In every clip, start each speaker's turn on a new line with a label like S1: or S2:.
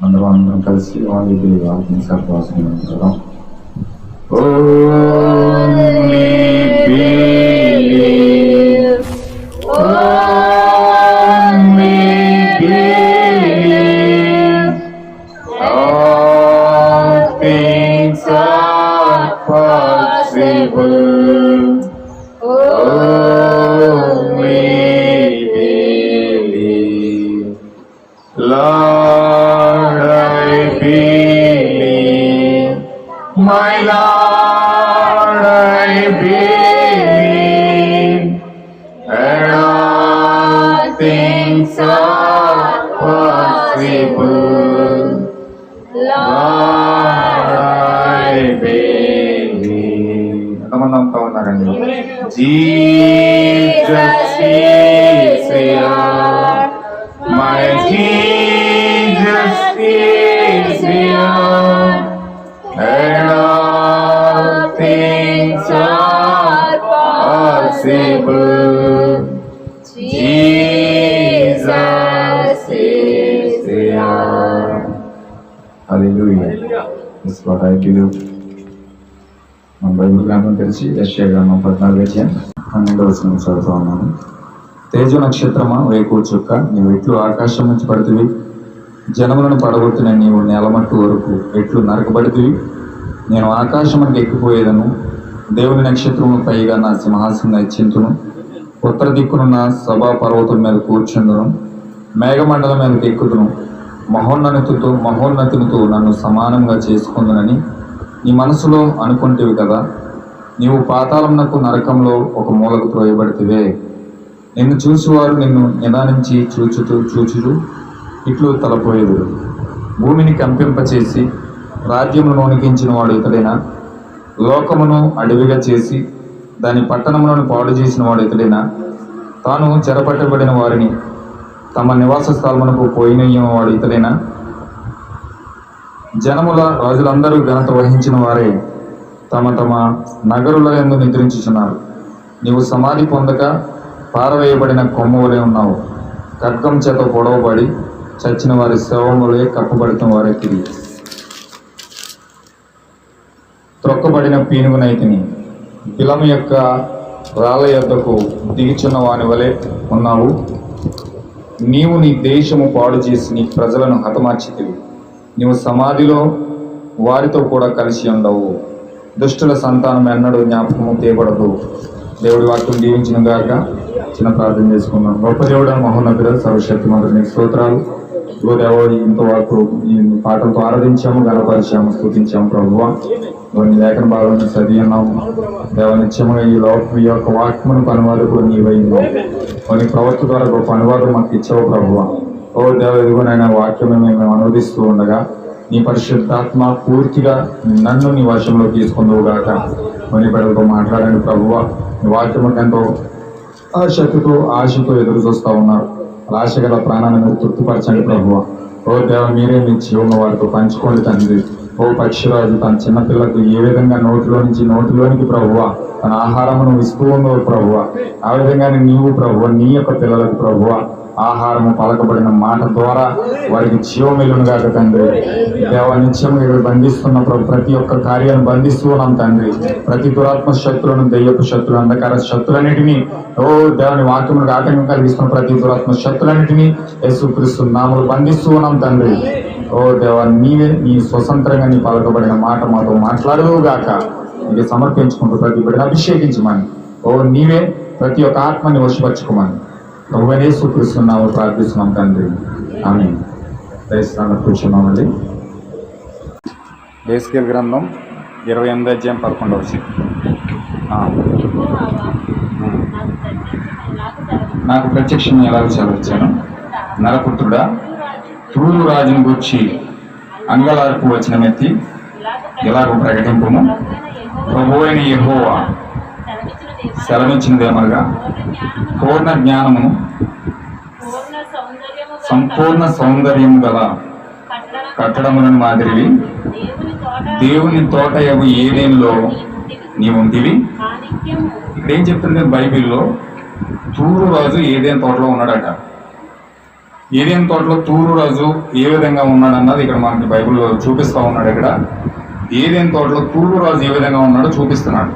S1: అందరం కలిసి వాళ్ళకి వాటిని సర్వాసం ఉంచడం. Lord, I believe, my Lord, I believe, and all things are possible. Lord, I believe. ఎంతమంది అంతా ఉన్నారండి? Jesus is here. My Jesus is here, and all things are possible. Jesus is here. Hallelujah. That's what I believe. మన Bible గ్రంథం తెలిసి యెషయా గ్రంథం 14:12 చదువుతా ఉన్నాను. తేజ నక్షత్రమా, వేకువ చుక్క, నీవు ఎట్లు ఆకాశం నుంచి పడుతువి, జనములను పడగొట్టిన నీవు నేలమట్టు వరకు ఎట్లు నరకబడుతువి. నేను ఆకాశమునికి ఎక్కిపోయేదను, దేవుని నక్షత్రము పైగా నా సింహాసనం హెచ్చింతును. ఉత్తర దిక్కునున్న సభా పర్వతం మీద కూర్చుందును, మేఘమండలం మీదకి ఎక్కుతును. మహోన్నతునితో నన్ను సమానంగా చేసుకుందునని నీ మనసులో అనుకుంటేవి కదా. నీవు పాతాళమునకు, నరకంలో ఒక మూలకు త్రోయబడితివే. నిన్ను చూసేవారు నిన్ను నిదానించి చూచుచు ఇట్లు తలపోయేదురు. భూమిని కంపింపచేసి రాజ్యమును వణికించిన వాడు ఇతడేనా? లోకమును అడవిగా చేసి దాని పట్టణములను పాడు చేసిన వాడు ఇతడేనా? తాను చెరపట్టబడిన వారిని తమ నివాస స్థలమునకు పోయినయ్యన వాడు ఇతడేనా? జనముల రాజులందరూ ఘనత వహించిన వారే తమ తమ నగరుల యందు నిద్రించుచున్నారు. నీవు సమాధి పొందక పారవేయబడిన కొమ్మ వలె ఉన్నావు. ఖడ్గం చేత పొడవబడి చచ్చిన వారి శవములే కప్పబడిన వారే తిరిగి త్రొక్కబడిన పీనుగునైతిని. బిలము యొక్క రాళ్ళ యొద్దకు దిగుచున్న వాని వలె ఉన్నావు. నీవు నీ దేశము పాడు చేసి నీ ప్రజలను హతమార్చితివి. నీవు సమాధిలో వారితో కూడా కలిసి ఉండవు. దుష్టుల సంతానం ఎన్నడూ జ్ఞాపకము తేబడదు. దేవుడి వాక్యం దీవించిన గాక. చిన్న ప్రార్థన చేసుకున్నాం. గొప్ప దేవుడు, మహోన్నతుడు, సర్వశక్తి మంత్రుడు, నీకు స్తోత్రాలు. దేవ, ఇంతవరకు ఈ పాటలతో ఆరాధించాము, గణపరిచాము, స్తుతించాము. ప్రభువా, నీ లేఖన భాగాలను చదివినాము. దేవ, నిత్యముగా ఈ యొక్క వాక్యమును అనువాదకు నీవైంది. కొన్ని ప్రవక్త ద్వారా గొప్ప అనువాదం మాకు ఇచ్చావు ప్రభువా. ఓ దేవ, ఇదిగోనైనా వాక్యమే మేము అనువదిస్తూ ఉండగా నీ పరిశుద్ధాత్మ పూర్తిగా నన్ను నీ వశంలో తీసుకుందువు గాక. కొన్ని బిడ్డలతో మాట్లాడండి ప్రభువా. నీ వాక్యము ఎంతో ఆశతో ఎదురు చూస్తూ ఉన్నారు. ఆశ గల ప్రాణాన్ని మీరు తృప్తిపరచండి ప్రభువా. ఓ దేవ, మీరే మీ జీవన వారితో పంచుకోండి తండ్రి. ఓ పక్షిరాజు తన చిన్నపిల్లకు ఏ విధంగా నోటిలోనికి ప్రభువా తన ఆహారమును ఇస్తూ ఉందో ప్రభువా, ఆ విధంగానే నీవు ప్రభువా నీ యొక్క పిల్లలకు ప్రభువా ఆహారము పలకబడిన మాట ద్వారా వారికి జీవమిలునుగాక తండ్రి. దేవ, నిత్యం ఇక్కడ బంధిస్తున్న ప్రతి ఒక్క కార్యాన్ని బంధిస్తూ ఉన్నాం తండ్రి. ప్రతి దురాత్మ శక్తులను, దెయ్యపు శక్తులు, అంధకార శక్తులన్నిటినీ, ఓ దేవుని వాక్యములకు ఆటంకం కలిగిస్తున్న ప్రతి దురాత్మ శక్తులన్నిటినీ యేసుక్రీస్తు నామములో బంధిస్తూ ఉన్నాం తండ్రి. ఓ దేవ, నీవే నీ స్వతంత్రంగా నీ పలకబడిన మాట మాతో మాట్లాడుగాక. నీకు సమర్పించుకుంటూ ప్రతి బిడ్డను అభిషేకించమని, ఓ నీవే ప్రతి ఒక్క ఆత్మని వశపరచుకోమని ప్రభువైన యేసుక్రీస్తు నామములో ప్రార్థిస్తున్నాం తండ్రి. ఆమేన్. దయచేసి కూర్చున్నామండి. ఎహెజ్కేలు గ్రంథం 28:11. నాకు ప్రత్యక్షం ఎలాగ చదవచ్చాను? నరపుత్రుడా, తూరు రాజును గూర్చి అంగలార్పు వచనమెత్తి ఎలాగో ప్రకటింపుము. ప్రభువైన యెహోవా సెలవిచ్చినదేమనగా, పూర్ణ జ్ఞానమును సంపూర్ణ సౌందర్యము గల కట్టడములను మాదిరివి దేవుని తోట యగు ఏదెనులో నీవు ఉంటివి. ఇక్కడ ఏం చెప్తుంది బైబిల్లో? తూరు రాజు ఏదైనా తోటలో ఉన్నాడట. ఏదైనా తోటలో తూరు రాజు ఏ విధంగా ఉన్నాడు అన్నది ఇక్కడ మనకి బైబిల్లో చూపిస్తా ఉన్నాడు. ఇక్కడ ఏదైనా తోటలో తూరు రాజు ఏ విధంగా ఉన్నాడో చూపిస్తున్నాడు.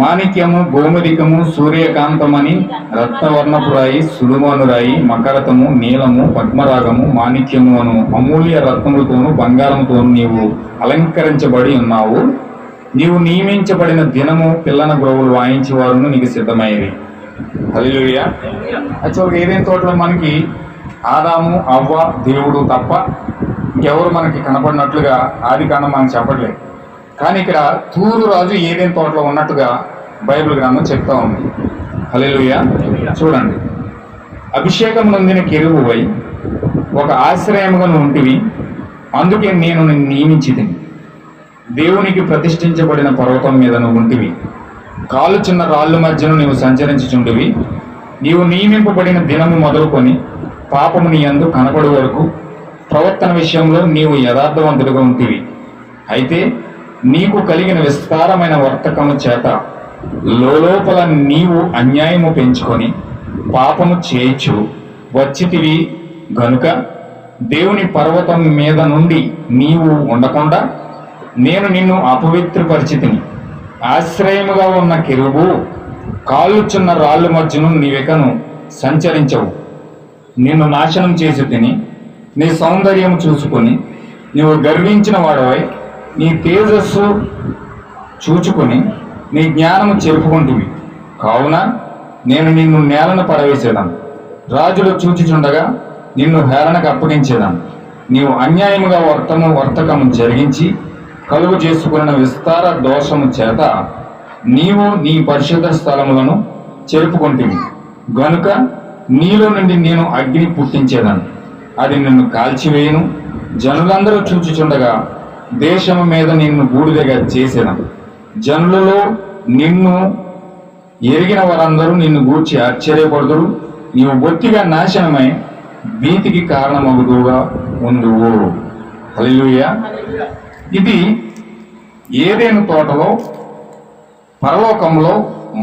S1: మాణిక్యము, గోమదికము, సూర్యకాంతమని, రక్తవర్ణపు రాయి, సులుమను రాయి, మకరతము, నీలము, పద్మరాగము, మాణిక్యము అను అమూల్య రత్నములతోనూ బంగారముతోనూ నీవు అలంకరించబడి ఉన్నావు. నీవు నియమించబడిన దినము పిల్లన గ్రోవులు వాయించేవారును నీకు సిద్ధమైనది. హల్లెలూయా. యాక్చువల్గా ఏదైనా తోటలో మనకి ఆదాము, అవ్వ, దేవుడు తప్ప ఇంకెవరు మనకి కనపడినట్లుగా ఆది కాండం మనం చెప్పట్లేదు. కానీ ఇక్కడ తూరు రాజు ఏదైనా తోటలో ఉన్నట్టుగా బైబిల్ గ్రంథం చెప్తా ఉంది. హల్లెలూయా. చూడండి, అభిషేకం నొందిన కెరూబువై ఒక ఆశ్రయముగా ఉంటివి, అందుకే నేను నిన్ను నియమించితిని. దేవునికి ప్రతిష్ఠించబడిన పర్వతం మీద నువ్వు ఉంటివి, కాలు చిన్న రాళ్ళు మధ్యను నీవు సంచరించుచుంటివి. నీవు నియమింపబడిన దినము మొదలుకొని పాపము నీ యందు కనపడు వరకు ప్రవర్తన విషయంలో నీవు యథార్థవంతుడిగా ఉంటివి. అయితే నీకు కలిగిన విస్తారమైన వర్తకము చేత లోపల నీవు అన్యాయము పెంచుకొని పాపము చేయించు వచ్చితివి గనుక దేవుని పర్వతం మీద నుండి నీవు ఉండకుండా నేను నిన్ను అపవిత్రపరిచితిని. ఆశ్రయముగా ఉన్న కెరూబు, కాలుచున్న రాళ్ళు మధ్యను నీవెకను సంచరించవు. నిన్ను నాశనం చేసి తిని నీ సౌందర్యం చూసుకొని నీవు గర్వించిన వాడవై నీ తేజస్సు చూచుకొని నీ జ్ఞానము చెరుపుకుంటువి. కావున నేను నిన్ను నేలను పడవేసేదాను, రాజులు చూచుచుండగా నిన్ను హేళనకు అప్పగించేదాను. నీవు అన్యాయముగా వర్తకము జరిగించి కలుగు చేసుకున్న విస్తార దోషము చేత నీవు నీ పరిశుద్ధ స్థలములను చెరుపుకుంటువి. గనుక నీలో నుండి నేను అగ్ని పుట్టించేదాను, అది నిన్ను కాల్చివేయను. జనులందరూ చూచుచుండగా దేశము మీద నిన్ను బూడిదగా చేసేదాను. జనులలో నిన్ను ఎరిగిన వారందరూ నిన్ను గూర్చి ఆశ్చర్యపడుదురు. నీవు బొత్తిగా నాశనమై భీతికి కారణమగుదుగా ఉందువు. హల్లెలూయా. ఇది ఏదైనా తోటలో పరలోకంలో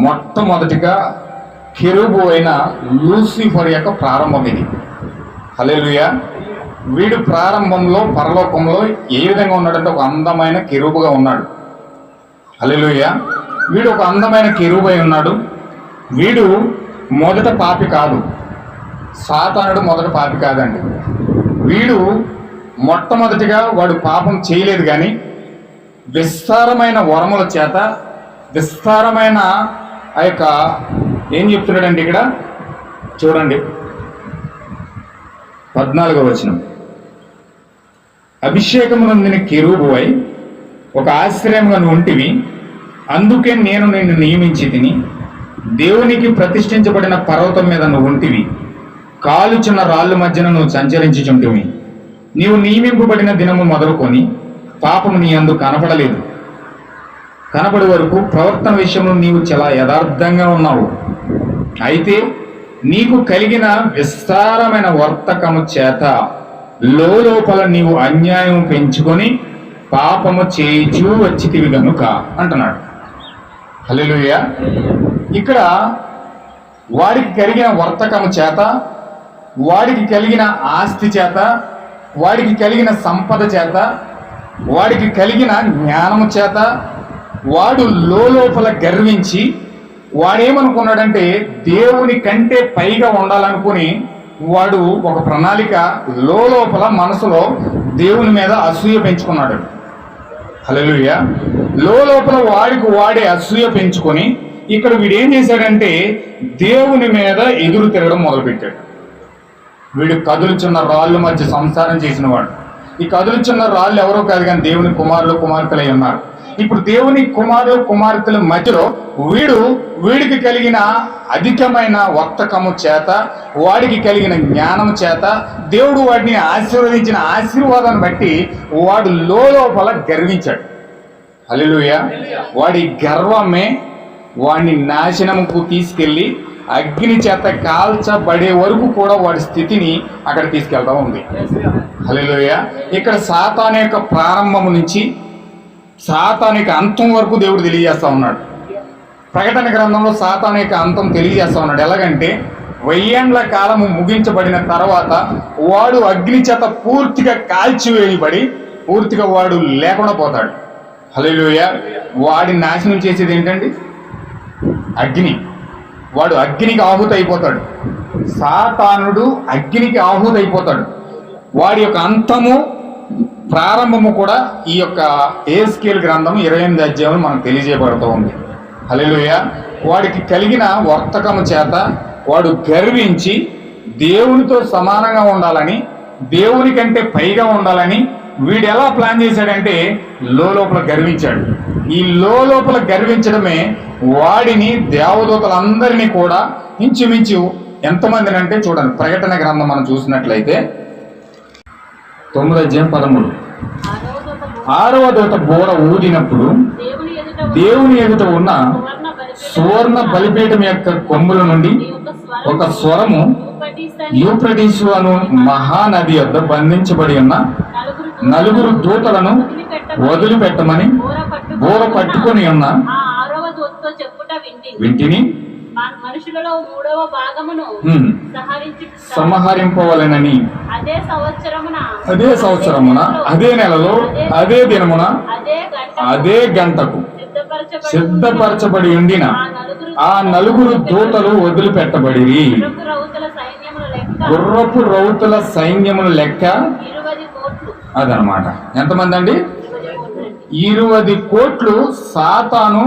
S1: మొట్టమొదటిగా కెరూబు అయిన లూసిఫర్ యొక్క ప్రారంభం ఇది. హల్లెలూయా. వీడు ప్రారంభంలో పరలోకంలో ఏ విధంగా ఉన్నాడంటే ఒక అందమైన కెరూబుగా ఉన్నాడు. హల్లెలూయా. వీడు ఒక అందమైన కెరూబు అయి ఉన్నాడు. వీడు మొదట పాపి కాదు, సాతానుడు మొదట పాపి కాదండి. వీడు మొట్టమొదటిగా వాడు పాపం చేయలేదు, కానీ విస్తారమైన వరముల చేత విస్తారమైన ఆ యొక్క ఏం చెప్తున్నాడండి ఇక్కడ చూడండి 14వ వచనం. అభిషేకము నొందిన కెరూబువై ఒక ఆశ్రయముగా ఉంటివి, అందుకే నేను నిన్ను నియమించి తిని. దేవునికి ప్రతిష్ఠించబడిన పర్వతం మీద నువ్వు ఉంటివి, కాలుచున్న రాళ్ళు మధ్యన నువ్వు సంచరించుచుంటివి. నీవు నియమింపబడిన దినము మొదలుకొని పాపము నీ అందు కనపడలేదు. కనపడే వరకు ప్రవర్తన విషయంలో నీవు చాలా యథార్థంగా ఉన్నావు. అయితే నీకు కలిగిన విస్తారమైన వర్తకము చేత లోపల నీవు అన్యాయం పెంచుకొని పాపము చేయించు వచ్చితివి గనుక అంటున్నాడు. హల్లెలూయా. ఇక్కడ వాడికి కలిగిన వర్తకము చేత, వాడికి కలిగిన ఆస్తి చేత, వాడికి కలిగిన సంపద చేత, వాడికి కలిగిన జ్ఞానము చేత వాడు లోపల గర్వించి వాడేమనుకున్నాడంటే దేవుని కంటే పైగా ఉండాలనుకుని వాడు ఒక ప్రణాళిక లోపల మనసులో దేవుని మీద అసూయ పెంచుకున్నాడు. హల్లెలూయా. లోపల వాడే అసూయ పెంచుకొని ఇక్కడ వీడేం చేశాడంటే దేవుని మీద ఎదురు తిరగడం మొదలుపెట్టాడు. వీడు కదులుచున్న రాళ్ళు మధ్య సంసారం చేసిన వాడు. ఈ కదులుచున్న రాళ్ళు ఎవరో కాదు, కానీ దేవుని కుమారులు కుమార్తెలై ఉన్నారు. ఇప్పుడు దేవుని కుమారులు కుమార్తెల మధ్యలో వీడికి కలిగిన అధికమైన వర్తకము చేత, వాడికి కలిగిన జ్ఞానం చేత దేవుడు వాడిని ఆశీర్వదించిన ఆశీర్వాదాన్ని బట్టి వాడు లోపల గర్వించాడు. హల్లెలూయా. వాడి గర్వమే వాడిని నాశనముకు తీసుకెళ్లి అగ్ని చేత కాల్చబడే వరకు కూడా వాడి స్థితిని అక్కడ తీసుకెళ్తా ఉంది. హల్లెలూయా. ఇక్కడ సాతాను యొక్క ప్రారంభం నుంచి సాతాను యొక్క అంతం వరకు దేవుడు తెలియజేస్తా ఉన్నాడు. ప్రకటన గ్రంథంలో సాతాను యొక్క అంతం తెలియజేస్తా ఉన్నాడు. ఎలాగంటే
S2: వెయ్యేండ్ల కాలము ముగించబడిన తర్వాత వాడు అగ్ని చేత పూర్తిగా కాల్చివేయబడి పూర్తిగా వాడు లేకుండా పోతాడు. హల్లెలూయా. వాడిని నాశనం చేసేది ఏంటండి? అగ్ని. వాడు అగ్నికి ఆహుతి అయిపోతాడు. సాతానుడు అగ్నికి ఆహుతి అయిపోతాడు. వాడి యొక్క అంతము ప్రారంభము కూడా ఈ యొక్క ఎహెజ్కేలు గ్రంథం 28 అధ్యాయం మనకు తెలియజేయబడుతూ ఉంది. హల్లెలూయా. వాడికి కలిగిన వర్తకము చేత వాడు గర్వించి దేవునితో సమానంగా ఉండాలని, దేవుని కంటే పైగా ఉండాలని వీడు ఎలా ప్లాన్ చేశాడంటే లోపల గర్వించాడు. ఈ లోపల గర్వించడమే వాడిని దేవదూతలందరినీ కూడా ఇంచుమించు ఎంతమందిని అంటే చూడండి, ప్రకటన గ్రంథం మనం చూసినట్లయితే 9 అధ్యాయం 13. 6వ దూత బోర ఊదినప్పుడు దేవుని ఎదుట ఉన్న సువర్ణ బలిపీఠం యొక్క కొమ్ముల నుండి ఒక స్వరము యూఫ్రటీసు అను మహానది యొద్ద బంధించబడి ఉన్న 4 దూతలను వదిలిపెట్టమని బోర పట్టుకొని ఉన్న వింటిని
S3: మనుషులలో 3వ భాగమును
S2: సంహరింపవలెనని అదే సంవత్సరమున అదే నెలలో అదే దినమున అదే గంటకు సిద్ధపరచబడి ఉండిన ఆ 4 దూతలు వదిలిపెట్టబడిరి. గుర్రపు రౌతుల సైన్యముల లెక్క అదనమాట. ఎంతమంది అండి? 20 కోట్లు. సాతాను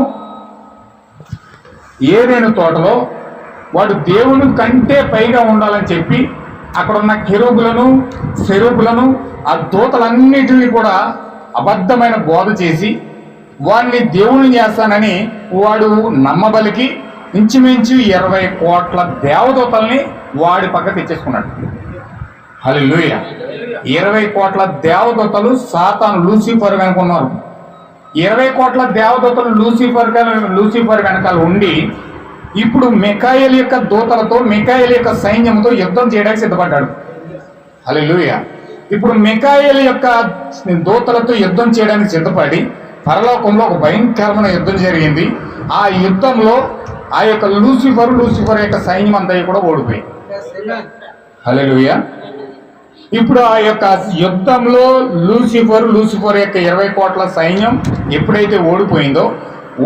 S2: ఏదైనా తోటలో వాడు దేవుని కంటే పైగా ఉండాలని చెప్పి అక్కడ ఉన్న కెరూబులను సెరూబులను ఆ దూతలన్నిటినీ కూడా అబద్ధమైన బోధ చేసి వాడిని దేవుని చేస్తానని వాడు నమ్మబలికి ఇంచుమించు 20 కోట్ల దేవదూతల్ని వాడి పక్క తెచ్చేసుకున్నాడు. హల్లెలూయా. 20 కోట్ల దేవదూతలు సాతాను లూసిఫర్ వెనుకున్నారు. 20 కోట్ల దేవదూతలు లూసిఫర్ వెనకాల ఉండి ఇప్పుడు మిఖాయేలు యొక్క దూతలతో, మిఖాయేలు యొక్క సైన్యంతో యుద్ధం చేయడానికి సిద్ధపడ్డాడు. హల్లెలూయా. ఇప్పుడు మిఖాయేలు యొక్క దూతలతో యుద్ధం చేయడానికి సిద్ధపడి పరలోకంలో ఒక భయంకరమైన యుద్ధం జరిగింది. ఆ యుద్ధంలో ఆ యొక్క లూసిఫర్ యొక్క సైన్యం అంతా కూడా ఓడిపోయింది. హల్లెలూయా. ఇప్పుడు ఆ యొక్క యుద్ధంలో లూసిఫర్ యొక్క 20 కోట్ల సైన్యం ఎప్పుడైతే ఓడిపోయిందో,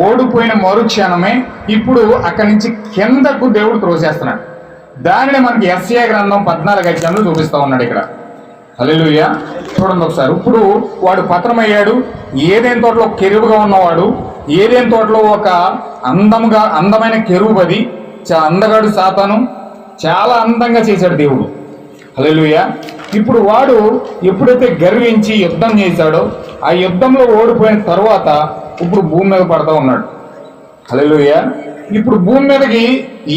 S2: ఓడిపోయిన మరుక్షణమే ఇప్పుడు అక్కడి నుంచి కిందకు దేవుడు త్రోసేస్తున్నాడు. దానిని మనకి యెషయా గ్రంథం 14 అధ్యాయంలో చూపిస్తా ఉన్నాడు ఇక్కడ. హల్లెలూయా. చూడండి ఒకసారి. ఇప్పుడు వాడు పతనమయ్యాడు. ఏదైనా తోటలో కెరువుగా ఉన్నవాడు, ఏదైనా తోటలో ఒక అందమైన కెరువు, అది అందగాడు సాతాను చాలా అందంగా చేశాడు దేవుడు. హల్లెలూయా. ఇప్పుడు వాడు ఎప్పుడైతే గర్వించి యుద్ధం చేశాడో ఆ యుద్ధంలో ఓడిపోయిన తర్వాత ఇప్పుడు భూమి మీద పడతా ఉన్నాడు. హల్లెలూయా. ఇప్పుడు భూమి మీదకి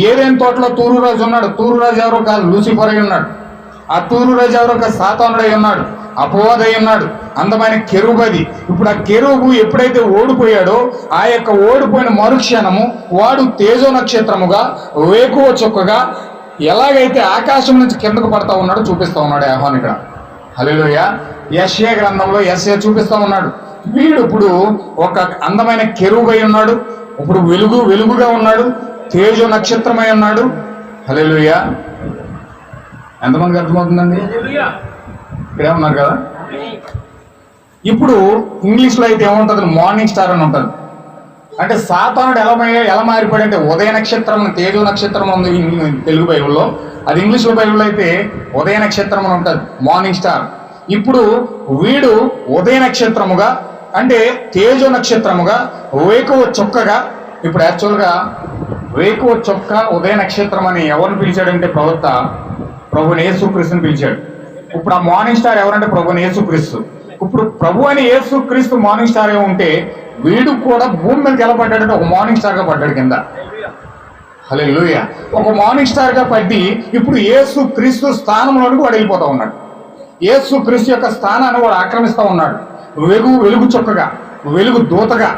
S2: ఏదైనా తోటలో తూరు రాజు ఉన్నాడు. తూరు రాజు ఎవరో కాదు, లూసిఫర్ అయి ఉన్నాడు. ఆ తూరు రాజు ఎవరో ఒక సాతానుడై ఉన్నాడు, అపవాదై ఉన్నాడు, అందమైన కెరూబది. ఇప్పుడు ఆ కెరూబు ఎప్పుడైతే ఓడిపోయాడో ఆ యొక్క ఓడిపోయిన మరుక్షణము వాడు తేజో నక్షత్రముగా, వేకువ చుక్కగా ఎలాగైతే ఆకాశం నుంచి కిందకు పడతా ఉన్నాడో చూపిస్తా ఉన్నాడు యోహాను ఇక్కడ. హల్లెలూయా. యెషయా గ్రంథంలో యెషయా చూపిస్తా ఉన్నాడు. వీడు ఇప్పుడు ఒక అందమైన కెరూబై ఉన్నాడు, ఇప్పుడు వెలుగుగా ఉన్నాడు, తేజో నక్షత్రమై ఉన్నాడు. హల్లెలూయా. ఎంతమందికి అర్థమవుతుందండి? ఇక్కడే ఉన్నారు కదా. ఇప్పుడు ఇంగ్లీష్లో అయితే ఏముంటుంది? మార్నింగ్ స్టార్ అని ఉంటుంది. అంటే సాతానుడు ఎలా మారిపోయాడు అంటే ఉదయ నక్షత్రం, తేజో నక్షత్రం ఉంది తెలుగు బైబిల్లో. అది ఇంగ్లీష్లో బైబిల్లో అయితే ఉదయ నక్షత్రం అని ఉంటుంది, మార్నింగ్ స్టార్. ఇప్పుడు వీడు ఉదయ నక్షత్రముగా, అంటే తేజో నక్షత్రముగా, వేకువ చుక్కగా. ఇప్పుడు యాక్చువల్గా వేకువ చుక్క, ఉదయ నక్షత్రం అని ఎవరిని పిలిచాడంటే ప్రవక్త ప్రభుని యేసుక్రీస్తుని పిలిచాడు. ఇప్పుడు ఆ మార్నింగ్ స్టార్ ఎవరంటే ప్రభుని యేసుక్రీస్తు. ఇప్పుడు ప్రభు అని యేసుక్రీస్తు మార్నింగ్ స్టార్ గా ఉంటే వీడు కూడా భూమి మీదకి ఎలా పడ్డాడంటే ఒక మార్నింగ్ స్టార్ గా పడ్డాడు కింద. హల్లెలూయా. ఒక మార్నింగ్ స్టార్ గా పట్టి ఇప్పుడు యేసుక్రీస్తు స్థానంలోనికి వాడు వెళ్ళిపోతా ఉన్నాడు. యేసుక్రీస్తు యొక్క స్థానాన్ని వాడు ఆక్రమిస్తూ ఉన్నాడు. వెలుగు చుక్కగా, వెలుగు దూతగా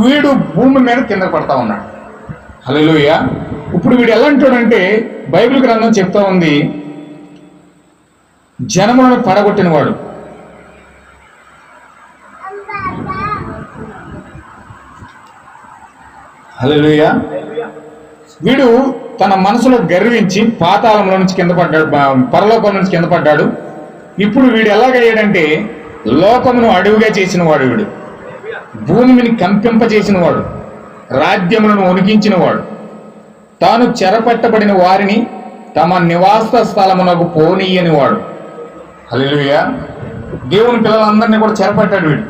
S2: వీడు భూమి మీద కింద పడతా ఉన్నాడు. హల్లెలూయా. ఇప్పుడు వీడు ఎలా అంటాడంటే బైబిల్ గ్రంథం చెప్తా ఉంది, జనములను పడగొట్టిన వాడు, హల్లెలూయా, వీడు తన మనసులో గర్వించి పాతాళంలో నుంచి కింద పడ్డాడు, పరలోకం నుంచి కింద పడ్డాడు. ఇప్పుడు వీడు ఎలాగయ్యాడంటే లోకమును అడుగుగా చేసిన వాడు, వీడు భూమిని కంపింపజేసిన వాడు, రాజ్యములను వణికించిన వాడు, తాను చెరపట్టబడిన వారిని తమ నివాస స్థలమునకు పోనీయని వాడు. హల్లెలూయా. దేవుని పిల్లలందరినీ కూడా చెరపట్టాడు వీడు.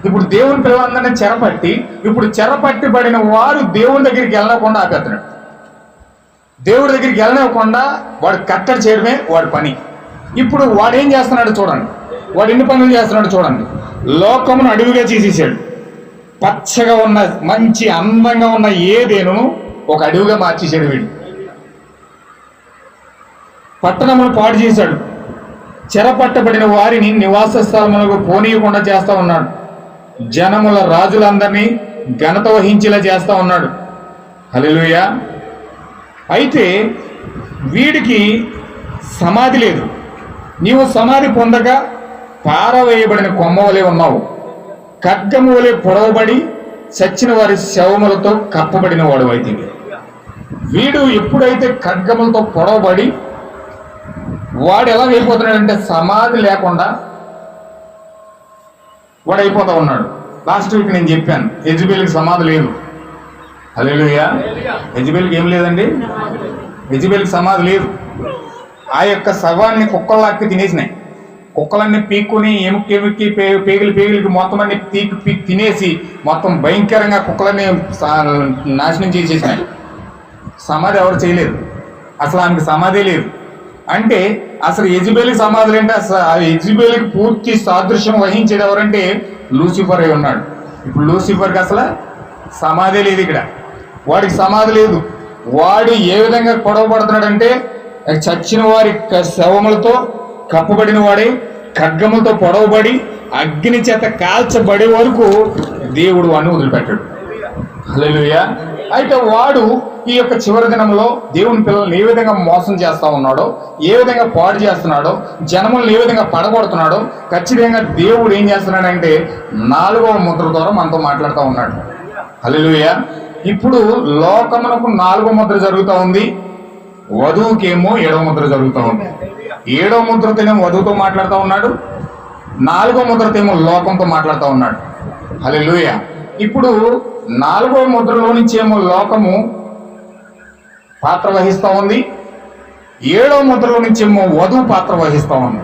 S2: ఇప్పుడు దేవుని పిల్లలందరినీ చెరపట్టి ఇప్పుడు చెరపట్టబడిన వారు దేవుని దగ్గరికి వెళ్ళకుండా ఆపేస్తున్నాడు. దేవుడి దగ్గరికి వెళ్ళనివ్వకుండా వాడు కట్టడి చేయడమే వాడి పని. ఇప్పుడు వాడు ఏం చేస్తున్నాడు చూడండి, వాడు ఎన్ని పనులు చేస్తున్నాడు చూడండి. లోకమును అడవిగా చేసేసాడు. పచ్చగా ఉన్న మంచి అందంగా ఉన్న ఏదేను ఒక అడవిగా మార్చేసాడు వీడు. పట్టణమును పాడు చేశాడు. చెరపట్టబడిన వారిని నివాస స్థలములకు పోనీయకుండా చేస్తా ఉన్నాడు. జనముల రాజులందరినీ ఘనత వహించేలా చేస్తా ఉన్నాడు. హల్లెలూయా. అయితే వీడికి సమాధి లేదు. నీవు సమాధి పొందక పారవేయబడిన కొమ్మ వలె ఉన్నావు. ఖడ్గము వలె పొడవబడి చచ్చిన వారి శవములతో కప్పబడిన వాడు అయితే. వీడు ఎప్పుడైతే ఖడ్గములతో పొడవబడి వాడు ఎలా అయిపోతున్నాడంటే సమాధి లేకుండా వాడు అయిపోతా ఉన్నాడు. లాస్ట్ వీక్ నేను చెప్పాను యెజబెలుకి సమాధి లేదు. హల్లెలూయా. యెజబెలుకి ఏం లేదండి, యెజబెలుకి సమాధి లేదు. ఆ యొక్క శవాన్ని కుక్కల్లాక్కి తినేసినాయి. కుక్కలన్నీ పీక్కుని ఎముక్కి పేగిలికి మొత్తం అన్ని పీకి తినేసి మొత్తం భయంకరంగా కుక్కలన్నీ నాశనం చేసేసినాయి. సమాధి ఎవరు చేయలేదు, అసలు ఆమెకి సమాధి లేదు. అంటే అసలు యెజబెలుకి సమాధులు అంటే అసలు ఆ యెజబెలుకి పూర్తి సాదృశ్యం వహించేది ఎవరంటే లూసిఫర్ అయి ఉన్నాడు. ఇప్పుడు లూసిఫర్కి అసలు సమాధి లేదు. ఇక్కడ వాడికి సమాధి లేదు. వాడు ఏ విధంగా పొడవబడుతున్నాడంటే చచ్చిన వారి శవములతో కప్పబడిన వాడే ఖడ్గములతో పొడవబడి అగ్ని చేత కాల్చబడే వరకు దేవుడు వాడిని వదిలిపెట్టాడు. హల్లెలూయా. అయితే వాడు ఈ యొక్క చివరి దినంలో దేవుని పిల్లల్ని ఏ విధంగా మోసం చేస్తా ఉన్నాడో, ఏ విధంగా పాడు చేస్తున్నాడో, జనములను ఏ విధంగా పడగొడుతున్నాడో ఖచ్చితంగా దేవుడు ఏం చేస్తున్నాడంటే 4వ ముద్ర ద్వారా మనతో మాట్లాడుతూ ఉన్నాడు. హల్లెలూయా. ఇప్పుడు లోకమునకు 4వ ముద్ర జరుగుతూ ఉంది, వధువుకేమో 7వ ముద్ర జరుగుతూ ఉంది. 7వ ముద్రతోనేమో వధువుతో మాట్లాడుతూ ఉన్నాడు, 4వ ముద్రతేమో లోకంతో మాట్లాడుతూ ఉన్నాడు. హల్లెలూయా. ఇప్పుడు 4వ ముద్రలో నుంచేమో లోకము పాత్ర వహిస్తూ ఉంది, 7వ ముద్రలో నుంచేమో వధువు పాత్ర వహిస్తూ ఉంది.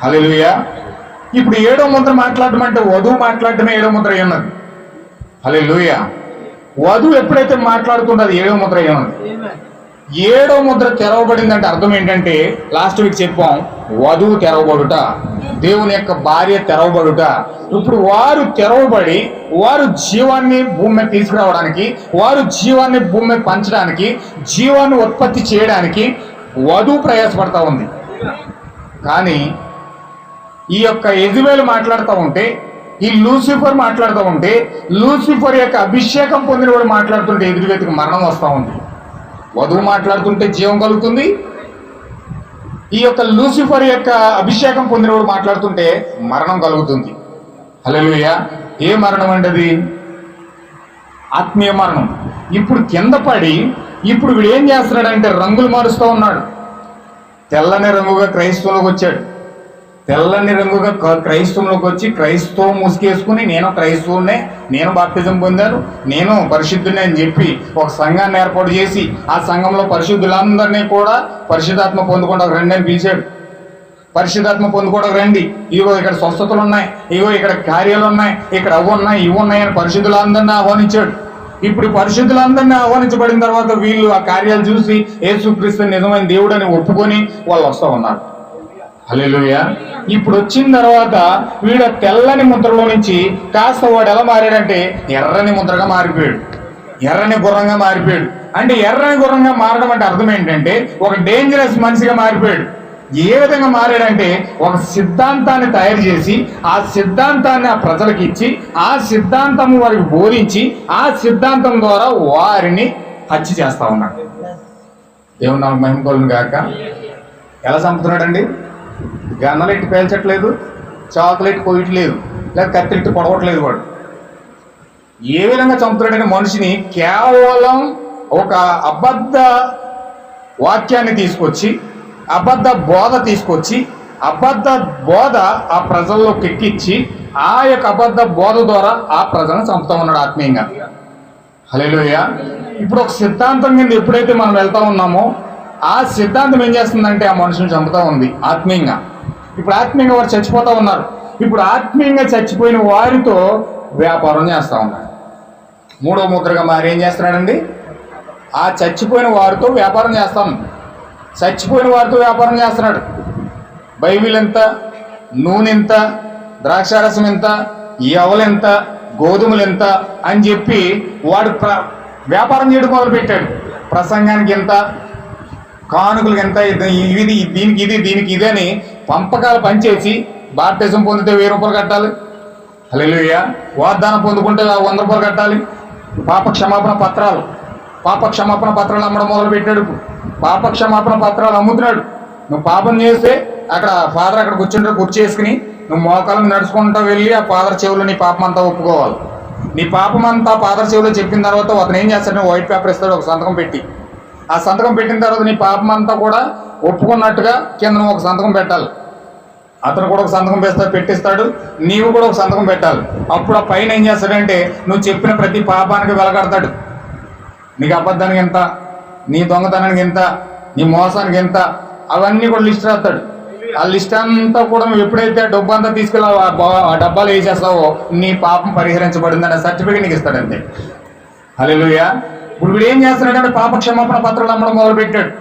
S2: హల్లెలూయా. ఇప్పుడు 7వ ముద్ర మాట్లాడడం అంటే వధువు మాట్లాడటమే 7వ ముద్ర అన్నది. హల్లెలూయా. వధువు ఎప్పుడైతే మాట్లాడుతున్నది 7వ ముద్ర అన్నది. 7వ ముద్ర తెరవబడిందంటే అర్థం ఏంటంటే లాస్ట్ వీక్ చెప్పాం, వధువు తెరవబడుట, దేవుని యొక్క భార్య తెరవబడుట. ఇప్పుడు వారు తెరవబడి వారు జీవాన్ని భూమి మీద తీసుకురావడానికి, వారు జీవాన్ని భూమి మీద పంచడానికి, జీవాన్ని ఉత్పత్తి చేయడానికి వధువు ప్రయాసపడతా ఉంది. కానీ ఈ యొక్క యెజబెలు మాట్లాడుతూ ఉంటే, ఈ లూసిఫర్ మాట్లాడుతూ ఉంటే, లూసిఫర్ యొక్క అభిషేకం పొందిన వాడు మాట్లాడుతుంటే ఎదురుగతికి మరణం వస్తూ ఉంది. వధువు మాట్లాడుతుంటే జీవం కలుగుతుంది, ఈ యొక్క లూసిఫర్ యొక్క అభిషేకం పొందినవాడు మాట్లాడుతుంటే మరణం కలుగుతుంది. హల్లెలూయా. ఏ మరణం అంటే అది ఆత్మీయ మరణం. ఇప్పుడు కింద పడి ఇప్పుడు వీడు ఏం చేస్తున్నాడంటే రంగులు మారుస్తూ ఉన్నాడు. తెల్లని రంగుగా క్రైస్తవంలోకి వచ్చాడు. తెల్లని రంగుగా క్రైస్తవంలోకి వచ్చి క్రైస్తవం ముసుకేసుకుని నేను క్రైస్తవునే, నేను బాప్తిజం పొందాను, నేను పరిశుద్ధుని అని చెప్పి ఒక సంఘాన్ని ఏర్పాటు చేసి ఆ సంఘంలో పరిశుద్ధులందరినీ కూడా పరిశుద్ధాత్మ పొందుకోవడానికి రండి అని పిలిచాడు. పరిశుద్ధాత్మ పొందుకోవడానికి రండి, ఇగో ఇక్కడ స్వస్థతలు ఉన్నాయి, ఇగో ఇక్కడ కార్యాలు ఉన్నాయి, ఇక్కడ అవి ఉన్నాయి, ఇవి ఉన్నాయి అని పరిశుద్ధులందరినీ ఆహ్వానించాడు. ఇప్పుడు పరిశుద్ధులందరినీ ఆహ్వానించబడిన తర్వాత వీళ్ళు ఆ కార్యాలు చూసి యేసుక్రీస్తు నిజమైన దేవుడు అని ఒప్పుకొని వాళ్ళు వస్తూ ఉన్నారు. హల్లెలూయా. ఇప్పుడు వచ్చిన తర్వాత వీడు తెల్లని ముద్రలో నుంచి కాస్త వాడు ఎలా మారాడంటే ఎర్రని ముద్రగా మారిపోయాడు, ఎర్రని గుర్రంగా మారిపోయాడు. అంటే ఎర్రని గుర్రంగా మారడం అంటే అర్థం ఏంటంటే ఒక డేంజరస్ మనిషిగా మారిపోయాడు. ఏ విధంగా మారాడంటే ఒక సిద్ధాంతాన్ని తయారు చేసి ఆ సిద్ధాంతాన్ని ఆ ప్రజలకు ఇచ్చి ఆ సిద్ధాంతం వారికి బోధించి ఆ సిద్ధాంతం ద్వారా వారిని హత్య చేస్తా ఉన్నాడు. దేవుని నామమునకు మహిమ కలుగును గాక. ఎలా చంపుతున్నాడండి? గన్నలెట్టి పేల్చట్లేదు, చాకులెట్టి కొయ్యట్లేదు, లేదా కత్తిరెట్టి పొడవట్లేదు. వాడు ఏ విధంగా చంపుతున్నాడంటే మనిషిని కేవలం ఒక అబద్ధ వాక్యాన్ని తీసుకొచ్చి, అబద్ధ బోధ తీసుకొచ్చి, అబద్ధ బోధ ఆ ప్రజల్లోకి ఎక్కించి ఆ యొక్క అబద్ధ బోధ ద్వారా ఆ ప్రజలను చంపుతా ఉన్నాడు ఆత్మీయంగా. హల్లెలూయా. ఇప్పుడు ఒక సిద్ధాంతం కింద ఎప్పుడైతే మనం వెళ్తా ఉన్నామో ఆ సిద్ధాంతం ఏం చేస్తుందంటే ఆ మనుషుని చంపుతా ఉంది ఆత్మీయంగా. ఇప్పుడు ఆత్మీయంగా వారు చచ్చిపోతా ఉన్నారు. ఇప్పుడు ఆత్మీయంగా చచ్చిపోయిన వారితో వ్యాపారం చేస్తూ ఉన్నాడు. మూడో ముద్రగా మరి ఏం చేస్తున్నాడండి? ఆ చచ్చిపోయిన వారితో వ్యాపారం చేస్తాను. చచ్చిపోయిన వారితో వ్యాపారం చేస్తున్నాడు. బైబిల్ ఎంత, నూనె ఎంత, ద్రాక్షారసం ఎంత, ఎవలెంత, గోధుమలు ఎంత అని చెప్పి వాడు వ్యాపారం చేయడం మొదలుపెట్టాడు. ప్రసంగానికి ఎంత, కానుకలకు ఎంత, ఇది దీనికి ఇది దీనికి ఇది అని పంపకాలు పనిచేసి బాప్టిజం పొందితే 1000 రూపాయలు కట్టాలి. హల్లెలూయా. వాగ్దానం పొందుకుంటే 100 రూపాయలు కట్టాలి. పాప క్షమాపణ పత్రాలు అమ్మడం మొదలుపెట్టాడు. పాప క్షమాపణ పత్రాలు అమ్ముతున్నాడు. నువ్వు పాపం చేస్తే అక్కడ ఫాదర్ అక్కడ కూర్చుంటాడు, కుర్చీ వేసుకుని నువ్వు మోకాలను నడుచుకుంటూ వెళ్ళి ఆ ఫాదర్ చెవులో నీ పాపం అంతా ఒప్పుకోవాలి. నీ పాపం అంతా ఫాదర్ చెవులో చెప్పిన తర్వాత అతను ఏం చేస్తాడు? వైట్ పేపర్ ఇస్తాడు, ఒక సంతకం పెట్టి. ఆ సంతకం పెట్టిన తర్వాత నీ పాపం అంతా కూడా ఒప్పుకున్నట్టుగా కింద నువ్వు ఒక సంతకం పెట్టాలి. అతను కూడా ఒక సంతకం పెట్టిస్తాడు, నీవు కూడా ఒక సంతకం పెట్టాలి. అప్పుడు ఆ పైన ఏం చేస్తాడంటే నువ్వు చెప్పిన ప్రతి పాపానికి వెలగడతాడు. నీకు అబద్ధానికి ఎంత, నీ దొంగతనానికి ఎంత, నీ మోసానికి ఎంత, అవన్నీ కూడా లిస్ట్ రాస్తాడు. ఆ లిస్ట్ అంతా కూడా నువ్వు ఎప్పుడైతే డబ్బు అంతా తీసుకెళ్ళి ఆ డబ్బాలు వేసేస్తావో నీ పాపం పరిహరించబడింది అనే సర్టిఫికేట్ నీకు ఇస్తాడంతే. హల్లెలూయా. ఇప్పుడు వీడు ఏం చేస్తున్నాడంటే పాప క్షమాపణ పత్రాలు అమ్మడం మొదలుపెట్టాడు.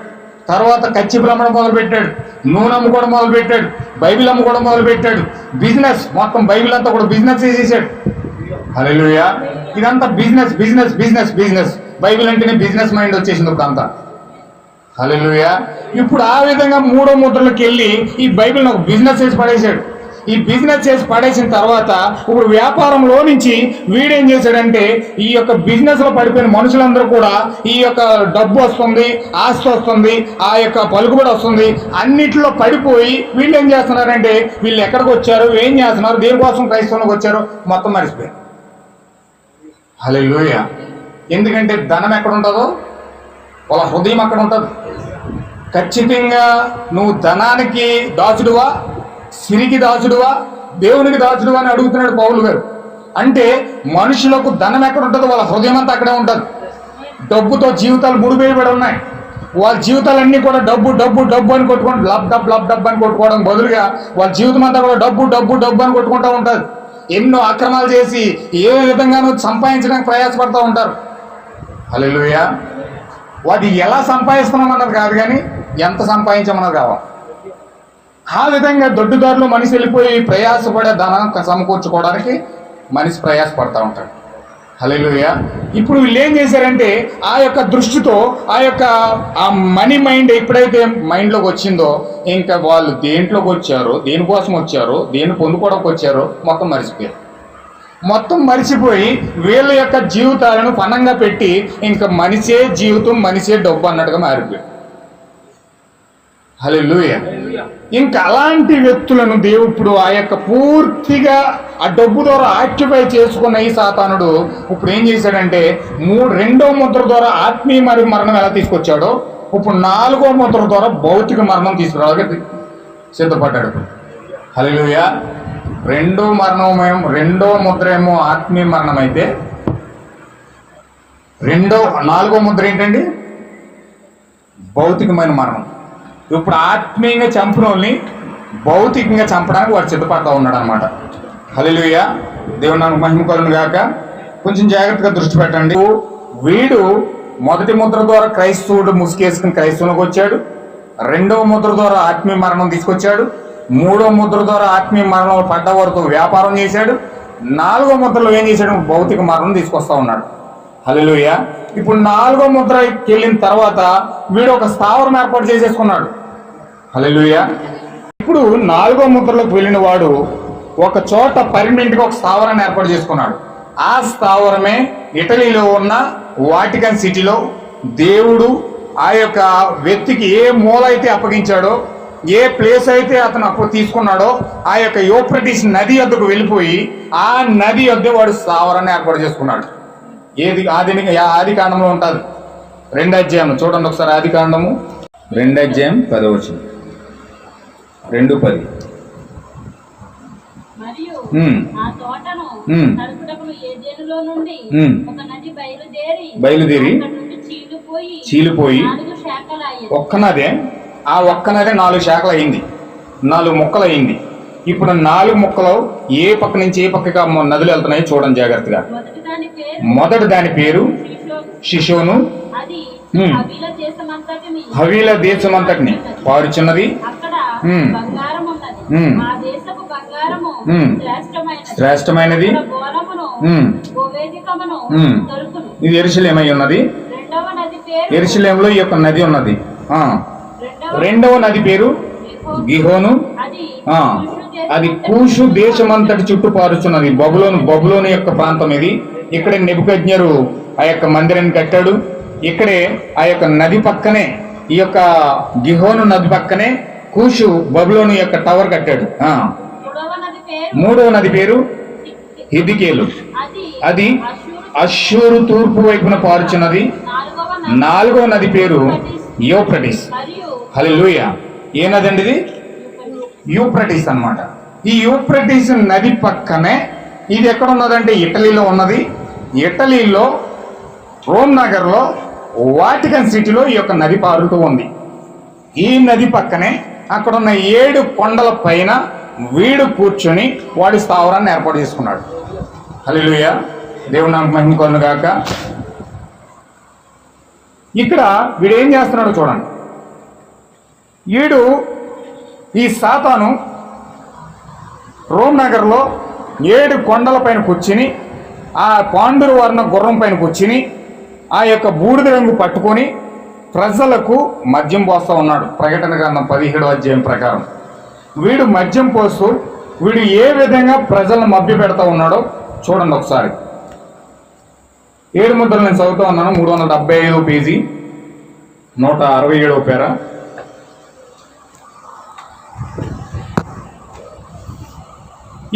S2: తర్వాత కచ్చిపులు అమ్మడం మొదలుపెట్టాడు. నూనె అమ్ముకోవడం మొదలుపెట్టాడు. బైబిల్ అమ్ముకోవడం మొదలుపెట్టాడు. బిజినెస్ మొత్తం బైబిల్ అంతా కూడా బిజినెస్ చేసేసాడు. హల్లెలూయా. ఇదంతా business business business business. Bible అంటేనే బిజినెస్ మైండ్ వచ్చేసింది ఒక అంతా. హల్లెలూయా. ఇప్పుడు ఆ విధంగా మూడో ముద్రలోకి వెళ్ళి ఈ బైబిల్ని ఒక బిజినెస్ చేసి పడేశాడు. ఈ బిజినెస్ చేసి పడేసిన తర్వాత ఇప్పుడు వ్యాపారంలో నుంచి వీడేం చేశాడంటే ఈ యొక్క బిజినెస్ లో పడిపోయిన మనుషులందరూ కూడా ఈ యొక్క డబ్బు వస్తుంది, ఆస్తి వస్తుంది, ఆ యొక్క పలుకుబడి వస్తుంది, అన్నిటిలో పడిపోయి వీళ్ళు ఏం చేస్తున్నారంటే వీళ్ళు ఎక్కడికి వచ్చారు, ఏం చేస్తున్నారు, దేనికోసం క్రైస్తవంలోకి వచ్చారు మొత్తం మర్చిపోయారు. హల్లెలూయా. ఎందుకంటే ధనం ఎక్కడ ఉంటుందో వాళ్ళ హృదయం అక్కడ ఉంటుంది. ఖచ్చితంగా నువ్వు ధనానికి దాచుడువా, సిరికి దాచుడువా, దేవునికి దాచుడువా అని అడుగుతున్నాడు పౌలు గారు. అంటే మనుషులకు ధనం ఎక్కడ ఉంటుందో వాళ్ళ హృదయం అంతా అక్కడే ఉంటుంది. డబ్బుతో జీవితాలు ముడివేయబడి ఉన్నాయి. వాళ్ళ జీవితాలన్నీ కూడా డబ్బు డబ్బు డబ్బు అని కొట్టుకుంటూ లబ్ డబ్బు అని కొట్టుకోవడం బదులుగా వాళ్ళ జీవితం అంతా కూడా డబ్బు డబ్బు డబ్బు అని కొట్టుకుంటూ ఉంటుంది. ఎన్నో అక్రమాలు చేసి ఏ విధంగానూ సంపాదించడానికి ప్రయాసపడుతూ ఉంటారు. హల్లెలూయా. వాటి ఎలా సంపాదిస్తున్నాం అన్నది కాదు, కానీ ఎంత సంపాదించామన్నది కావాలి. ఆ విధంగా దొడ్డుదారులు మనిషి వెళ్ళిపోయి ప్రయాసపడే ధనం సమకూర్చుకోవడానికి మనిషి ప్రయాసపడతా ఉంటాడు. హల్లెలూయా. ఇప్పుడు వీళ్ళు ఏం చేశారంటే ఆ యొక్క దృష్టితో ఆ మనీ మైండ్ ఎప్పుడైతే మైండ్లోకి వచ్చిందో ఇంకా వాళ్ళు దేంట్లోకి వచ్చారో, దేనికోసం వచ్చారో, దేన్ని పొందుకోవడానికి వచ్చారో మొత్తం మర్చిపోయారు. మొత్తం మరిచిపోయి వీళ్ళ యొక్క జీవితాలను పణంగా పెట్టి ఇంకా మనిషే జీవితం, మనిషే డబ్బు అన్నట్టుగా మారిపోయారు. హల్లెలూయా. ఇంకా అలాంటి వ్యక్తులను దేవుడు ఆ యొక్క పూర్తిగా ఆ డబ్బు ద్వారా ఆక్యుపై చేసుకున్న ఈ సాతానుడు ఇప్పుడు ఏం చేశాడంటే రెండో ముద్ర ద్వారా ఆత్మీయ మరణం ఎలా తీసుకొచ్చాడో ఇప్పుడు 4వ ముద్ర ద్వారా భౌతిక మరణం తీసుకురావడానికి సిద్ధపడ్డాడు. హల్లెలూయా. రెండో ముద్ర ఏమో ఆత్మీయ మరణం అయితే 4వ ముద్ర ఏంటండి? భౌతికమైన మరణం. ఇప్పుడు ఆత్మీయంగా చంపిన వాళ్ళని భౌతికంగా చంపడానికి వాడు సిద్ధపడతా ఉన్నాడు అనమాట. హల్లెలూయా. దేవుని నామమునకు మహిమ కలుగును గాక. కొంచెం జాగ్రత్తగా దృష్టి పెట్టండి. వీడు మొదటి ముద్ర ద్వారా క్రైస్తవుడు ముసుకేసుకుని క్రైస్తవులకు వచ్చాడు. రెండవ ముద్ర ద్వారా ఆత్మీయ మరణం తీసుకొచ్చాడు. 3వ ముద్ర ద్వారా ఆత్మీయ మరణంలో పడ్డ వరకు వ్యాపారం చేశాడు. 4వ ముద్రలో ఏం చేశాడు? భౌతిక మరణం తీసుకొస్తా ఉన్నాడు. హల్లెలూయా. ఇప్పుడు 4వ ముద్రకి వెళ్ళిన తర్వాత వీడు ఒక స్థావరం ఏర్పాటు చేసేసుకున్నాడు. హల్లెలూయా. ఇప్పుడు 4వ ముద్రలోకి వెళ్ళిన వాడు ఒక చోట పర్మనెంట్గా ఒక స్థావరాన్ని ఏర్పాటు చేసుకున్నాడు. ఆ స్థావరమే ఇటలీలో ఉన్న వాటికన్ సిటీలో దేవుడు ఆ యొక్క వ్యక్తికి ఏ మూల అయితే అప్పగించాడో, ఏ ప్లేస్ అయితే అతను అప్పుడు తీసుకున్నాడో ఆ యొక్క యూఫ్రటీస్ నది వద్దకు వెళ్ళిపోయి ఆ నది వద్ద వాడు స్థావరాన్ని ఏర్పాటు చేసుకున్నాడు. ఆది కాండంలో ఉంటుంది. 2వ అధ్యాయం చూడండి ఒకసారి. ఆదికాండము 2వ అధ్యాయం 10వ వచనం. 2:10.
S3: మరియు
S2: ఉమ్.
S3: ఆ తోటను
S2: ఉమ్.
S3: నరుకుటకు ఏదెనులో నుండి
S2: ఉమ్.
S3: ఒక నది
S2: బయలుదేరి
S3: అక్కడి నుండి
S2: చీలిపోయి
S3: 4 శాఖలయ్యాయి.
S2: ఒక్క నదే, ఆ ఒక్క నదే 4 శాఖలు అయింది, 4 ముక్కలు అయింది. ఇప్పుడు 4 ముక్కలు ఏ పక్క నుంచి ఏ పక్కగా నదులు వెళ్తున్నాయి చూడండి జాగ్రత్తగా. మొదటి దాని పేరు షిషోను.
S3: అది
S2: ఉమ్. హవీల దేశమంతటిని పారుచున్నది.
S3: అక్కడ
S2: ఉమ్.
S3: బంగారం ఉన్నది.
S2: ఉమ్.
S3: ఆ దేశపు బంగారము
S2: ఉమ్. శ్రేష్టమైనది.
S3: గోళమును
S2: ఉమ్.
S3: గోవేదికమును
S2: ఉమ్.
S3: దొరుకును.
S2: ఇది యెరూషలేమై ఉన్నది.
S3: రెండవ నది పేరు
S2: యెరూషలేములో ఈ యొక్క నది ఉన్నది.
S3: రెండవ
S2: రెండవ నది పేరు గిహోను. అది కూషు దేశమంతటి చుట్టూ పారుచున్నది. బబులోను యొక్క ప్రాంతం ఇది. ఇక్కడే నెబుకద్నెజరు ఆ యొక్క మందిరాన్ని కట్టాడు. ఇక్కడే ఆ యొక్క నది పక్కనే, ఈ యొక్క గిహోను నది పక్కనే కూషు బబులోను యొక్క టవర్ కట్టాడు. మూడవ నది పేరు హిద్కియేలు. అది అష్షూరు తూర్పు వైపున పారుచున్నది. 4వ నది పేరు యూఫ్రటీస్. హల్లెలూయా. ఏ నది అండి ఇది? యూఫ్రటీస్ అన్నమాట. ఈ యూఫ్రటీస్ నది పక్కనే ఇది ఎక్కడ ఉన్నదంటే ఇటలీలో ఉన్నది. ఇటలీలో రోమ్ నగర్లో వాటికన్ సిటీలో ఈ యొక్క నది పారుతూ ఉంది. ఈ నది పక్కనే అక్కడ ఉన్న 7 కొండల పైన వీడు కూర్చొని వాడి స్థావరాన్ని ఏర్పాటు చేసుకున్నాడు. హల్లెలూయా. దేవుని నామమునకు మహిమ కలుగును గాక. ఇక్కడ వీడు ఏం చేస్తున్నాడో చూడండి. వీడు ఈ సాతాను రోమ్ నగర్లో 7 కొండల పైన కూర్చుని, ఆ పాండుర వర్ణ గుర్రం పైన కూర్చుని, ఆ యొక్క బూడిద రంగు పట్టుకొని ప్రజలకు మద్యం పోస్తూ ఉన్నాడు. ప్రకటన గ్రంథం 17వ అధ్యాయం ప్రకారం వీడు మద్యం పోస్తూ వీడు ఏ విధంగా ప్రజలను మభ్య పెడతా ఉన్నాడో చూడండి ఒకసారి. 7 ముద్రలు నేను చదువుతూ ఉన్నాను. 375 పేజీ, 167వ పేర.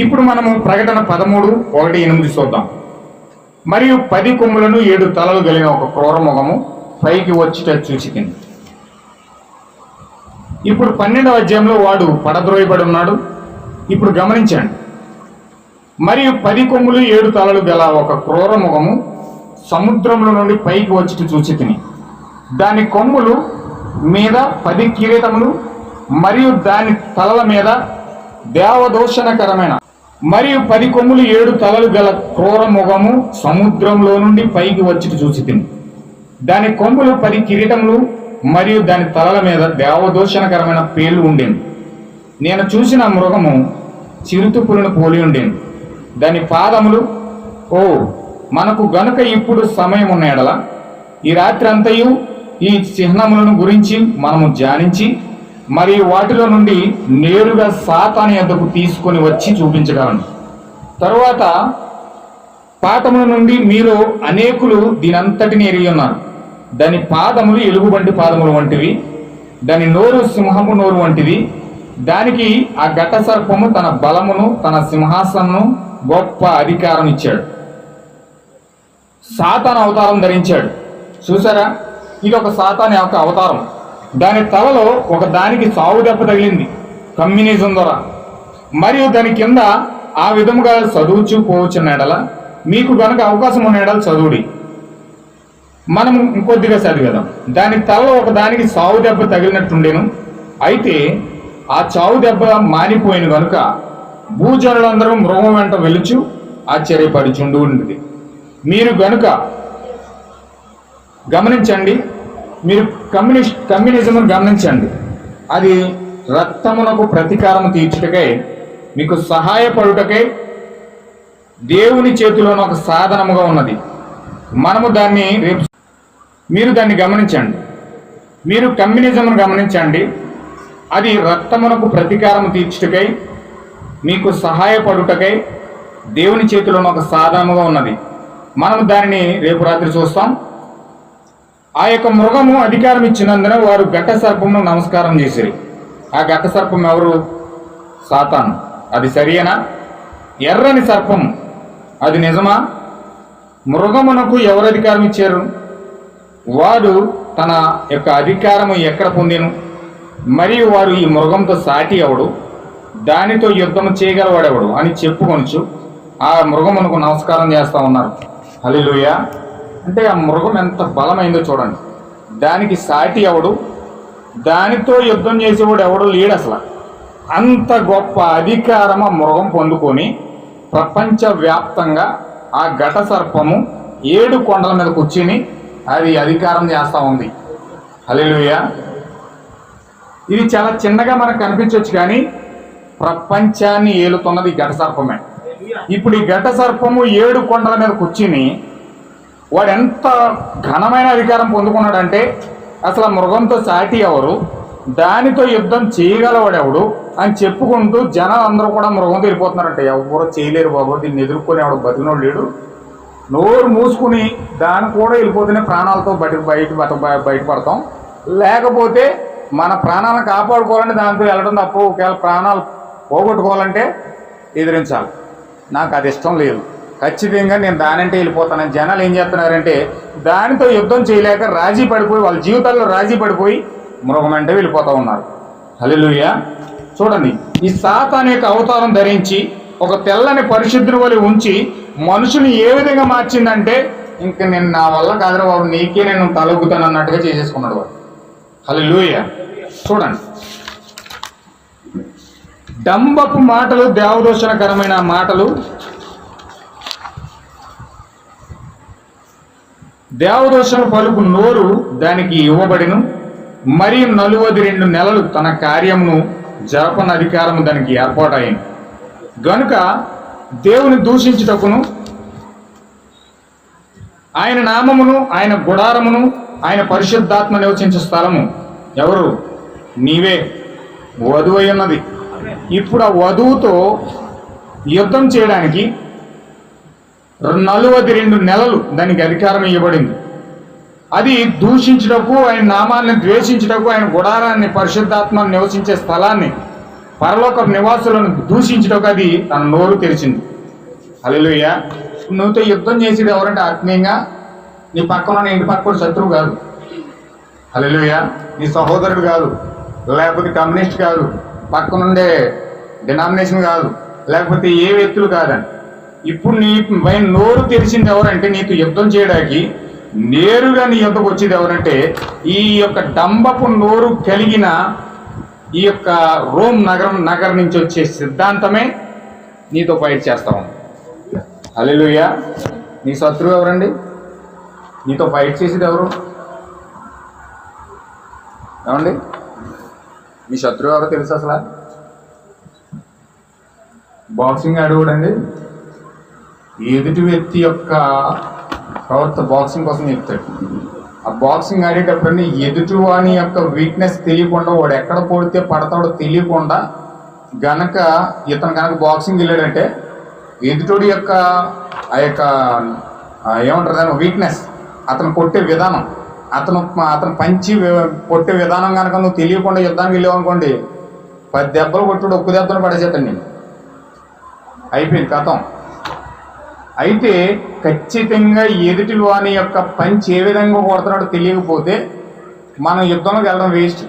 S2: ఇప్పుడు మనము ప్రకటన 13:1-8 చూద్దాం. మరియు 10 కొమ్ములను 7 తలలు కలిగిన ఒక క్రూర ముఖము పైకి వచ్చి చూచితిని. ఇప్పుడు 12వ అధ్యాయంలో వాడు పడద్రోయబడి ఉన్నాడు. ఇప్పుడు గమనించండి. మరియు 10 కొమ్ములు 7 తలలు గల ఒక క్రూర ముఖము సముద్రంలో నుండి పైకి వచ్చి చూచితిని. దాని కొమ్ములు మీద 10 కిరీటములు, మరియు దాని తలల మీద దేవదూషణకరమైన, మరియు 10 కొమ్ములు 7 తలలు గల క్రూర ముఖము సముద్రంలో నుండి పైకి వచ్చి చూచితిని. దాని కొమ్ములు 10 కిరీటములు, మరియు దాని తలల మీద దేవదూషణకరమైన పేర్లు ఉండేవి. నేను చూసిన మృగము చిరుతుపులను పోలి ఉండేది. దాని పాదములు, ఓ మనకు గనుక ఇప్పుడు సమయం ఉన్న ఎడల ఈ రాత్రి అంతయు ఈ చిహ్నములను గురించి మనము ధ్యానించి, మరియు వాటిలో నుండి నేరుగా సాతాను యొద్దకు తీసుకొని వచ్చి చూపించగలను. తరువాత పాఠముల నుండి మీరు అనేకులు దీనంతటిని ఎరిగి ఉన్నారు. దాని పాదములు ఎలుగుబంటి పాదములు వంటివి, దాని నోరు సింహము నోరు వంటిది. దానికి ఆ ఘట సర్పము తన బలమును, తన సింహాసనను, గొప్ప అధికారం ఇచ్చాడు. సాతాను అవతారం ధరించాడు. చూసారా, ఇది ఒక సాతాను యొక్క అవతారం. దాని తలలో ఒక దానికి సావు దెబ్బ తగిలింది కమ్యూనిజం ద్వారా. మరియు దాని కింద ఆ విధముగా చదువుచూ పోవచ్చున్న ఎడల, మీకు గనక అవకాశం ఉన్న ఎడల చదువుడి. మనం ఇంకొద్దిగా చదివేదాం. దాని తలలో ఒక దానికి సావు దెబ్బ తగిలినట్టుండేను. అయితే ఆ చావు దెబ్బ మానిపోయిన కనుక భూజనులందరూ మృగం వెంట వెలుచు ఆశ్చర్యపడుచుండి ఉంటుంది. మీరు గనుక గమనించండి, మీరు కమ్యూనిజంను గమనించండి. అది రక్తమునకు ప్రతీకారం తీర్చుటకై, మీకు సహాయపడుటకై దేవుని చేతిలోని ఒక సాధనముగా ఉన్నది. మనము దాన్ని మీరు దాన్ని గమనించండి. మీరు కమ్యూనిజంను గమనించండి. అది రక్తమునకు ప్రతీకారం తీర్చుటకై, మీకు సహాయపడుటకై దేవుని చేతిలోని ఒక సాధనముగా ఉన్నది. మనము దానిని రేపు రాత్రి చూస్తాం. ఆ యొక్క మృగము అధికారం ఇచ్చినందున వారు ఘట సర్పమును నమస్కారం చేసిరి. ఆ ఘట సర్పం ఎవరు? సాతాను. అది సరియేనా? ఎర్రని సర్పం అది నిజమా? మృగమునకు ఎవరు అధికారం ఇచ్చారు? వాడు తన యొక్క అధికారము ఎక్కడ పొందెను, మరియు వారు ఈ మృగంతో సాటి ఎవడు, దానితో యుద్ధము చేయగలవాడెవడు అని చెప్పుకొనుచు ఆ మృగమునకు నమస్కారం చేస్తూ ఉన్నారు. హల్లెలూయా. అంటే ఆ మృగం ఎంత బలమైందో చూడండి. దానికి సాటి ఎవడు, దానితో యుద్ధం చేసేవాడు ఎవడు లేడు. అసలు అంత గొప్ప అధికారం ఆ మృగం పొందుకొని ప్రపంచవ్యాప్తంగా ఆ ఘట సర్పము 7 కొండల మీద కూర్చుని అది అధికారం చేస్తూ ఉంది. హల్లెలూయా. ఇది చాలా చిన్నగా మనకు కనిపించవచ్చు, కానీ ప్రపంచాన్ని ఏలుతున్నది ఈ ఘట సర్పమే. ఇప్పుడు ఈ ఘట సర్పము 7 కొండల మీద కూర్చుని వాడు ఎంత ఘనమైన అధికారం పొందుకున్నాడంటే అసలు ఆ మృగంతో సాటి ఎవరు, దానితో యుద్ధం చేయగలవాడెవడు అని చెప్పుకుంటూ జనాలు అందరూ కూడా మృగంతో వెళ్ళిపోతున్నారంట. ఎవరో చేయలేరు బాబు, దీన్ని ఎదుర్కొని ఎవడు బతికినోడు లేడు. నోరు మూసుకుని దాన్ని కూడా వెళ్ళిపోతేనే ప్రాణాలతో బయటపడతాం, లేకపోతే మన ప్రాణాలను కాపాడుకోవాలంటే దాంతో వెళ్ళడం తప్ప. ఒకవేళ ప్రాణాలు పోగొట్టుకోవాలంటే ఎదిరించాలి. నాకు అది ఇష్టం లేదు. ఖచ్చితంగా నేను దానంటే వెళ్ళిపోతానని జనాలు ఏం చేస్తున్నారంటే దానితో యుద్ధం చేయలేక రాజీ పడిపోయి వాళ్ళ జీవితాల్లో రాజీ పడిపోయి మృగం అంటే వెళ్ళిపోతూ ఉన్నారు. హల్లెలూయా. చూడండి, ఈ సాతాను యొక్క అవతారం ధరించి ఒక తెల్లని పరిశుద్ధుని వలె ఉంచి మనుషుని ఏ విధంగా మార్చిందంటే ఇంక నేను నా వల్ల కాదురా బాబు, నీకే నేను తలొగ్గుతాను అన్నట్టుగా చేసేసుకున్నాడు వాడు. హల్లెలూయా. చూడండి, డంబపు మాటలు, దేవదూషణకరమైన మాటలు, దేవదూషణ పలుకు నోరు దానికి ఇవ్వబడిను, మరియు 42 నెలలు తన కార్యమును జరపని అధికారము దానికి ఏర్పాటైంది. గనుక దేవుని దూషించుటకును, ఆయన నామమును, ఆయన గుడారమును, ఆయన పరిశుద్ధాత్మ నివసించే స్థలము ఎవరు? నీవే, వధువై ఉన్నది. ఇప్పుడు ఆ వధువుతో యుద్ధం చేయడానికి 42 నెలలు దానికి అధికారం ఇవ్వబడింది. అది దూషించుటకు, ఆయన నామాన్ని ద్వేషించుటకు, ఆయన గుడారాన్ని, పరిశుద్ధాత్మ నివసించే స్థలాన్ని, పరలోక నివాసులను దూషించుటకు అది తన నోరు తెరిచింది. హల్లెలూయా. నువ్వుతో యుద్ధం చేసేది ఎవరంటే ఆత్మీయంగా నీ పక్కన ఇంటి పక్కన శత్రువు కాదు. హల్లెలూయా. నీ సహోదరుడు కాదు, లేకపోతే కమ్యూనిస్ట్ కాదు, పక్కనుండే డినామినేషన్ కాదు, లేకపోతే ఏ వ్యక్తులు కాదని. ఇప్పుడు నీ పైన నోరు తెరిచింది ఎవరంటే నీతో యుద్ధం చేయడానికి నేరుగా నీ యుద్ధకు వచ్చేది ఎవరంటే ఈ యొక్క డంబపు నోరు కలిగిన ఈ యొక్క రోమ్ నగరం నుంచి వచ్చే సిద్ధాంతమే నీతో ఫైట్ చేస్తా ఉంది. హల్లెలూయా. నీ శత్రువు ఎవరండి? నీతో ఫైట్ చేసేది ఎవరు? ఏమండి, మీ శత్రువు ఎవరో తెలుసు? అసలు బాక్సింగ్ ఆడేవాడండి. ఎదుటి వ్యక్తి యొక్క ప్రవర్తన బాక్సింగ్ కోసం చెప్తాడు. ఆ బాక్సింగ్ ఆడేటప్పుడు ఎదుటి వాని యొక్క వీక్నెస్ తెలియకుండా, వాడు ఎక్కడ కొడితే పడతాడో తెలియకుండా గనక ఇతను కనుక బాక్సింగ్ వెళ్ళాడంటే ఎదుటోడి యొక్క ఆ యొక్క ఏమంటారు దాని వీక్నెస్, అతను కొట్టే విధానం, అతను పంచి కొట్టే విధానం కనుక నువ్వు తెలియకుండా యుద్ధానికి వెళ్ళావు అనుకోండి, 10 దెబ్బలు కొట్టుడు ఒక్క దెబ్బను పడేసేస్తాను నేను, అయిపోయింది కథం. అయితే ఖచ్చితంగా ఎదుటి వాని యొక్క పంచ్ ఏ విధంగా కొడుతున్నాడో తెలియకపోతే మనం యుద్ధంలోకి వెళ్ళడం వేస్ట్.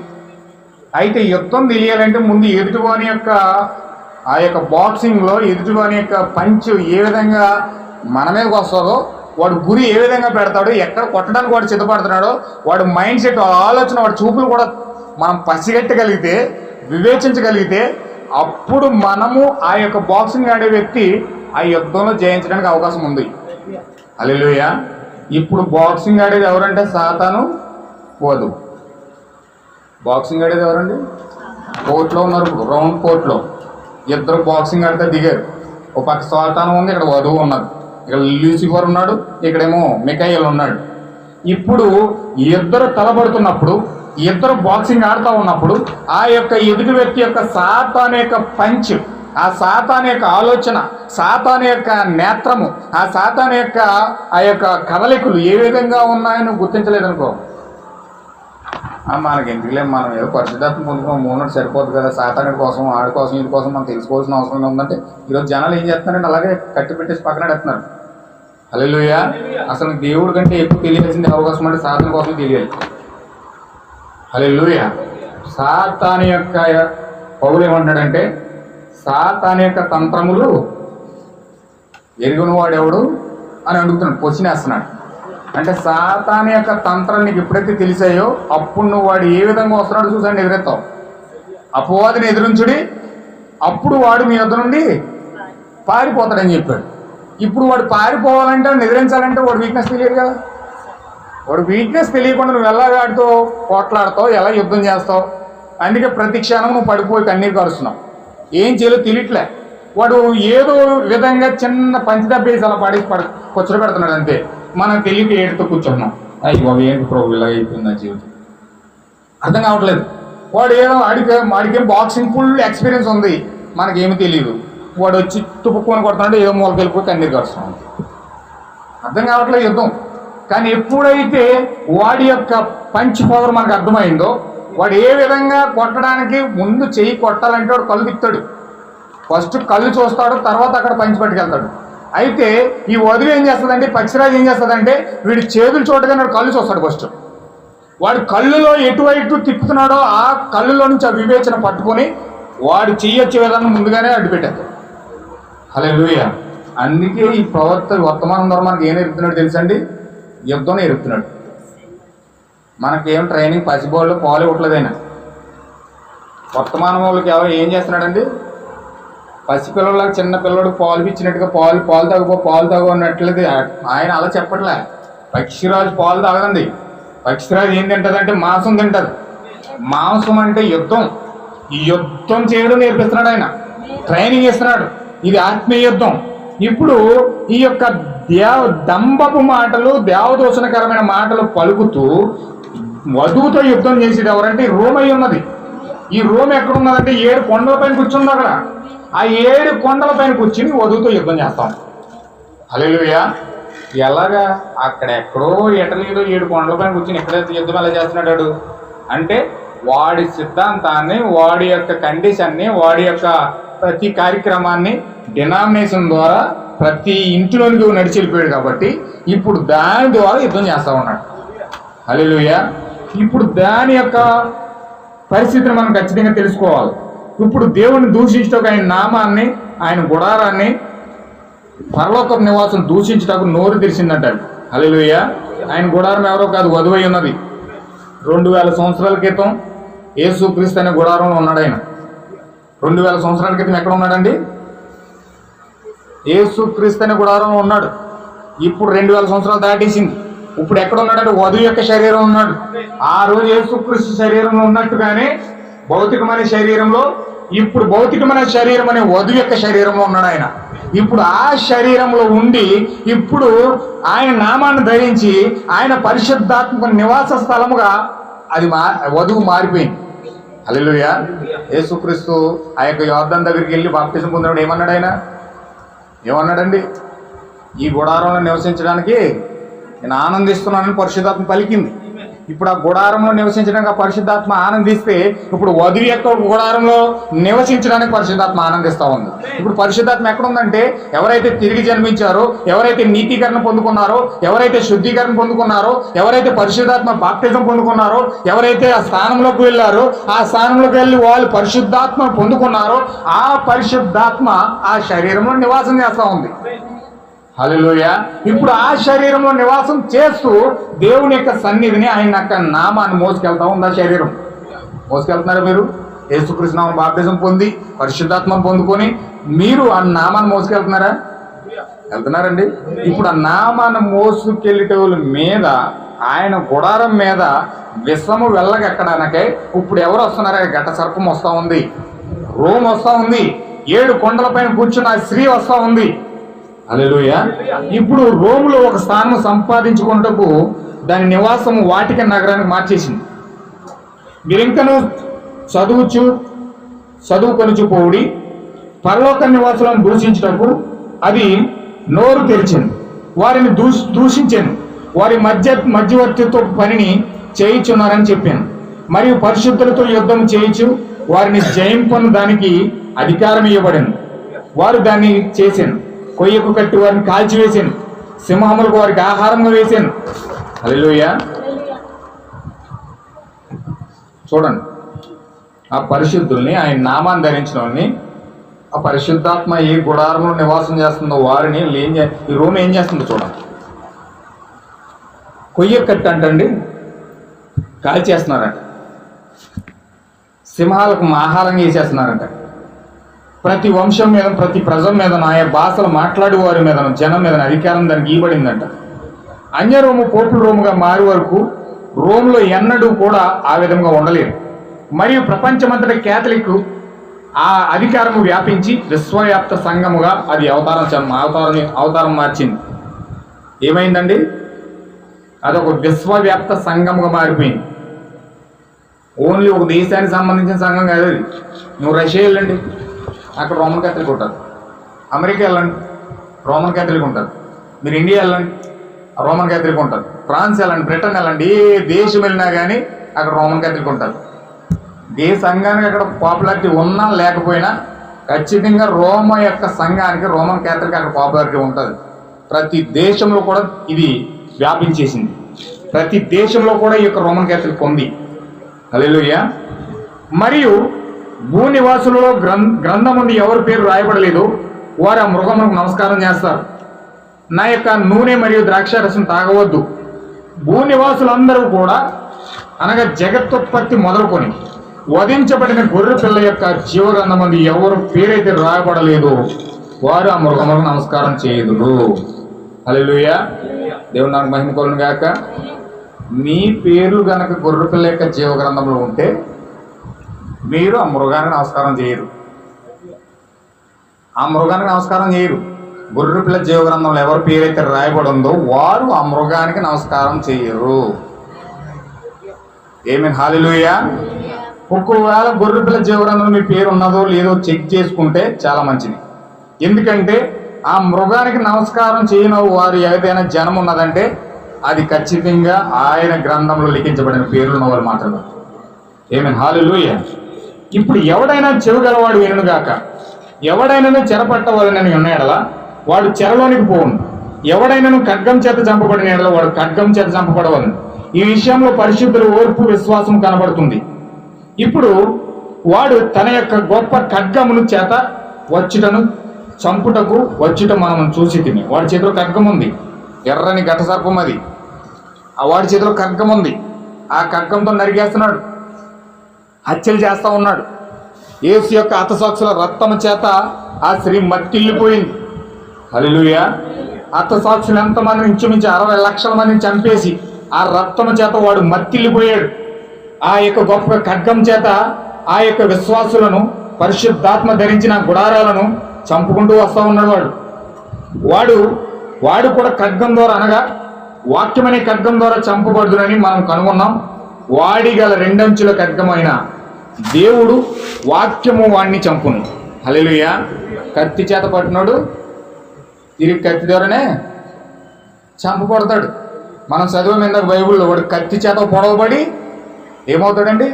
S2: అయితే యుద్ధం తెలియాలంటే ముందు ఎదుటి వాని యొక్క ఆ యొక్క బాక్సింగ్లో ఎదుటి వాని యొక్క పంచ్ ఏ విధంగా మన మీదకి వస్తుందో, వాడు గురి ఏ విధంగా పెడతాడో, ఎక్కడ కొట్టడానికి వాడు సిద్ధపడుతున్నాడో, వాడు మైండ్ సెట్, ఆలోచన, వాడి చూపులు కూడా మనం పసిగట్టగలిగితే, వివేచించగలిగితే అప్పుడు మనము ఆ యొక్క బాక్సింగ్ ఆడే వ్యక్తి ఆ యుద్ధంలో జయించడానికి అవకాశం ఉంది. హల్లెలూయా. ఇప్పుడు బాక్సింగ్ ఆడేది ఎవరంటే సాతాను, వధువు. బాక్సింగ్ ఆడేది ఎవరండి? కోర్టులో ఉన్నారు, రౌండ్ కోర్టులో ఇద్దరు బాక్సింగ్ ఆడితే దిగారు. ఒక పక్క సాతాను ఉంది, ఇక్కడ వధువు ఉన్నారు, ఇక్కడ లూసిఫర్ ఉన్నాడు, ఇక్కడేమో మిఖాయిల్ ఉన్నాడు. ఇప్పుడు ఇద్దరు తలబడుతున్నప్పుడు, ఇద్దరు బాక్సింగ్ ఆడుతూ ఉన్నప్పుడు ఆ యొక్క ఎదుటి వ్యక్తి యొక్క సాతాను యొక్క పంచ్, ఆ సాతాను యొక్క ఆలోచన, సాతాను యొక్క నేత్రము, ఆ సాతాను యొక్క ఆ యొక్క కదలికలు ఏ విధంగా ఉన్నాయని గుర్తించలేదనుకో, మనకి ఎందుకులే, మనం ఏదో పరిశుద్ధాత్మ పొందుకోవడం మూన్నట్టు సరిపోదు కదా, సాతాను కోసం, ఆడి కోసం, వీడి కోసం మనం తెలుసుకోవాల్సిన అవసరం ఉందంటే ఈరోజు జనాలు ఏం చేస్తున్నారంటే అలాగే కట్టి పెట్టేసి పక్కన పెడుతున్నారు. హల్లెలూయా. అసలు దేవుడి కంటే ఎక్కువ తెలియాల్సింది ఎవరి కోసం అంటే సాధన కోసం తెలియాలి. హల్లెలూయా. సాతాను యొక్క పౌలు ఏమంటాడంటే సాతాను యొక్క తంత్రములు ఎరుగున వాడెవడు అని అడుగుతున్నాడు, క్వశ్చన్ వేస్తున్నాడు. అంటే సాతాను యొక్క తంత్రం నీకు ఎప్పుడైతే తెలిసాయో అప్పుడు నువ్వు వాడు ఏ విధంగా వస్తున్నాడో చూసండి ఎదురెత్తావు. అపవాదిని ఎదురించుడి, అప్పుడు వాడు మీ వద్ద నుండి పారిపోతాడని చెప్పాడు. ఇప్పుడు వాడు పారిపోవాలంటే వాడిని ఎదిరించాలంటే వాడు వీక్నెస్ తెలియదు కదా. వాడు వీక్నెస్ తెలియకుండా నువ్వు ఎలా వాడితో పోట్లాడతావు, ఎలా యుద్ధం చేస్తావు. అందుకే ప్రతి క్షణం నువ్వు పడిపోయి కన్నీరు కారుస్తున్నావు, ఏం చేయాలో తెలియట్లే. వాడు ఏదో విధంగా చిన్న పంచదెబ్బ వేసి అలా కొచ్చర పెడుతున్నాడు అంతే. మనం తెలియక ఏడుతో కూర్చున్నాం, అయ్యో ఏంటి ప్రభు ఇలా అయిపోయింది నా జీవితం, అర్థం కావట్లేదు. వాడు ఏదో వాడికేం బాక్సింగ్ ఫుల్ ఎక్స్పీరియన్స్ ఉంది, మనకేమీ తెలియదు. వాడు వచ్చి తుప్పుకొని కొడుతున్నాడు, ఏదో మూలకి వెళ్ళిపోయి కన్నీరు కారుస్తున్నాడు, అర్థం కావట్లేదు యుద్ధం. కానీ ఎప్పుడైతే వాడి యొక్క పంచ్ పవర్ మనకు అర్థమైందో, వాడు ఏ విధంగా కొట్టడానికి ముందు చెయ్యి కొట్టాలంటే వాడు కళ్ళు తిప్పుతాడు. ఫస్ట్ కళ్ళు చూస్తాడు, తర్వాత అక్కడ పంచి పట్టుకెళ్తాడు. అయితే ఈ వదిలి ఏం చేస్తుందంటే, పక్షిరాజు ఏం చేస్తుందంటే వీడి చేతులు చూడగానే వాడు కళ్ళు చూస్తాడు. ఫస్ట్ వాడు కళ్ళులో ఎటువైపు తిప్పుతున్నాడో ఆ కళ్ళులో నుంచి ఆ వివేచన పట్టుకొని వాడు చెయ్యొచ్చే విధానం ముందుగానే అడ్డుపెట్టాడు. హల్లెలూయా. అందుకే ఈ వర్తమానం ద్వారా మనకి ఏం నేర్పుతున్నాడు తెలుసండి, యుద్ధం నేర్పుతున్నాడు. మనకేం ట్రైనింగ్ పసిబోళ్ళు పాలు ఇవ్వట్లేదైనా. వర్తమానం వాళ్ళకి ఎవరు ఏం చేస్తున్నాడండి, పసిపిల్లలకు చిన్న పిల్లడికి పాలు ఇచ్చినట్టుగా పాలు తాగు అన్నట్లయితే ఆయన అలా చెప్పట్లే. పక్షిరాజు పాలు తాగదండి. పక్షిరాజు ఏం తింటదంటే మాంసం తింటది. మాంసం అంటే యుద్ధం. ఈ యుద్ధం చేయడం నేర్పిస్తున్నాడు ఆయన, ట్రైనింగ్ ఇస్తున్నాడు. ఇది ఆత్మీయ యుద్ధం. ఇప్పుడు ఈ యొక్క దంబపు మాటలు, దేవదూషణకరమైన మాటలు పలుకుతూ వధువుతో యుద్ధం చేసేది ఎవరంటే రోమ్ అయి ఉన్నది. ఈ రోమ్ ఎక్కడున్నదంటే 7 కొండల పైన కూర్చుంది. అక్కడ ఆ 7 కొండల పైన కూర్చుని వధువుతో యుద్ధం చేస్తాం. హల్లెలూయా. ఎలాగా అక్కడెక్కడో ఇటలీలో 7 కొండల పైన కూర్చుని ఎక్కడైతే యుద్ధం ఎలా చేస్తున్నాడు అంటే వాడి సిద్ధాంతాన్ని, వాడి యొక్క కండిషన్ని, వాడి యొక్క ప్రతి కార్యక్రమాన్ని డినామినేషన్ ద్వారా ప్రతి ఇంటిలోనికి నడిచి వెళ్ళిపోయాడు. కాబట్టి ఇప్పుడు దాని ద్వారా యుద్ధం చేస్తూ ఉన్నాడు. హల్లెలూయా. ఇప్పుడు దాని యొక్క పరిస్థితిని మనం ఖచ్చితంగా తెలుసుకోవాలి. ఇప్పుడు దేవుని దూషించటకు, ఆయన నామాన్ని, ఆయన గుడారాన్ని, పరలోక నివాసం దూషించటకు నోరు తెరిచిందంటాడు. హల్లెలూయా. ఆయన గుడారం ఎవరో కాదు, వధువై ఉన్నది. 2000 సంవత్సరాల క్రితం యేసుక్రీస్తు అనే గుడారంలో ఉన్నాడు ఆయన. 2000 సంవత్సరాల క్రితం ఎక్కడ ఉన్నాడండి? యేసుక్రీస్తు అనే గుడారంలో ఉన్నాడు. ఇప్పుడు 2000 సంవత్సరాలు దాటేసింది. ఇప్పుడు ఎక్కడ ఉన్నాడంటే వధువు యొక్క శరీరం ఉన్నాడు. ఆ రోజు యేసుక్రీస్తు శరీరంలో ఉన్నట్టుగానే భౌతికమైన శరీరంలో, ఇప్పుడు భౌతికమైన శరీరం అనే వధువు యొక్క శరీరంలో ఉన్నాడు ఆయన. ఇప్పుడు ఆ శరీరంలో ఉండి ఇప్పుడు ఆయన నామాన్ని ధరించి ఆయన పరిశుద్ధాత్మక నివాస స్థలముగా అది వధువు మారిపోయింది. హల్లెలూయా. యేసుక్రీస్తు ఆ యొక్క యోర్దాను దగ్గరికి వెళ్ళి బాప్తిజం పొందినప్పుడు ఏమన్నాడు ఆయన? ఏమన్నాడండి? ఈ గుడారంలో నివసించడానికి నేను ఆనందిస్తున్నానని పరిశుద్ధాత్మ పలికింది. ఇప్పుడు ఆ గుడారంలో నివసించడానికి ఆ పరిశుద్ధాత్మ ఆనందిస్తే, ఇప్పుడు వధువు యొక్క గుడారంలో నివసించడానికి పరిశుద్ధాత్మ ఆనందిస్తూ ఉంది. ఇప్పుడు పరిశుద్ధాత్మ ఎక్కడ ఉందంటే, ఎవరైతే తిరిగి జన్మించారో, ఎవరైతే నీతీకరణ పొందుకున్నారో, ఎవరైతే శుద్ధీకరణ పొందుకున్నారో, ఎవరైతే పరిశుద్ధాత్మ బాప్తిజం పొందుకున్నారో, ఎవరైతే ఆ స్థానంలోకి వెళ్ళారో, ఆ స్థానంలోకి వెళ్ళి వాళ్ళు పరిశుద్ధాత్మ పొందుకున్నారో, ఆ పరిశుద్ధాత్మ ఆ శరీరంలో నివాసం చేస్తూ ఉంది. హల్లెలూయా. ఇప్పుడు ఆ శరీరంలో నివాసం చేస్తూ దేవుని యొక్క సన్నిధిని, ఆయన యొక్క నామాన్ని మోసుకెళ్తా ఉంది. ఆ శరీరం మోసుకెళ్తున్నారా మీరు? యేసుక్రీస్తు నామం బాప్తిజం పొంది పరిశుద్ధాత్మను పొందుకొని మీరు ఆ నామాన్ని మోసుకెళ్తున్నారా? వెళ్తున్నారండి. ఇప్పుడు ఆ నామాన్ని మోసుకెళ్ళేటోళ్ళ మీద, ఆయన గుడారం మీద విషము వెళ్ళగెక్కడానికే ఇప్పుడు ఎవరు వస్తున్నారా? ఘట సర్పం వస్తూ ఉంది, రోమ్ వస్తూ ఉంది, 7 కొండల పైన కూర్చున్న ఆ స్త్రీ వస్తూ ఉంది. హల్లెలూయా. ఇప్పుడు రోములో ఒక స్థానం సంపాదించుకున్నటకు దాని నివాసం వాటికన్ నగరానికి మార్చేసింది. మీరింకను చదువుకొనుచు పోవుడి, పరలోక నివాసులను దూషించుటకు అది నోరు తెరిచింది. వారిని దూషించాను, వారి మధ్యవర్తితో పనిని చేయించున్నారని చెప్పాను. మరియు పరిశుద్ధులతో యుద్ధం చేయించు వారిని జయింపను దానికి అధికారం ఇవ్వబడింది. వారు దాన్ని చేశాను. కొయ్యకు కట్టి వారిని కాల్చివేశాను. సింహములకు వారికి ఆహారంగా వేసాను. హల్లెలూయా. చూడండి, ఆ పరిశుద్ధుల్ని, ఆయన నామాన్ని ధరించిన వాడిని, ఆ పరిశుద్ధాత్మ ఏ గుడారంలో నివాసం చేస్తుందో వారిని ఈ రోమ్ ఏం చేస్తుందో చూడండి. కొయ్య కట్టు అంటండి కాల్ చేస్తున్నారంట, సింహాలకు ఆహారంగా వేసేస్తున్నారంట. ప్రతి వంశం మీద, ప్రతి ప్రజల మీద, ఆయా భాషలు మాట్లాడే వారి మీద, జనం మీద అధికారం దానికి ఇవ్వబడిందంట. అన్య రోము పోపుల రోముగా మారే వరకు రోమ్లో ఎన్నడూ కూడా ఆ విధంగా ఉండలేదు. మరియు ప్రపంచమంతటి క్యాథలిక్ ఆ అధికారము వ్యాపించి విశ్వవ్యాప్త సంఘముగా అది అవతారం మార్చింది. ఏమైందండి? అదొక విశ్వవ్యాప్త సంఘముగా మారిపోయింది. ఓన్లీ ఒక దేశానికి సంబంధించిన సంఘం కాదు అది. నువ్వు రష్యా వెళ్ళండి, అక్కడ రోమన్ క్యాథలిక్ ఉంటారు. అమెరికా వెళ్ళండి, రోమన్ క్యాథలిక్ ఉంటారు. మీరు ఇండియా వెళ్ళండి, రోమన్ క్యాథలిక్ ఉంటారు. ఫ్రాన్స్ వెళ్ళండి, బ్రిటన్ వెళ్ళండి, ఏ దేశం వెళ్ళినా కానీ అక్కడ రోమన్ క్యాథలిక్ ఉంటారు. ఏ సంఘానికి అక్కడ పాపులారిటీ ఉన్నా లేకపోయినా ఖచ్చితంగా రోమ యొక్క సంఘానికి రోమన్ క్యాథలిక్ అక్కడ పాపులారిటీ ఉంటుంది. ప్రతి దేశంలో కూడా ఇది వ్యాపించేసింది. ప్రతి దేశంలో కూడా ఈ యొక్క రోమన్ క్యాథలిక్ ఉంది. హల్లెలూయా. మరియు భూనివాసులలో గ్రంథం నుండి ఎవరి పేరు రాయబడలేదు వారు ఆ మృగములకు నమస్కారం చేస్తారు. నా యొక్క నూనె మరియు ద్రాక్షారసం తాగవద్దు. భూనివాసులందరూ కూడా, అనగా జగత్తుత్పత్తి మొదలుకొని వధించబడిన గొర్రె పిల్ల యొక్క జీవగ్రంథం మంది ఎవరు పేరైతే రాయబడలేదు వారు ఆ మృగములకు నమస్కారం చేయదురు. హల్లెలూయా. దేవుడు నాకు మహిమ కలుగును గాక. మీ పేరు గనక గొర్రె పిల్ల యొక్క జీవగ్రంథంలో ఉంటే మీరు ఆ మృగానికి నమస్కారం చేయరు. ఆ మృగానికి నమస్కారం చేయరు. గొర్రె పిల్ల జీవగ్రంథంలో ఎవరి పేరైతే రాయబడి ఉందో వారు ఆ మృగానికి నమస్కారం చేయరు. ఏమేన్ హల్లెలూయా. ఒకవేళ గొర్రె పిల్ల జీవగ్రంథంలో మీ పేరు ఉన్నదో లేదో చెక్ చేసుకుంటే చాలా మంచిది. ఎందుకంటే ఆ మృగానికి నమస్కారం చేయని వారు ఏదైనా జనం ఉన్నదంటే అది ఖచ్చితంగా ఆయన గ్రంథంలో లిఖించబడిన పేర్లు ఉన్నవారు మాత్రమే. ఏమేన్ హల్లెలూయా. ఇప్పుడు ఎవడైనా చెవిగలవాడు వినుగాక. ఎవడైనా చెరపట్టవాలని ఉన్న ఎడల వాడు చెరలోనికి పోవును. ఎవడైనాను ఖడ్గం చేత చంపబడిన ఎడల వాడు ఖడ్గం చేత చంపబడవలను. ఈ విషయంలో పరిశుద్ధుల ఓర్పు విశ్వాసం కనబడుతుంది. ఇప్పుడు వాడు తన యొక్క గొప్ప ఖడ్గమును చేత వచ్చుటను చంపుటకు వచ్చుట మనం చూసి తిని. వాడి చేతిలో ఖడ్గం ఉంది, ఎర్రని ఘట సర్పం అది. ఆ వాడి చేతిలో ఖడ్గం ఉంది. ఆ ఖడ్గంతో నరికేస్తున్నాడు, హత్యలు చేస్తా ఉన్నాడు. యేసు యొక్క హతసాక్షుల రక్తము చేత ఆ స్త్రీ మట్టిల్లిపోయింది. హల్లెలూయా. హతసాక్షులు ఎంతమందిని, ఇంచుమించు 60 లక్షల మందిని చంపేసి ఆ రక్తము చేత వాడు మట్టిల్లిపోయాడు. ఆ యొక్క గొప్ప ఖడ్గం చేత ఆ యొక్క విశ్వాసులను, పరిశుద్ధాత్మ ధరించిన గుడారాలను చంపుకుంటూ వస్తూ ఉన్నాడు. వాడు కూడా ఖడ్గం ద్వారా, అనగా వాక్యమనే ఖడ్గం ద్వారా చంపబడుదునని మనం కనుగొన్నాం. వాడి గల 2 అంచుల ఖడ్గమైన దేవుడు వాక్యము వాడిని చంపును. హల్లెలూయా. కత్తి చేత పట్టినాడు, తిరిగి కత్తి ద్వారానే చంపబడతాడు. మనం చదివాం ఇందాక బైబిల్లో, వాడు కత్తి చేత పొడవబడి ఏమవుతాడండి?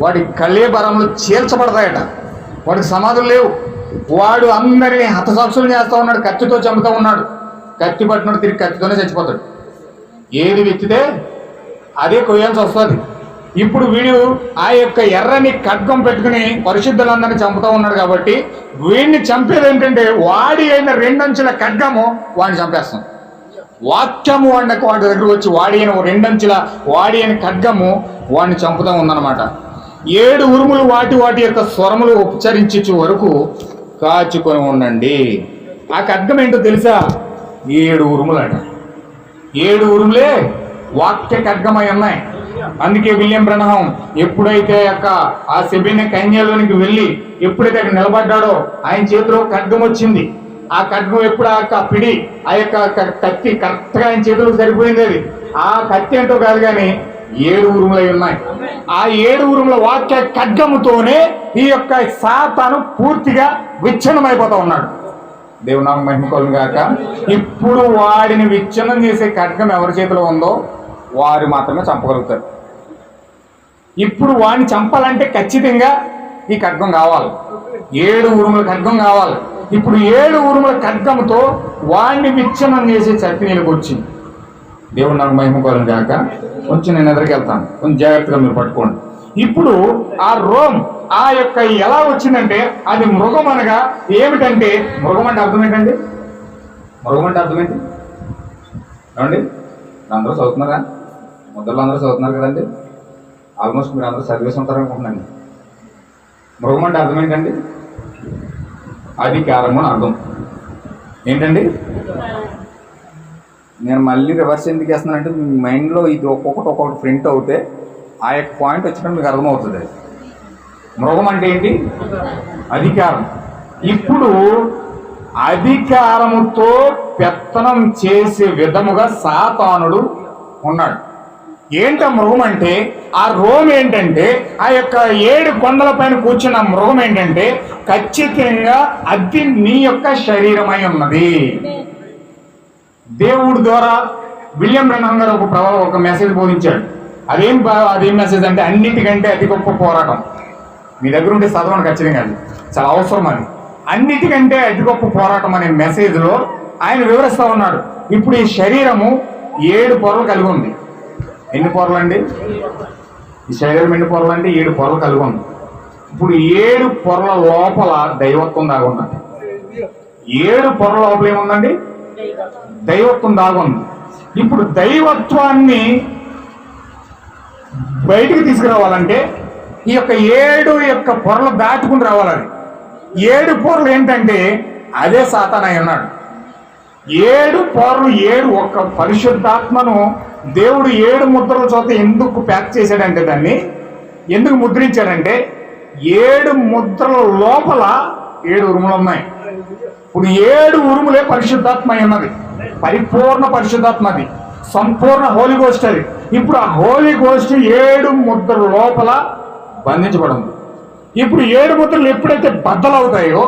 S2: వాడి కళేబరములు చీల్చబడతాయట. వాడికి సమాధులు లేవు. వాడు అందరినీ హతసాక్షులు చేస్తూ ఉన్నాడు, కత్తితో చంపుతూ ఉన్నాడు. కత్తి పట్టినాడు, తిరిగి కత్తితోనే చచ్చిపోతాడు. ఏది విత్తితే అదే కొయ్యాల్సి వస్తుంది. ఇప్పుడు వీడు ఆ యొక్క ఎర్రని ఖడ్గం పెట్టుకుని పరిశుద్ధులందరినీ చంపుతూ ఉన్నాడు. కాబట్టి వీడిని చంపేది ఏంటంటే వాడి అయిన 2 అంచుల ఖడ్గము వాడిని చంపేస్తాం. వాక్యము వాడి దగ్గరకు వచ్చి వాడి అయిన 2 అంచుల వాడి అయిన ఖడ్గము వాడిని చంపుతూ ఉందన్నమాట. 7 ఉరుములు వాటి యొక్క స్వరములు ఉచ్చరించు వరకు కాచుకొని ఉండండి. ఆ ఖడ్గం ఏంటో తెలుసా? 7 ఉరుములు అట. 7 ఉరుములే వాక్య ఖడ్గమై ఉన్నాయి. అందుకే విలియం బ్రనహాం ఎప్పుడైతే ఆ సెబిన కన్యలోనికి వెళ్ళి ఎప్పుడైతే అక్కడ నిలబడ్డాడో ఆయన చేతిలో ఖడ్గం వచ్చింది. ఆ ఖడ్గం ఎప్పుడు ఆ పిడి, ఆ యొక్క కత్తి కరెక్ట్గా ఆయన చేతిలో సరిపోయింది. అది ఆ కత్తి ఏంటో కాదు కానీ 7 ఉరుములై ఉన్నాయి. ఆ 7 ఉరుముల వాక్య ఖడ్గముతోనే ఈ యొక్క సాతాను పూర్తిగా విచ్ఛిన్నమైపోతా ఉన్నాడు. దేవుని నామమున మహిమ కలుగును గాక. ఇప్పుడు వాడిని విచ్ఛిన్నం చేసే ఖడ్గం ఎవరి చేతిలో ఉందో వారు మాత్రమే చంపగలుగుతారు. ఇప్పుడు వాడిని చంపాలంటే ఖచ్చితంగా ఈ ఖడ్గం కావాలి, 7 ఉరుముల ఖడ్గం కావాలి. ఇప్పుడు 7 ఉరుముల ఖడ్గంతో వాడిని విచ్ఛిన్నం చేసి చట్నీలకు వచ్చింది. దేవుడు నాకు మహిమకోలం కాక కొంచెం నేను ఎదురుకి వెళ్తాను, కొంచెం జాగ్రత్తగా మీరు పట్టుకోండి. ఇప్పుడు ఆ రోమ్ ఆ యొక్క ఎలా వచ్చిందంటే అది మృగం అనగా ఏమిటంటే, మృగం అంటే అర్థం ఏంటండి? మృగం అంటే అర్థం ఏంటి ఏమండి? అందరూ చదువుతున్నారా? ముద్దలు అందరూ చదువుతున్నారు కదండి. ఆల్మోస్ట్ మీరు అందరూ సర్వీస్ ఉంటారు అనుకుంటున్నాను. మృగం అంటే అర్థం ఏంటండి? అధికారము అని అర్థం. ఏంటండి? నేను మళ్ళీ రివర్స్ ఎందుకు వేస్తున్నానంటే మీ మైండ్లో ఇది ఒక్కొక్కటి ప్రింట్ అవుతే ఆ యొక్క పాయింట్ వచ్చినప్పుడు మీకు అర్థమవుతుంది. మృగం అంటే ఏంటి? అధికారం. ఇప్పుడు అధికారముతో పెత్తనం చేసే విధముగా సాతానుడు ఉన్నాడు. ఏంట మృగం అంటే? ఆ రోమ్ ఏంటంటే ఆ యొక్క 7 కొండల పైన కూర్చున్న మృగం ఏంటంటే ఖచ్చితంగా అది నీ యొక్క శరీరమై ఉన్నది. దేవుడి ద్వారా విలియం బ్రహ్మం గారు ఒక మెసేజ్ బోధించాడు. అదేం మెసేజ్ అంటే అన్నిటికంటే అతి గొప్ప పోరాటం. మీ దగ్గర ఉంటే చదవను ఖచ్చితంగా, అది చాలా అవసరం. అది అన్నిటికంటే అతి గొప్ప పోరాటం అనే మెసేజ్లో ఆయన వివరిస్తూ ఉన్నాడు. ఇప్పుడు ఈ శరీరము 7 పొరలు కలిగి ఉంది. ఎన్ని పొరలు అండి? ఈ శరీరం ఎన్ని పొరలు అంటే 7 పొరలు కలిగి ఉంది. ఇప్పుడు 7 పొరల లోపల దైవత్వం దాగుందండి. 7 పొరల లోపల ఏముందండి? దైవత్వం దాగుంది. ఇప్పుడు దైవత్వాన్ని బయటికి తీసుకురావాలంటే ఈ యొక్క 7 పొరలు దాటుకుని రావాలని. 7 పొరలు ఏంటంటే అదే సాతానై ఉన్నాడు. 7 పొరలు 7 ఒక్క పరిశుద్ధాత్మను దేవుడు 7 ముద్రల చోట ఎందుకు ప్యాక్ చేశాడంటే, దాన్ని ఎందుకు ముద్రించాడంటే 7 ముద్రల లోపల 7 ఉరుములు ఉన్నాయి. ఇప్పుడు 7 ఉరుములే పరిశుద్ధాత్మ ఉన్నది, పరిపూర్ణ పరిశుద్ధాత్మ, అది సంపూర్ణ హోలీ గోస్ట్. అది ఇప్పుడు ఆ హోలీ గోస్ట్ 7 ముద్రల లోపల బంధించబడింది. ఇప్పుడు 7 ముద్రలు ఎప్పుడైతే బద్దలవుతాయో,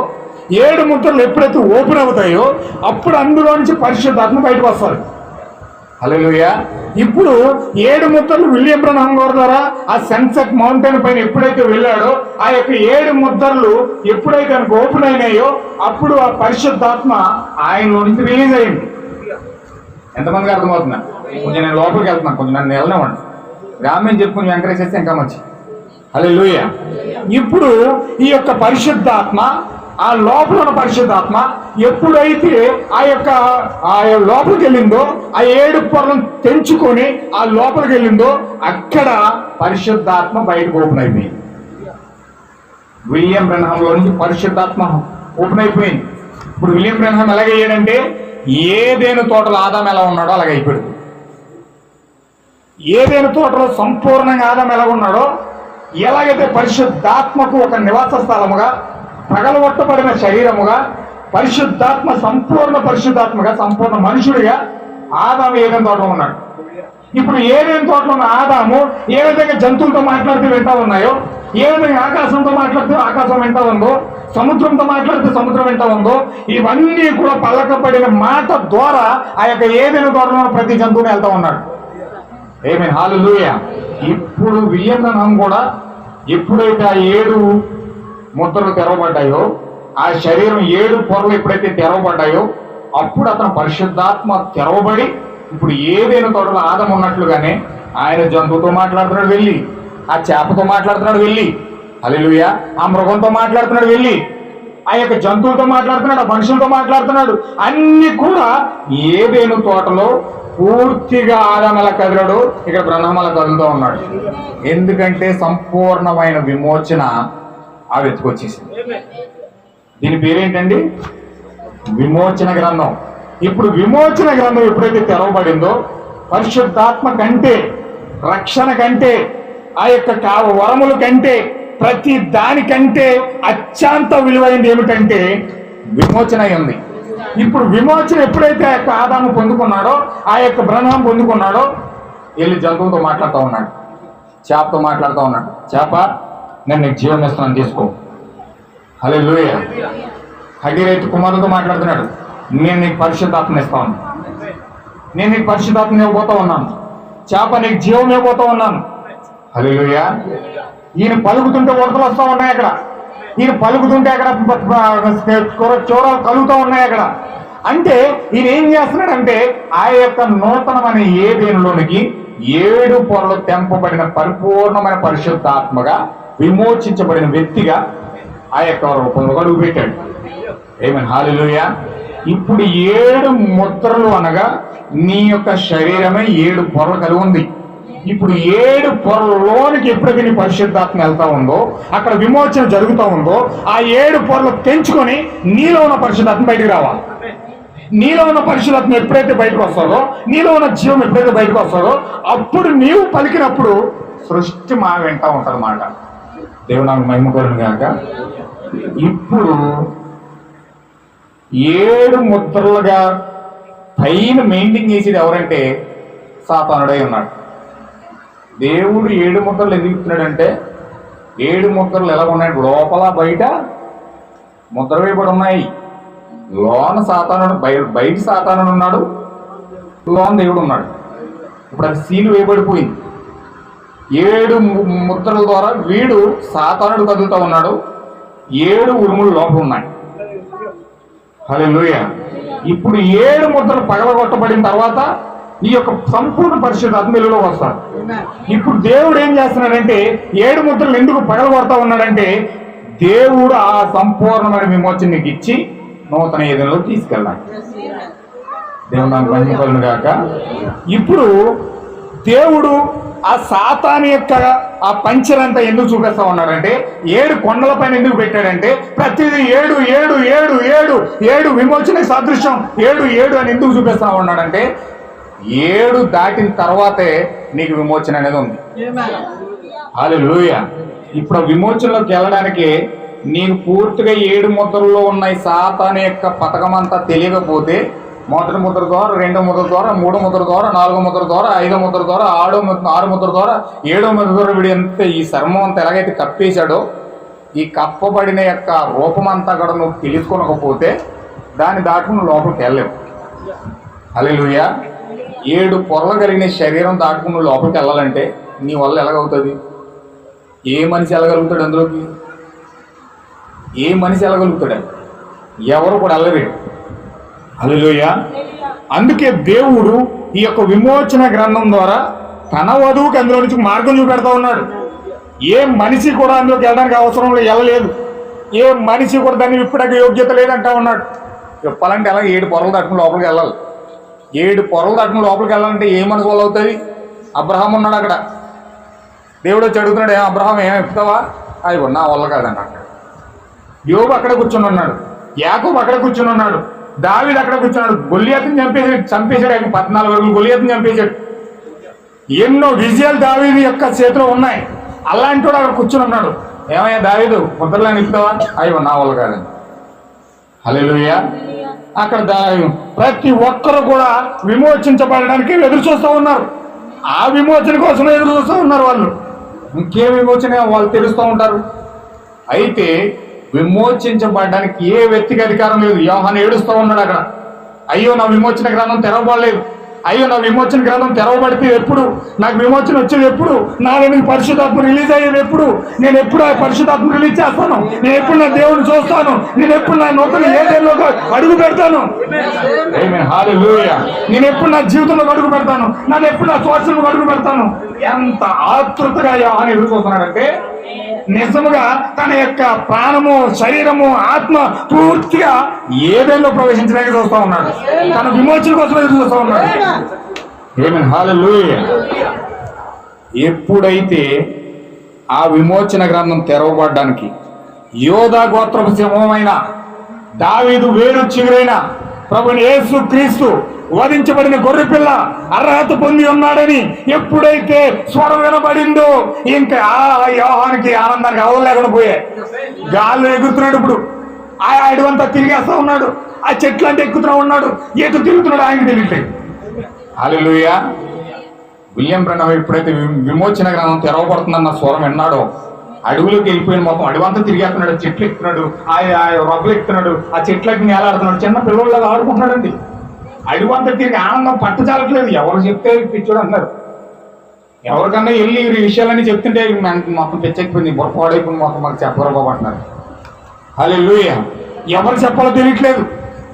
S2: 7 ముద్రలు ఎప్పుడైతే ఓపెన్ అవుతాయో అప్పుడు అందులో నుంచి పరిశుద్ధాత్మ బయటకు వస్తారు. హల్లెలూయా. ఇప్పుడు 7 ముద్రలు విలియం బ్రహ్మం గారి ద్వారా ఆ సన్సెట్ మౌంటైన్ పైన ఎప్పుడైతే వెళ్ళాడో ఆ యొక్క 7 ముద్రలు ఎప్పుడైతే ఆయనకు ఓపెన్ అయినాయో అప్పుడు ఆ పరిశుద్ధాత్మ ఆయనలో నుంచి రిలీజ్ అయింది. ఎంతమందికి అర్థమవుతున్నా? కొంచెం నేను లోపలికి వెళ్తున్నాను, కొంచెం నన్ను వెళ్ళనివ్వండి. రామని చెప్పి కొంచెం ఎంకరేజ్ చేస్తే ఇంకా మంచి. హల్లెలూయా. ఇప్పుడు ఈ యొక్క పరిశుద్ధాత్మ, ఆ లోపల ఉన్న పరిశుద్ధాత్మ ఎప్పుడైతే ఆ లోపలికి వెళ్ళిందో, ఆ 7 పొరలను తెంచుకొని ఆ లోపలికి వెళ్ళిందో అక్కడ పరిశుద్ధాత్మ బయటకు ఓపెన్ అయిపోయింది. విలియం బ్రహ్మంలో నుంచి పరిశుద్ధాత్మ ఓపెన్ అయిపోయింది. ఇప్పుడు విలియం బ్రహ్మం ఎలాగయ్యాడంటే ఏదైనా తోటలో ఆదాం ఎలా ఉన్నాడో అలాగ అయిపోయాడు. ఏదైనా తోటలో సంపూర్ణంగా ఆదాం ఎలా ఉన్నాడో, ఎలాగైతే పరిశుద్ధాత్మకు ఒక నివాస స్థలముగా, పగలగొట్టబడిన శరీరముగా, పరిశుద్ధాత్మ సంపూర్ణ పరిశుద్ధాత్మగా, సంపూర్ణ మనుషుడిగా ఆదాము ఏదైనా తోటలో ఉన్నాడు. ఇప్పుడు ఏదైనా తోటలో ఉన్న ఆదాము ఏ విధంగా జంతువులతో మాట్లాడితే వింటా ఉన్నాయో, ఏ విధంగా ఆకాశంతో మాట్లాడితే ఆకాశం వింటా ఉందో, సముద్రంతో మాట్లాడితే సముద్రం వింటా ఉందో, ఇవన్నీ కూడా పలకబడిన మాట ద్వారా ఆ యొక్క ఏదైనా తోటలో ప్రతి జంతువుని వెళ్తా ఉన్నాడు. ఆమేన్, హల్లెలూయా. ఇప్పుడు విలియం బ్రహ్మం కూడా ఎప్పుడైతే ఆ 7 ముద్రలు తెరవబడ్డాయో, ఆ శరీరం 7 పొరలు ఎప్పుడైతే తెరవబడ్డాయో అప్పుడు అతను పరిశుద్ధాత్మ తెరవబడి ఇప్పుడు ఏదైనా తోటలో ఆదం ఉన్నట్లుగానే ఆయన జంతువుతో మాట్లాడుతున్నాడు వెళ్ళి, ఆ చేపతో మాట్లాడుతున్నాడు వెళ్ళి, హల్లెలూయా, ఆ మృగంతో మాట్లాడుతున్నాడు వెళ్ళి, ఆ యొక్క జంతువులతో మాట్లాడుతున్నాడు, ఆ మనుషులతో మాట్లాడుతున్నాడు. అన్ని కూడా ఏదైనా తోటలో పూర్తిగా ఆదాం ఎలా కదిలాడు, ఇక్కడ బ్రహ్మం అలా కదులుతూ ఉన్నాడు. ఎందుకంటే సంపూర్ణమైన విమోచన ఆ వెతుకొచ్చేసింది. దీని పేరేంటండి? విమోచన గ్రంథం. ఇప్పుడు విమోచన గ్రంథం ఎప్పుడైతే తెరవబడిందో పరిశుద్ధాత్మ కంటే, రక్షణ కంటే, ఆ యొక్క వరముల కంటే, ప్రతి దానికంటే అత్యంత విలువైంది ఏమిటంటే విమోచన ఉంది. ఇప్పుడు విమోచన ఎప్పుడైతే ఆ యొక్క ఆదాము పొందుకున్నాడో, ఆ యొక్క బ్రహ్మం పొందుకున్నాడో, వెళ్ళి జంతువుతో మాట్లాడుతూ ఉన్నాడు, చేపతో మాట్లాడుతూ ఉన్నాడు. చేప, నేను నీకు జీవం ఇస్తున్నాను, తీసుకో. హల్లెలూయా. హగిరైతు కుమారులతో మాట్లాడుతున్నాడు, నేను నీకు పరిశుద్ధాత్మని ఇస్తాను, నేను నీకు పరిశుద్ధాత్మని ఇవ్వబోతా ఉన్నాను. చేప, నీకు జీవం ఇవ్వబోతా ఉన్నాను. హల్లెలూయా. ఈయన పలుకుతుంటే ఉడతలు వస్తూ ఉన్నాయి అక్కడ. ఈయన పలుకుతుంటే అక్కడ చోరాలు కలుగుతూ ఉన్నాయి అక్కడ. అంటే ఈయన ఏం చేస్తున్నాడంటే ఆ యొక్క నూతనమైన ఏదైనాలోనికి 7 పొరలు తెంపబడిన పరిపూర్ణమైన పరిశుద్ధాత్మగా విమోచించబడిన వ్యక్తిగా ఆ యొక్క రూపంలో అడుగు పెట్టాడు. ఏమని హల్లెలూయా. ఇప్పుడు 7 ముద్రలు అనగా నీ యొక్క శరీరమే 7 పొరలు కలిగి ఉంది. ఇప్పుడు 7 పొరలలోనికి ఎప్పుడైతే నీ పరిశుద్ధాత్మ వెళ్తా ఉందో, అక్కడ విమోచన జరుగుతూ ఉందో, ఆ 7 పొరలు తెంచుకొని నీలో ఉన్న పరిశుద్ధాత్మ బయటికి రావాలి. నీలో ఉన్న పరిశుద్ధాత్మ ఎప్పుడైతే బయటకు వస్తుందో, నీలో ఉన్న జీవం ఎప్పుడైతే బయటకు వస్తుందో, అప్పుడు నీవు పలికినప్పుడు సృష్టి మా వెంట ఉంటుంది మాట. దేవుడు నాకు మహిమ కలుగును గాక. ఇప్పుడు 7 ముద్రలుగా పైన మెయింటైన్ చేసేది ఎవరంటే సాతానుడై ఉన్నాడు. దేవుడు 7 ముద్రలు ఎందుకు ఇస్తున్నాడంటే 7 ముద్రలు ఎలా ఉన్నాయి, లోపల బయట ముద్ర వేయబడి ఉన్నాయి. లోన సాతానుడు, బయట సాతానుడు ఉన్నాడు, లోన దేవుడు ఉన్నాడు. ఇప్పుడు అది సీలు వేయబడిపోయింది. 7 ముద్రల ద్వారా వీడు సాతానుడు కదులుతూ ఉన్నాడు. 7 ఉరుములు లోపల ఉన్నాయి. హల్లెలూయా. ఇప్పుడు 7 ముద్రలు పగలగొట్టబడిన తర్వాత ఈ యొక్క సంపూర్ణ పరిశుద్ధాత్మ వెలుగులో వస్తాడు. ఇప్పుడు దేవుడు ఏం చేస్తున్నాడంటే 7 ముద్రలు ఎందుకు పగలగొడతా ఉన్నాడంటే దేవుడు ఆ సంపూర్ణమైన విమోచన నీకు ఇచ్చి నూతన ఏదైనా తీసుకెళ్ళాలి. దేవుడు నాకు మహిమ కలుగును గాక. ఇప్పుడు దేవుడు ఆ సాతాను యొక్క ఆ పంచరంతా ఎందుకు చూపిస్తా ఉన్నాడంటే 7 కొండల పైన ఎందుకు పెట్టాడంటే ప్రతిదీ 7 7 7 7 7 విమోచన సాదృశ్యం 7 7 అని ఎందుకు చూపిస్తా ఉన్నాడంటే 7 దాటిన తర్వాతే నీకు విమోచన అనేది ఉంది. హల్లెలూయా. ఇప్పుడు విమోచనలోకి వెళ్ళడానికి నేను పూర్తిగా 7 ముద్రల్లో ఉన్న సాతాను యొక్క పథకం అంతా తెలియకపోతే మొదటి ముద్ర ద్వారా, 2వ ముద్ర ద్వారా, 3వ ముద్ర ద్వారా, 4వ ముద్ర ద్వారా, 5వ ముద్ర ద్వారా, 6వ ముద్ర ద్వారా, 7వ ముద్ర ద్వారా వీడి అంతా ఈ శర్మం అంతా ఎలాగైతే కప్పేశాడో ఈ కప్పబడిన యొక్క రూపం అంతా కూడా నువ్వు తెలుసుకోనకపోతే దాన్ని దాటుకుని నువ్వు లోపలికి వెళ్ళలేవు. హల్లెలూయా. 7 పొరలు కలిగిన శరీరం దాటుకుని నువ్వు లోపలికి వెళ్ళాలంటే నీ వల్ల ఎలాగవుతుంది? ఏ మనిషి వెళ్ళగలుగుతాడు అందులోకి? ఏ మనిషి వెళ్ళగలుగుతాడు? ఎవరు కూడా వెళ్ళలేరు. హల్లెలూయా. అందుకే దేవుడు ఈ యొక్క విమోచన గ్రంథం ద్వారా తన వధువుకి అందులో నుంచి మార్గం చూపెడతా ఉన్నాడు. ఏ మనిషి కూడా అందులోకి వెళ్ళడానికి అవసరం వెళ్ళలేదు. ఏ మనిషి కూడా దాన్ని విప్పడానికి యోగ్యత లేదంటా ఉన్నాడు. చెప్పాలంటే అలా 7 పొరలు దాటుకుని లోపలికి వెళ్ళాలి. 7 పొరలు దాటుకుని లోపలికి వెళ్ళాలంటే ఏ మనిషి వల్ల అవుతుంది? అబ్రహాం ఉన్నాడు అక్కడ. దేవుడు వచ్చి అడుగుతున్నాడు, అబ్రహాం ఏం ఎక్కుతావా? అయ్యో నా వల్ల కాదన్నాడు. యోబు అక్కడ కూర్చుని ఉన్నాడు, యాకోబు అక్కడ కూర్చుని ఉన్నాడు, దావీదు అక్కడ కూర్చున్నాడు. గొల్లియాతుని చంపేశాడు. ఆయన 14 అడుగులు గొల్లియాతుని చంపేశాడు. ఎన్నో విజయాలు దావీదు యొక్క చేతిలో ఉన్నాయి. అలాంటి వాడు అక్కడ కూర్చుని ఉన్నాడు. ఏమయ్యా దావీదు ముద్రలా నిలుపుతావా? అయ్యో నా వల్ల కాదండి. హల్లెలూయా. అక్కడ ప్రతి ఒక్కరు కూడా విమోచించబడడానికి ఎదురు చూస్తూ ఉన్నారు. ఆ విమోచన కోసం ఎదురు చూస్తూ ఉన్నారు. వాళ్ళు ఇంకేం విమోచన వాళ్ళు తెలుస్తూ ఉంటారు. అయితే విమోచించబడడానికి ఏ వ్యక్తికి అధికారం లేదు. యోహాను ఏడుస్తూ ఉన్నాడు అక్కడ, అయ్యో నా విమోచన గ్రంథం తెరవబడలేదు, అయ్యో నా విమోచన గ్రంథం తెరవబడితే ఎప్పుడు, నాకు విమోచన వచ్చేది ఎప్పుడు, నాలో పరిశుద్ధాత్మ రిలీజ్ అయ్యేది ఎప్పుడు, నేను ఎప్పుడు ఆ పరిశుద్ధాత్మ రిలీజ్ చేస్తాను, నేను ఎప్పుడు నా దేవుని చూస్తాను, నేను ఎప్పుడు నా నూతన ఏదైనా అడుగు పెడతాను, హల్లెలూయా, నేను ఎప్పుడు నా జీవితంలో అడుగు పెడతాను, నన్ను ఎప్పుడు నా స్వాస్థ్యంలో అడుగు పెడతాను. ఎంత ఆతృతగా యోహాను ఎదురు చూస్తున్నాడంటే నిజముగా తన యొక్క ప్రాణము, శరీరము, ఆత్మ పూర్తిగా ఏదైనా ప్రవేశించడానికి చూస్తూ ఉన్నాడు. తన విమోచన కోసం ఎదురు చూస్తూ ఉన్నాడు. ఆమేన్, హల్లెలూయా. ఎప్పుడైతే ఆ విమోచన గ్రంథం తెరవబడడానికి యోధా గోత్రపు సింహమైన దావీదు వేరు చిగురైన ప్రభుని యేసు క్రీస్తు వధించబడిన గొర్రెపిల్ల అర్హత పొంది ఉన్నాడని ఎప్పుడైతే స్వరం వినబడిందో ఇంకా ఆ యోహానికి ఆనందానికి అవలు లేకుండా పోయే. గాల్లో ఎగురుతున్నాడు. ఇప్పుడు ఆ అడవంతా తిరిగేస్తా ఉన్నాడు. ఆ చెట్లు అంటే ఎక్కుతూ ఉన్నాడు. ఎటు తిరుగుతున్నాడు ఆయనకి తెలియట్లేదు. హల్లెలూయా. విలియం బ్రనమ్ ఎప్పుడైతే విమోచన గ్రంథం తెరవబడుతుందన్న స్వరం విన్నాడో అడవులోకి వెళ్ళిపోయిన మొత్తం అడవంతా తిరిగేస్తున్నాడు. చెట్లు ఎక్కుతున్నాడు, ఆ రొబ్బలు ఎక్కుతున్నాడు, ఆ చెట్లకి నేలాడుతున్నాడు. చిన్న పిల్లల్లాగా ఆడుకుంటున్నాడండి. అడవంతా తిరిగి ఆనందం పట్టచాలట్లేదు. ఎవరు చెప్తే పిచ్చోడు అన్నారు. ఎవరికన్నా వెళ్ళి ఈ విషయాలన్నీ చెప్తుంటే మొత్తం పిచ్చెక్కిపోయింది, బొరపాడైపోయింది, మొత్తం మాకు చెప్పరు బాబు అంటున్నారు. హల్లెలూయా. ఎవరు చెప్పాలో తెలియట్లేదు.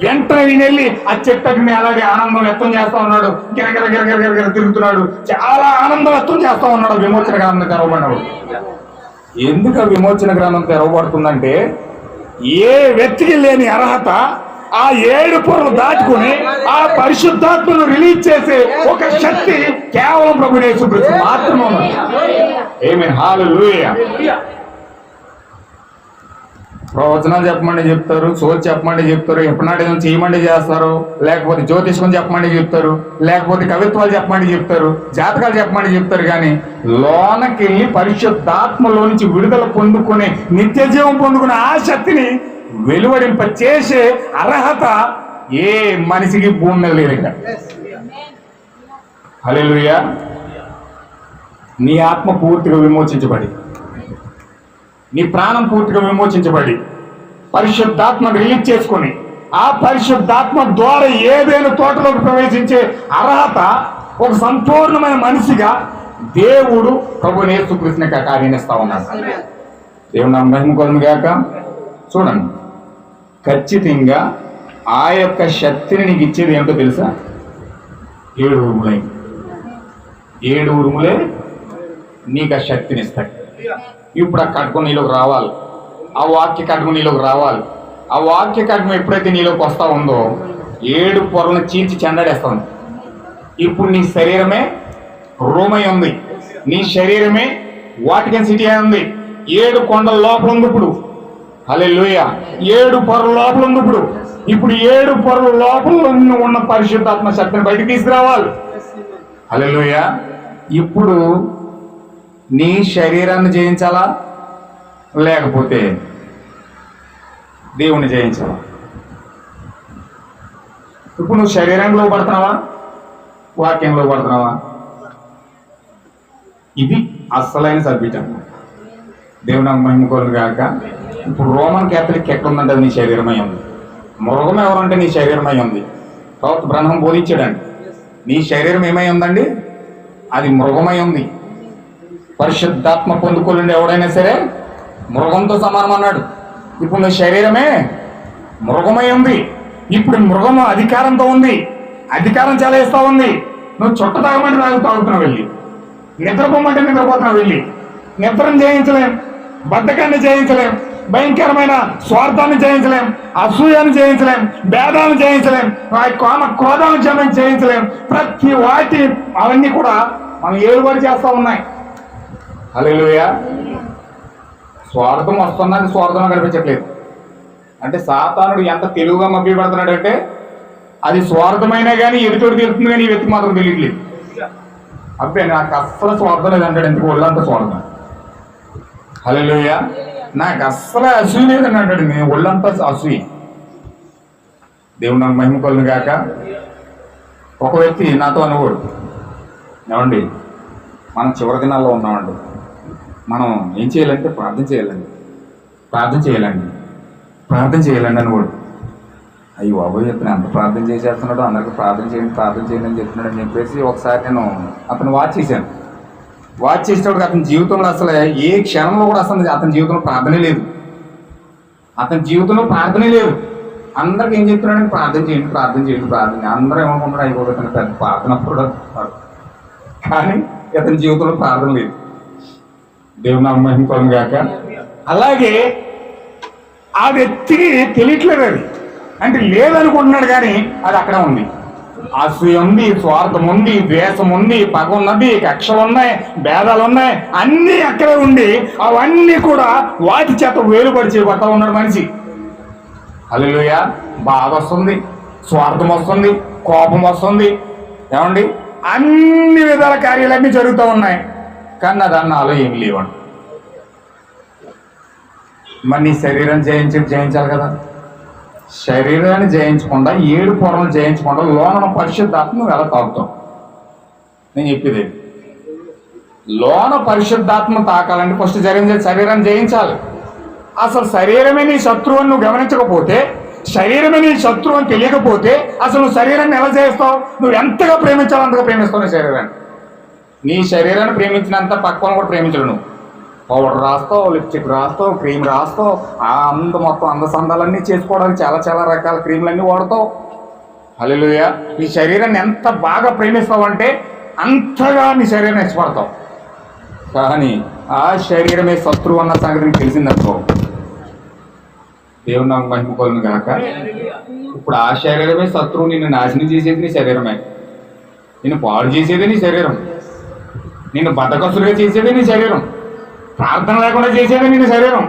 S2: వెంటనే ఈయన వెళ్ళి ఆ చెట్టుని అలాగే ఆనందం వ్యక్తం చేస్తా ఉన్నాడు. గిరగిర గిరగిర గిరగిర తిరుగుతున్నాడు. చాలా ఆనందం వ్యక్తం చేస్తా ఉన్నాడు. విమోచన గ్రంథం తెరవబడినాడు. ఎందుకు ఆ విమోచన గ్రంథం తెరవబడుతుందంటే, ఏ వ్యక్తికి లేని అర్హత ఆ 7 పొరలు దాటుకుని ఆ పరిశుద్ధాత్మను రిలీజ్ చేసే ఒక శక్తి కేవలం ప్రభువైన యేసుక్రీస్తు మాత్రమే ఉన్నది. ఆమేన్. హల్లెలూయా. ప్రవచనాలు చెప్పమంటే చెప్తారు, సోది చెప్పమంటే చెప్తారు, హిప్నాటిజం చేయమంటే చేస్తారు, లేకపోతే జ్యోతిష్కం చెప్పమంటే చెప్తారు, లేకపోతే కవిత్వాలు చెప్పమంటే చెప్తారు, జాతకాలు చెప్పమంటే చెప్తారు. కానీ లోనకెళ్ళి పరిశుద్ధాత్మలో నుంచి విడుదల పొందుకునే నిత్య జీవం పొందుకునే ఆ శక్తిని వెలువడింప చేసే అర్హత ఏ మనిషికి భూమి మీద లేదు. ఇంకా హల్లెలూయా. నీ ఆత్మ పూర్తిగా విమోచించబడి, నీ ప్రాణం పూర్తిగా విమోచించబడి, పరిశుద్ధాత్మను రిలీజ్ చేసుకొని ఆ పరిశుద్ధాత్మ ద్వారా ఏదైనా తోటలోకి ప్రవేశించే అర్హత ఒక సంపూర్ణమైన మనిషిగా దేవుడు ప్రభువైన యేసుక్రీస్తుని కార్యనిస్తా ఉన్నాడు. దేవుని నామం మహిమ కలుగును గాక. చూడండి, ఖచ్చితంగా ఆ యొక్క శక్తిని నీకు ఇచ్చేది ఏమిటో తెలుసా? 7 ఉరుములై 7 ఉరుములే నీకు ఆ శక్తిని ఇస్తాయి. ఇప్పుడు ఆ కట్టుకుని నీలోకి రావాలి. ఆ వాక్య కట్టుకుని నీలోకి రావాలి. ఆ వాక్య కట్టుకుని ఎప్పుడైతే నీలోకి వస్తా ఉందో 7 పొరలను చీల్చి చెండాడేస్తుంది. ఇప్పుడు నీ శరీరమే రోమై ఉంది. నీ శరీరమే వాటికన్ సిటీ అయి ఉంది. 7 కొండల లోపల ఉంది. ఇప్పుడు హల్లెలూయా. 7 పొరల లోపల ఉంది. ఇప్పుడు 7 పొరల లోపల ఉన్న పరిశుద్ధాత్మ శక్తిని బయటికి తీసుకురావాలి. హల్లెలూయా. ఇప్పుడు నీ శరీరాన్ని జయించాలా, లేకపోతే దేవుణ్ణి జయించాలా? ఇప్పుడు నువ్వు శరీరంలో పడుతున్నావా, వాక్యంలో పడుతున్నావా? ఇది అస్సలైన సబ్జెక్ట్ అన్నమాట. దేవుని మహిమ కలుగును గాక. ఇప్పుడు రోమన్ క్యాథలిక్ ఎక్కడుందంటే నీ శరీరమై ఉంది. మృగం ఎవరంటే నీ శరీరమై ఉంది. ప్రవక్త బ్రహ్మం బోధించాడండి, నీ శరీరం ఏమై ఉందండి? అది మృగమై ఉంది. పరిశుద్ధాత్మ పొందుకోలేండి ఎవడైనా సరే మృగంతో సమానం అన్నాడు. ఇప్పుడు నీ శరీరమే మృగమై ఉంది. ఇప్పుడు మృగము అధికారంతో ఉంది. అధికారం చెలాయిస్తా ఉంది. నువ్వు చుట్ట తాగమంటే తాగుతున్నావు వెళ్ళి, నిద్రపోమంటే నిద్రపోతున్నావు వెళ్ళి. నిద్రను జయించలేం, బద్ధకాన్ని జయించలేం, భయంకరమైన స్వార్థాన్ని జయించలేం, అసూయాన్ని జయించలేం, భేదాలను జయించలేం, కామ క్రోధాలను జయించలేం. ప్రతి వాటి అవన్నీ కూడా మనం ఏలుబడి చేస్తా ఉన్నాయి. హల్లెలూయా. స్వార్థం వస్తున్నది స్వార్థం కనిపించట్లేదు. అంటే సాతానుడు ఎంత తెలుగుగా మభ్య పెడుతున్నాడంటే అది స్వార్థమైనా కానీ ఎదుటోడు తెలుస్తుంది, కానీ ఈ వ్యక్తి మాత్రం తెలియట్లేదు. అబ్బే నాకు అస్సలు స్వార్థం లేదంటాడు. ఎందుకు ఒళ్ళంతా స్వార్థం. హల్లెలూయా. నాకు అస్సలు అసూయ లేదని అంటాడు. నేను ఒళ్ళంతా అసూయ. దేవుడు నాకు మహిమ కలుగును గాక. ఒక వ్యక్తి నాతో అనుకోడు, ఏమండి మనం చివరి దినాల్లో ఉన్నామండి, మనం ఏం చేయాలంటే ప్రార్థన చేయాలండి అనుకోడు. అయ్యో బాబోయ్, అతను ఎంత ప్రార్థన చేసేస్తున్నాడో, అందరికి ప్రార్థన చేయండి అని చెప్తున్నాడు అని చెప్పేసి ఒకసారి నేను అతను వాచ్ చేశాను. వాచ్ చేసేటప్పుడు అతని జీవితంలో అసలు ఏ క్షణంలో కూడా అసలు అతని జీవితంలో ప్రార్థనే లేదు. అందరికి ఏం చెప్తున్నాడని ప్రార్థన చేయండి. అందరూ ఏమనుకుంటున్నారు, అయిపోతుంది పెద్ద ప్రార్థన కూడా. కానీ అతని జీవితంలో ప్రార్థన లేదు. దేవుని నామం మహిమ కలుగును గాక. అలాగే ఆ వ్యక్తికి తెలియట్లేదు అది, అంటే లేదనుకుంటున్నాడు, కానీ అది అక్కడ ఉంది. అసూయ ఉంది, స్వార్థం ఉంది, ద్వేషం ఉంది, పగ ఉన్నది, కక్షలు ఉన్నాయి, భేదాలు ఉన్నాయి, అన్నీ అక్కడే ఉండి అవన్నీ కూడా వాటి చేత వేలుపడి చేయబడతా ఉన్నాడు మనిషి. హల్లెలూయా. బాధ వస్తుంది, స్వార్థం వస్తుంది, కోపం వస్తుంది, ఏమండి అన్ని విధాల కార్యాలన్నీ జరుగుతూ ఉన్నాయి. కానీ నా దాన్నాలో ఏమి లేవండి. మరి నీ శరీరం జయించాలి కదా. శరీరాన్ని జయించకుండా 7 పొరలు జయించకుండా లోన పరిశుద్ధాత్మ నువ్వు ఎలా తాగుతావు? నేను చెప్పేది లోన పరిశుద్ధాత్మ తాకాలంటే ఫస్ట్ శరీరాన్ని జయించాలి. అసలు శరీరమే నీ శత్రువు అని నువ్వు గమనించకపోతే, శరీరమే నీ శత్రువు అని తెలియకపోతే అసలు నువ్వు శరీరాన్ని ఎలా చేస్తావు? నువ్వు ఎంతగా ప్రేమించాలో అంతగా ప్రేమిస్తావు నీ శరీరాన్ని. నీ శరీరాన్ని ప్రేమించినంత పక్కన కూడా ప్రేమించడు నువ్వు. పౌడర్ రాస్తావు, లిప్స్టిక్ రాస్తావు, క్రీమ్ రాస్తావు, మొత్తం అందసందాలన్నీ చేసుకోవడానికి చాలా చాలా రకాల క్రీములన్నీ వాడతావు. హల్లెలూయా. నీ శరీరాన్ని ఎంత బాగా ప్రేమిస్తావు అంటే అంతగా నీ శరీరాన్ని ఇష్టపడతావు. కానీ ఆ శరీరమే శత్రువు అన్న సంగతి నీకు తెలిసిందనుకో, దేవుడు నాకు మహిమకోలను కాక. ఇప్పుడు ఆ శరీరమే శత్రువు, నిన్ను నాశనం చేసేది నీ శరీరమే, నిన్ను పాడు చేసేది నీ శరీరం, నిన్ను బద్ధకస్తులుగా చేసేది నీ శరీరం, ప్రార్థన లేకుండా చేసేది నీ శరీరం,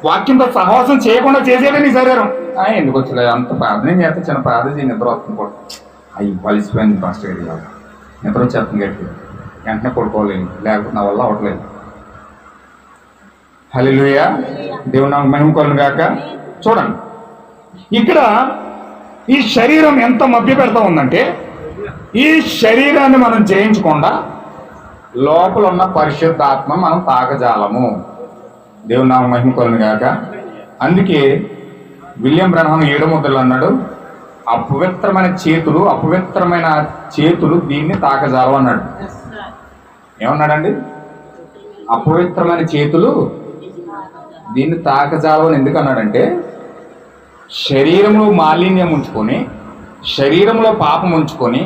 S2: వాక్యంతో సహవాసం చేయకుండా చేసేది నీ శరీరం. ఎందుకు వచ్చలేదు అంత ప్రార్థన చేస్తే చిన్న ప్రార్థన చేయి, నిద్ర వస్తుంది కూడా. అవి బలిసిపోయింది ఫస్ట్ గట్టిగా, నిద్ర వచ్చేస్తుంది గట్టిగా, వెంటనే పడుకోలేదు, లేకపోతే నా వల్ల అవ్వట్లేదు. హల్లెలూయా. దేవుడు నాకు మహిమకోలను గాక. చూడండి ఇక్కడ ఈ శరీరం ఎంత మభ్య పెడతా ఉందంటే, ఈ శరీరాన్ని మనం జయించకుండా లోపల ఉన్న పరిశుద్ధాత్మ మనం తాకజాలము. దేవుడు నాకు మహిమకోలను గాక. అందుకే విలియం బ్రహ్మం 7 ముద్రలు అన్నాడు, అపవిత్రమైన చేతులు దీన్ని తాకజాలం అన్నాడు. ఏమన్నాడండి? అపవిత్రమైన చేతులు దీన్ని తాకజాలం అని ఎందుకు అన్నాడంటే, శరీరంలో మాలిన్యం ఉంచుకొని, శరీరంలో పాపం ఉంచుకొని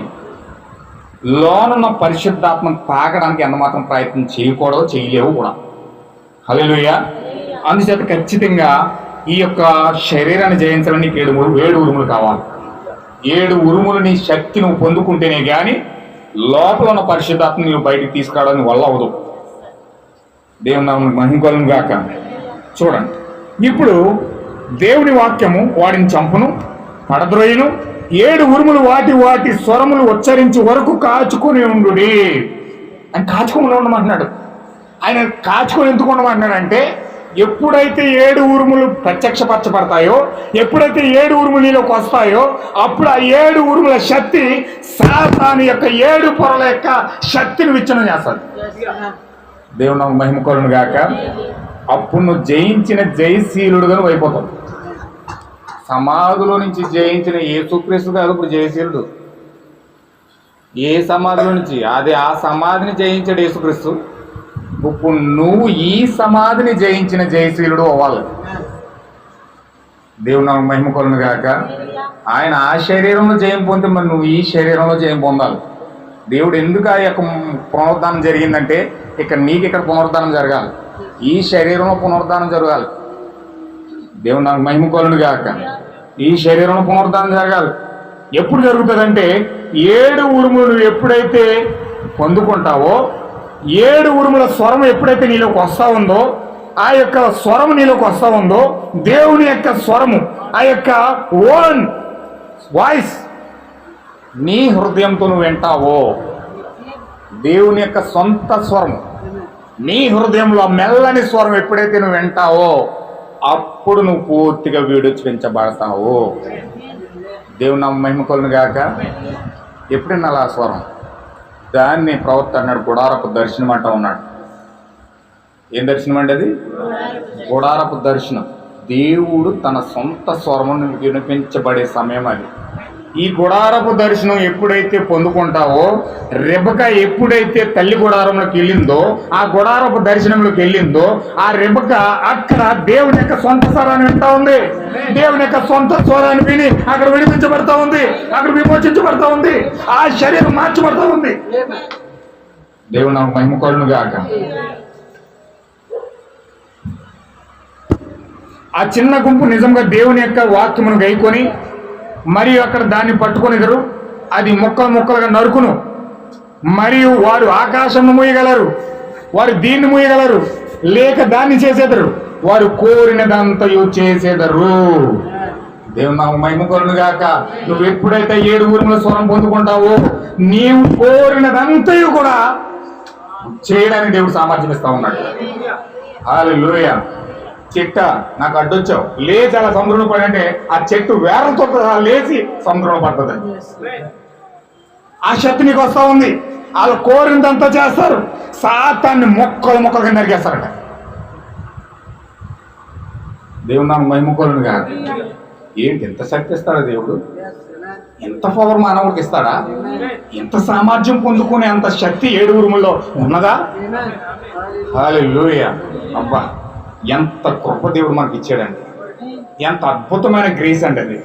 S2: లోనున్న పరిశుద్ధాత్మను తాకడానికి ఎంతమాత్రం ప్రయత్నం చేయకూడదు, చేయలేవు కూడా. హల్లెలూయా. అందుచేత ఖచ్చితంగా ఈ యొక్క శరీరాన్ని జయించాలని 7 ఉరుములు కావాలి. 7 ఉరుములు నీ శక్తి నువ్వు పొందుకుంటేనే కానీ లోపల ఉన్న పరిశుద్ధాత్మ నువ్వు బయటికి తీసుకురావడానికి వల్ల అవదు. దేవుని నామమునకు మహిమ కలుగును గాక. చూడండి, ఇప్పుడు దేవుని వాక్యము వాడిని చంపును, పడద్రోయును, 7 ఉరుములు వాటి స్వరములు ఉచ్చరించి వరకు కాచుకొని ఉండుడి అని కాచుకొని ఉండమంటున్నాడు. ఆయన కాచుకొని ఎందుకు ఉండమంటున్నాడంటే, ఎప్పుడైతే 7 ఉరుములు ప్రత్యక్షపరచబడతాయో, ఎప్పుడైతే 7 ఉరుములు నీలోకి వస్తాయో, అప్పుడు ఆ 7 ఉరుముల శక్తి సాతాను యొక్క 7 పొరల యొక్క శక్తిని విచ్ఛిన్నం చేస్తాడు. దేవుని నామమునకు మహిమ కలుగును గాక. అప్పుడు నువ్వు జయించిన జయశీలుడుగా నువ్వు అయిపోతావు. సమాధిలో నుంచి జయించిన యేసుక్రీస్తు కాదు ఇప్పుడు జయశీలుడు. ఏ సమాధిలో నుంచి? ఆ సమాధిని జయించాడు యేసుక్రీస్తు. ఇప్పుడు నువ్వు ఈ సమాధిని జయించిన జయశీలుడు అవ్వాలి. దేవుని నామమునకు మహిమ కలుగును గాక. ఆయన ఆ శరీరంలో జయం పొందితే మరి నువ్వు ఈ శరీరంలో జయం పొందాలి. దేవుడు ఎందుకు ఆ యొక్క పునరుద్ధానం జరిగిందంటే, ఇక్కడ పునరుద్ధానం జరగాలి, ఈ శరీరంలో పునరుద్ధానం జరగాలి. దేవుని నాకు మహిమ కలుగును గాక. ఈ శరీరంలో పునరుద్ధానం జరగాలి. ఎప్పుడు జరుగుతుందంటే, 7 ఉరుములు ఎప్పుడైతే పొందుకుంటావో, 7 ఉరుముల స్వరం ఎప్పుడైతే నీలోకి వస్తా ఉందో, ఆ యొక్క స్వరము నీలోకి వస్తా ఉందో, దేవుని యొక్క స్వరము, ఆ యొక్క ఓన్ వాయిస్ నీ హృదయంతో నువ్వు వింటావో, దేవుని యొక్క సొంత స్వరం నీ హృదయంలో మెల్లని స్వరం ఎప్పుడైతే నువ్వు వింటావో, అప్పుడు నువ్వు పూర్తిగా విడిపించబడతావు. దేవుని నామమునకు మహిమ కలుగును గాక. ఎప్పుడైనా అలా స్వరం దాన్ని ప్రవక్త అన్నాడు, గుడారపు దర్శనం అంటా ఉన్నాడు. ఏం దర్శనం అండి అది? గుడారపు దర్శనం. దేవుడు తన సొంత స్వరమును వినిపించబడే సమయం అది. ఈ గుడారపు దర్శనం ఎప్పుడైతే పొందుకుంటావో, రెబెక ఎప్పుడైతే తల్లి గుడారంలోకి వెళ్ళిందో, ఆ గుడారపు దర్శనంలోకి వెళ్ళిందో, ఆ రెబెక అక్కడ దేవుని యొక్క సొంత స్వరాన్ని వింటా ఉంది. దేవుని యొక్క సొంత స్వరాన్ని విని అక్కడ విడిపించబడతా ఉంది, అక్కడ విమోచించబడతా ఉంది, ఆ శరీరం మార్చబడతా ఉంది. దేవుని నామమునకు మహిమ కలుగును గాక. ఆ చిన్న గుంపు నిజంగా దేవుని యొక్క వాక్యమును గైకొని మరియు అక్కడ దాన్ని పట్టుకొనిదరు, అది ముక్కలు ముక్కలుగా నరుకును. మరియు వారు ఆకాశంను మూయగలరు, వారు దీన్ని మూయగలరు, లేక దాన్ని చేసేదరు, వారు కోరినదంతయు చేసేదరు. దేవుని నామమునకు మహిమ కలుగును గాక. నువ్వు ఎప్పుడైతే 7 ఉరుముల స్వరం పొందుకుంటావో, నీవు కోరినదంతయు కూడా చేయడానికి దేవుడు సామర్థ్యం ఇస్తా ఉన్నాడు. హల్లెలూయా. చెట్ట నాకు అడ్డొచ్చావు, లేచి అలా సముద్రంలో పడంటే ఆ చెట్టు వేరంతో లేచి సముద్రంలో పడుతుంది. ఆ శక్తి నీకు వస్తా ఉంది. వాళ్ళు కోరినంతా చేస్తారు, సాతాన్ని మొక్కలు మొక్కలుగా నరికేస్తారట. దేవుడు నాకు మహిమ కలుగును గాక. ఏంటి ఎంత శక్తి ఇస్తాడు దేవుడు? ఎంత పవర్ మానవుడికి ఇస్తాడా? ఎంత సామర్థ్యం పొందుకునే అంత శక్తి 7 ఉరుముల్లో ఉన్నదా? హల్లెలూయా. అబ్బా, ఎంత కృప దేవుడు మనకి ఇచ్చాడండి. ఎంత అద్భుతమైన గ్రేస్ అండి అది.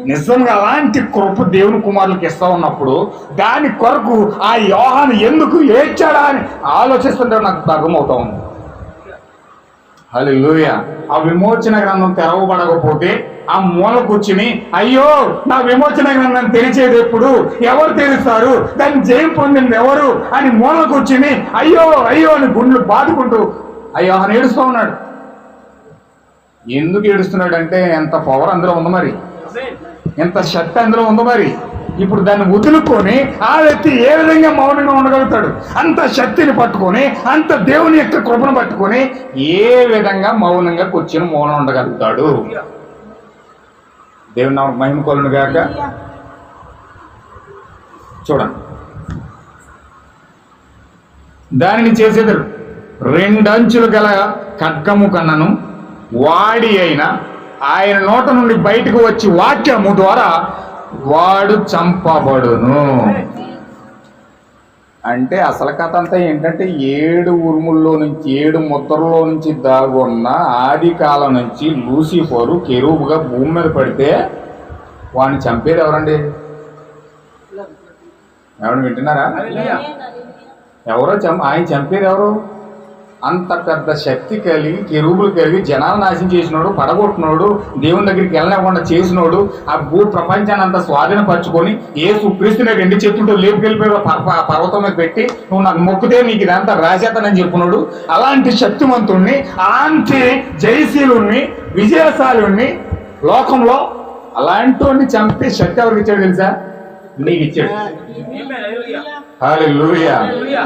S2: నిజంగా అలాంటి కృప దేవుని కుమారులకు ఇస్తా ఉన్నప్పుడు దాని కొరకు ఆ యోహాను ఎందుకు ఏడ్చాడా అని ఆలోచిస్తుంటే నాకు అర్థమవుతా ఉంది. హల్లెలూయా. ఆ విమోచన గ్రంథం తెరవబడకపోతే ఆ మూల కూర్చుని అయ్యో నా విమోచన గ్రంథం తెరిచేది ఎప్పుడు, ఎవరు తెరుస్తారు, దాన్ని జయం పొందింది ఎవరు అని మూల కూర్చుని అయ్యో అయ్యో అని గుండెలు బాదుకుంటూ అయ్యో అని ఏడుస్తూ ఉన్నాడు. ఎందుకు ఏడుస్తున్నాడు అంటే ఎంత పవర్ అందులో ఉంది మరి, ఎంత శక్తి అందులో ఉంది మరి. ఇప్పుడు దాన్ని వదులుకొని ఆ వ్యక్తి ఏ విధంగా మౌనంగా ఉండగలుగుతాడు? అంత శక్తిని పట్టుకొని, అంత దేవుని యొక్క కృపను పట్టుకొని ఏ విధంగా మౌనంగా కూర్చొని మౌనం ఉండగలుగుతాడు? దేవుని నామమునకు మహిమ కలుగును గాక. చూడండి, దానిని చేసేదారు 2 అంచులు గల ఖడ్గము కన్నను వాడి అయిన ఆయన నోట నుండి బయటకు వచ్చి వాక్యము ద్వారా వాడు చంపబడును. అంటే అసలు కథ అంతా ఏంటంటే 7 ఉరుముల్లో నుంచి 7 ముద్రలో నుంచి దాగున్న ఆది కాలం నుంచి లూసిఫరు కెరూబుగా భూమి మీద పడితే వాడిని చంపేది ఎవరండి? ఎవరు వింటున్నారా? ఎవరో ఆయన చంపేది ఎవరు? అంత పెద్ద శక్తి కలిగి కెరూబులు కలిగి జనాలు నాశనం చేసినోడు, పడగొట్టినోడు, దేవుని దగ్గరికి వెళ్ళకుండా చేసినోడు, ఆ భూ ప్రపంచాన్ని అంతా స్వాధీనపరచుకొని యేసుక్రీస్తుని 2 చేతులతో లేపుకెళ్ళిపోయి పర్వతం మీద పెట్టి నువ్వు నాకు మొక్కితే నీకు ఇదంతా రాసేతనని చెప్పినోడు, అలాంటి శక్తివంతుణ్ణి, అలాంటి జయశీలుణ్ణి, విజయశాలుణ్ణి లోకంలో అలాంటి చంపే శక్తి ఎవరికి ఇచ్చాడు తెలుసా? నీకు ఇచ్చాడు. హల్లెలూయా.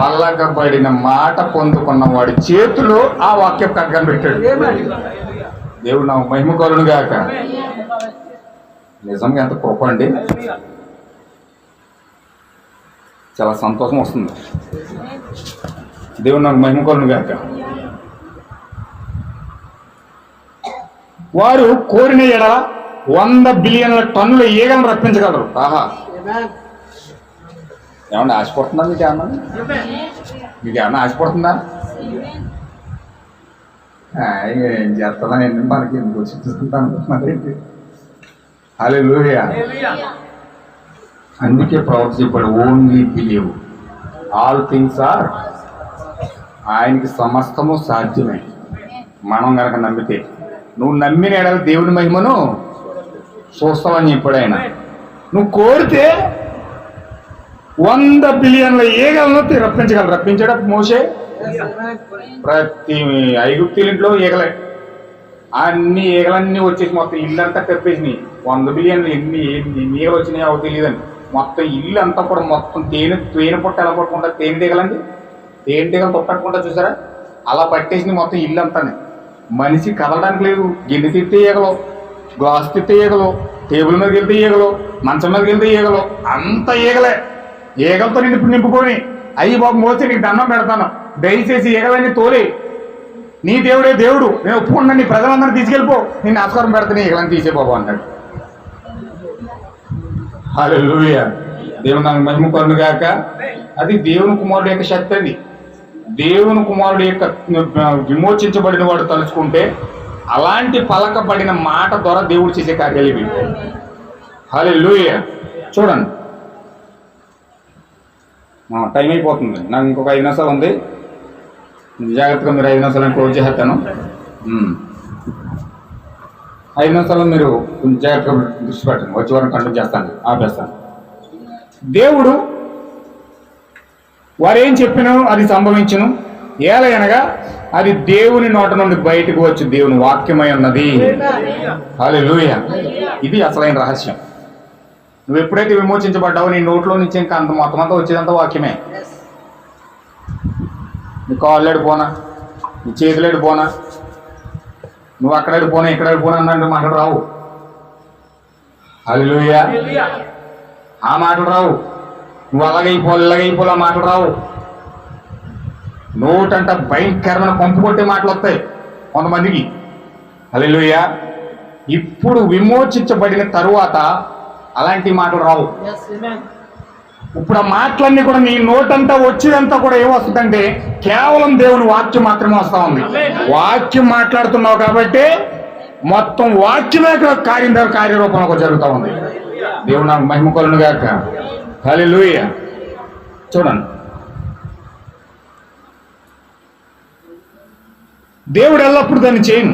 S2: పల్లకబడిన మాట పొందుకున్న వాడి చేతిలో ఆ వాక్యం ఖడ్గం పెట్టాడు. దేవుడు నా మహిమ కలుగును గాక. నిజంగా ఎంత కృప అండి. చాలా సంతోషం వస్తుంది. దేవుడు నాకు మహిమ కలుగును గాక. వారు కోరిన ఎడల 100 బిలియన్ల టన్నుల ఈగలను రప్పించగలరు. ఆహా, ఏమన్నా ఆశపడుతుందా? మీకు ఏమన్నా ఆశపడుతుందా? ఏం చేస్తున్నా నేను మనకి ఎందుకు చూస్తుంటాను. హల్లెలూయా. అందుకే ప్రవక్త చెప్పాడు, only believe all things are. ఆయనకి సమస్తము సాధ్యమే మనం కనుక నమ్మితే. నువ్వు నమ్మిన ఎడల దేవుని మహిమను చూస్తావని చెప్పాడు ఆయన. నువ్వు కోరితే 100 బిలియన్ల ఈగలను రప్పించగలరు. రప్పించాడు మోషే. ప్రతి ఐగుప్తీయుల ఈగలే, అన్ని ఈగలన్నీ వచ్చేసి మొత్తం ఇల్లంతా కప్పేసినాయి. 100 బిలియన్లు ఎన్ని ఈగలు వచ్చినాయో అవి తెలియదండి. మొత్తం ఇల్లు అంతా కూడా మొత్తం తేనె పొట్ట ఎలా పట్టుకుంటా, తేనెటీగలండి, తేనెటీగలు తొక్కట్టుకుంటా చూసారా, అలా పట్టేసి మొత్తం ఇల్లు అంతానే. మనిషి కదలడానికి లేదు. గిన్నె తిట్టే ఈగలు, గ్లాస్ తిట్టే ఈగలు, టేబుల్ మీదకి వెళ్తే ఈగలు, మంచం మీదకి వెళ్తే ఈగలు, అంత ఈగలే. ఈగలతో నింపుకొని అయ్యి బాబు మోస్తే నీకు దండం పెడతాను, దయచేసి ఈగలన్నీ తోలే, నీ దేవుడే దేవుడు, నేను ఒప్పుకున్నా, నీ ప్రజలందరూ తీసుకెళ్ళిపో, నేను నమస్కారం పెడతాను, ఈగలని తీసే బాబు అంటాడు. హల్లెలూయా. దేవుని నాకు మహిమ కలుగును గాక. అది దేవుని కుమారుడు యొక్క శక్తి అండి. దేవుని కుమారుడు యొక్క విమోచించబడిన వాడు తలుచుకుంటే అలాంటి పలకబడిన మాట ద్వారా దేవుడు చేసే కార్యాలు ఇవి. హల్లెలూయా. చూడండి, టైం అయిపోతుంది, నాకు ఇంకొక 5 నిమిషాలు ఉంది. జాగ్రత్తగా మీరు 5 నిమిషాలను క్లోజ్ చేస్తాను. 5 నిమిషాలు మీరు జాగ్రత్తగా దృష్టి పెట్టండి. వచ్చే వారం కంటిన్యూ చేస్తాను, ఆపేస్తాను. దేవుడు వారేం చెప్పినో అది సంభవించును, ఏలయనగా అది దేవుని నోట నుండి బయటకు వచ్చి దేవుని వాక్యమై ఉన్నది. హల్లెలూయా. ఇది అసలైన రహస్యం. నువ్వు ఎప్పుడైతే విమోచించబడ్డావో నీ నోట్లో నుంచి ఇంకా అంత మొత్తం అంతా వచ్చేదంతా వాక్యమే. నీ కాళ్ళేడు పోనా, నీ చేతులేడు పోనా, నువ్వు అక్కడేడు పోనా ఇక్కడేడు పోనా అన్నట్టు మాటలు రావు. హల్లెలూయా. ఆ మాటలు రావు. నువ్వు ఇలాగైపోలే మాటలు రావు. నోటంట భయంకరమైన పంపు కొట్టే మాటలు వస్తాయి కొంతమందికి. హల్లెలూయా. ఇప్పుడు విమోచించబడిన తరువాత అలాంటి మాటలు రావు. ఇప్పుడు ఆ మాటలన్నీ కూడా నీ నోటంతా వచ్చేదంతా కూడా ఏమొస్తుందంటే కేవలం దేవుని వాక్యం మాత్రమే వస్తా ఉంది. వాక్యం మాట్లాడుతున్నావు కాబట్టి మొత్తం వాక్యమే కార్యరూపంలో జరుగుతూ ఉంది. దేవుడు నాకు మహిమ కలుగును గాక. హల్లెలూయా. చూడండి, దేవుడు ఎల్లప్పుడు దాన్ని చేయను,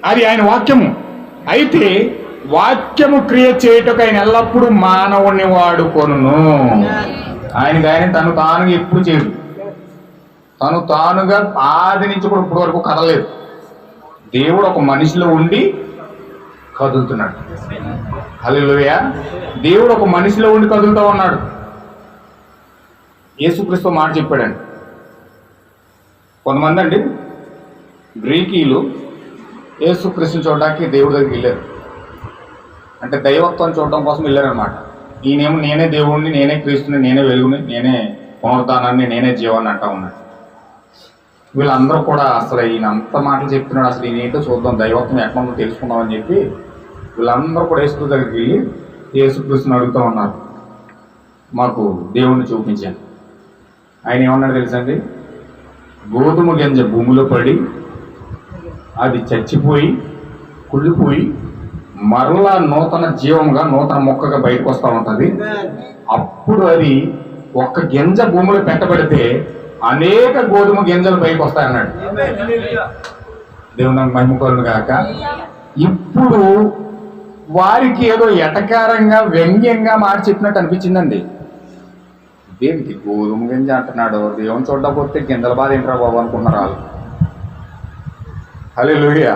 S2: అది ఆయన వాక్యము. అయితే వాక్యము క్రియ చేయుటకు ఆయన ఎల్లప్పుడూ మానవుని వాడుకొనును. ఆయన తను తానుగా ఎప్పుడు చేయదు. తను తానుగా ఆది నుంచి కూడా ఇప్పటి వరకు కదలేదు. దేవుడు ఒక మనిషిలో ఉండి కదులుతున్నాడు. హల్లెలూయా. దేవుడు ఒక మనిషిలో ఉండి కదులుతూ ఉన్నాడు. యేసుక్రీస్తు మాట చెప్పాడండి. కొంతమంది అండి గ్రీకీలు యేసుక్రీస్తు చూడడానికి దేవుడి దగ్గరికి వెళ్ళారు. అంటే దైవత్వం చూడడం కోసం వెళ్ళారనమాట. ఈయనేమో నేనే దేవుడిని, నేనే క్రీస్తుని, నేనే వెలుగుని, నేనే పునరుద్ధానాన్ని, నేనే జీవాన్ని అంటా ఉన్నాడు. వీళ్ళందరూ కూడా అసలు ఈయన అంత మాటలు చెప్తున్నాడు, అసలు ఈయన ఏంటో చూద్దాం, దైవత్వం ఎట్లా ఉందో తెలుసుకుందామని చెప్పి వీళ్ళందరూ కూడా యేసు దగ్గరికి వెళ్ళి యేసుక్రీస్తుని అడుగుతూ ఉన్నారు, మాకు దేవుణ్ణి చూపించాను. ఆయన ఏమన్నాడు తెలుసండి? గోధుమ గింజ భూమిలో పడి అది చచ్చిపోయి కుళ్ళిపోయి మరలా నూతన జీవంగా నూతన మొక్కగా బయటకు వస్తూ ఉంటుంది. అప్పుడు అది ఒక్క గింజ భూమిలో పెట్టబడితే అనేక గోధుమ గింజలు పైకి వస్తాయన్నాడు. దేవుని మహిమ కలుగును గాక. ఇప్పుడు వారికి ఏదో ఎటకారంగా వ్యంగ్యంగా మాట చెప్పినట్టు అనిపించిందండి. దేనికి గోధుమ గింజ అంటున్నాడు, దేవుని చూడకపోతే గింజల బాధ ఏంట్రా బాబు అనుకున్నారు వాళ్ళు. హల్లెలూయా.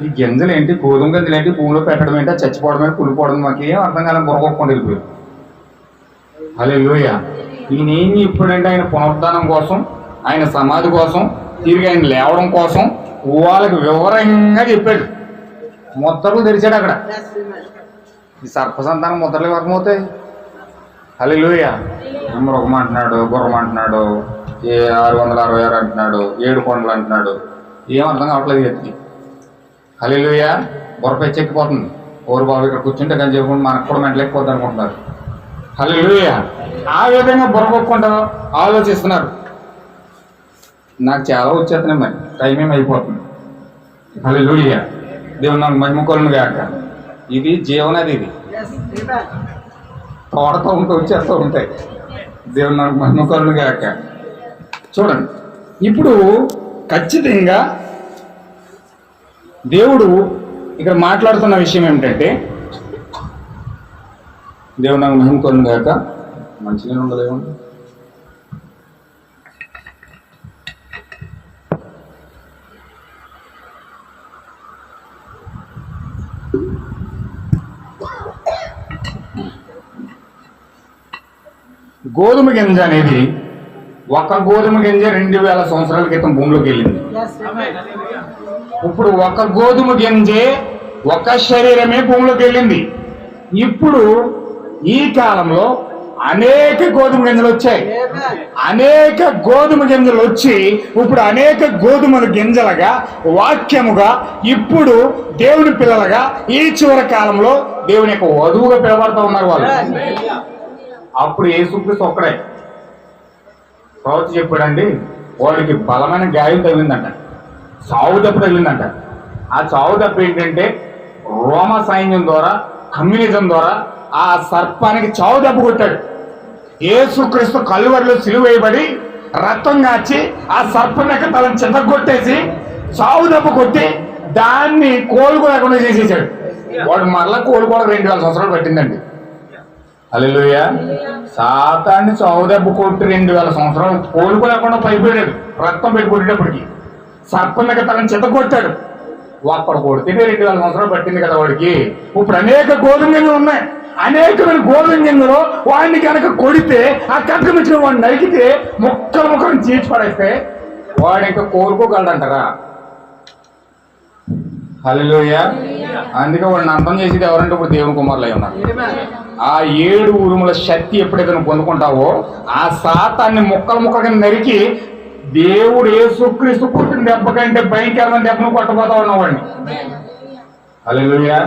S2: ఈ గింజలు ఏంటి, గోధుమ గింజలు ఏంటి, భూమిలో పెట్టడం ఏంటి, చచ్చిపోవడం ఏంటి, కులిపోవడం, మాకు ఏం అర్థం కాలం బుర్రకొట్టుకొని వెళ్ళిపోయారు. హల్లెలూయా. ఈయన ఏం చెప్పాడంటే ఆయన పునరుద్ధానం కోసం, ఆయన సమాధి కోసం, తిరిగి ఆయన లేవడం కోసం వాళ్ళకి వివరంగా చెప్పాడు. ముద్రలు తెరిచాడు అక్కడ. ఈ సర్పసంతానం ముద్రలు వర్గమవుతాయి. హల్లెలూయా. మృగం అంటున్నాడు, గుర్రం అంటున్నాడు, 666 అంటున్నాడు, 7 కొండలు అంటున్నాడు. ఏం అర్థం కావట్లేదు ఎత్తికి. హల్లెలూయా. బుర్రపై చెక్కిపోతుంది. ఓరు బాబు ఇక్కడ కూర్చుంటే కానీ చెప్పుకుంటే మనకు కూడా మెంటలేకపోద్ది అనుకుంటున్నారు. హల్లెలూయా. ఆ విధంగా బుర్రకొక్కుంటూ ఆలోచిస్తున్నారు. నాకు చాలా వచ్చేస్తున్నాయి, మరి టైం ఏమి అయిపోతుంది. హల్లెలూయా. దేవుడు నాకు మహిమ కలుగును గాక. ఇది జీవనది, ఇది తోడతో ఉంటూ వచ్చేస్తూ ఉంటాయి. దేవుడు నాకు మహిమ కలుగును గాక. చూడండి, ఇప్పుడు ఖచ్చితంగా దేవుడు ఇక్కడ మాట్లాడుతున్న విషయం ఏమిటంటే, దేవుడు నాకు మహిమ కలుగును గాక. మంచిగానే ఉండదేమండి. గోధుమ గింజ అనేది, ఒక గోధుమ గింజ 2000 సంవత్సరాల క్రితం భూమిలోకి వెళ్ళింది. ఇప్పుడు ఒక గోధుమ గింజే, ఒక శరీరమే భూమిలోకి వెళ్ళింది. ఇప్పుడు ఈ కాలంలో అనేక గోధుమ గింజలు వచ్చాయి. అనేక గోధుమ గింజలు వచ్చి ఇప్పుడు అనేక గోధుమల గింజలుగా, వాక్యముగా, ఇప్పుడు దేవుని పిల్లలుగా ఈ చివరి కాలంలో దేవుని యొక్క వధువుగా పిలబడుతూ ఉన్నారు వాళ్ళు. అప్పుడు యేసుక్రీస్తు ఒక్కడే. ప్రవక్త చెప్పాడండి, వాడికి బలమైన గాయం తగిలిందంట, చావు దెబ్బ తగిలిందంట. ఆ చావు దెబ్బ ఏంటంటే రోమా సైన్యం ద్వారా, కమ్యూనిజం ద్వారా ఆ సర్పానికి చావు దెబ్బ కొట్టాడు. యేసుక్రీస్తు కలువరిలో సిలువ వేయబడి రక్తం కాచి ఆ సర్పం యొక్క తలను చెత్తగొట్టేసి చావు దెబ్బ కొట్టి దాన్ని కోలుకోలేకుండా చేసేసాడు. వాడు మరలా కోలుకోవడం 2000 సంవత్సరాలు పట్టిందండి. హల్లెలూయా. సాతాన్ని చావు దెబ్బ కొట్టి 2000 సంవత్సరాలు కోలుకోలేకుండా పైపోయాడు. రక్తం పెట్టి కొట్టేటప్పటికి సర్పం యొక్క తలను చెత్తగొట్టాడు. ఒక్కడ కొడితే 2000 సంవత్సరాలు పట్టింది కదా వాడికి. ఇప్పుడు అనేక గోధుమ గింజలు ఉన్నాయి. అనేకమైన గోధుమ గింజలు వాడిని కనుక కొడితే, ఆ కట్టుమించిన వాడిని నరికితే, ముక్కలు చీల్చి పడేస్తే వాడు ఇంకా కోరుకోగలడంటారా? హల్లెలూయా. అందుకే వాడిని అంతం చేసేది ఎవరంటే ఇప్పుడు దేవుని కుమారులు అయి ఉన్నారు. ఆ 7 ఉరుముల శక్తి ఎప్పుడైతే నువ్వు పొందుకుంటావో, ఆ సాతాన్ని ముక్కలు నరికి దేవుడు యేసుక్రీస్తు పుట్టిన దెబ్బ కంటే భయంకరమైన దెబ్బను కొట్టబోతా ఉన్నవాడిని. హల్లెలూయా.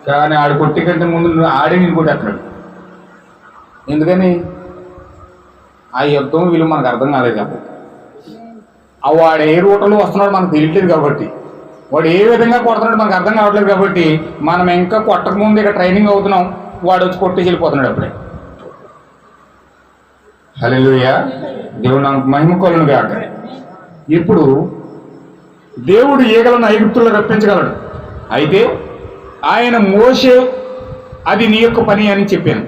S2: కానీ ఆడు కొట్టి కంటే ముందు ఆడే నేను కొట్టేస్తున్నాడు. ఎందుకని? ఆ యుద్ధం వీళ్ళు మనకు అర్థం కాలేదు కాబట్టి. వాడు ఏ రూటంలో వస్తున్నాడు మనకు తెలియట్లేదు కాబట్టి, వాడు ఏ విధంగా కొడుతున్నాడు మనకు అర్థం కావట్లేదు కాబట్టి మనం ఇంకా కొట్టక ముందు ఇక్కడ ట్రైనింగ్ అవుతున్నాం, వాడు వచ్చి కొట్టేసి వెళ్ళిపోతున్నాడు అప్పుడే. హల్లెలూయా, దేవుడు నాకు మహిమ కలుగును గాక. ఇప్పుడు దేవుడు ఈగలను ఐగుప్తుల్లో రప్పించగలడు. అయితే ఆయన మోషే అది నీ యొక్క పని అని చెప్పాను,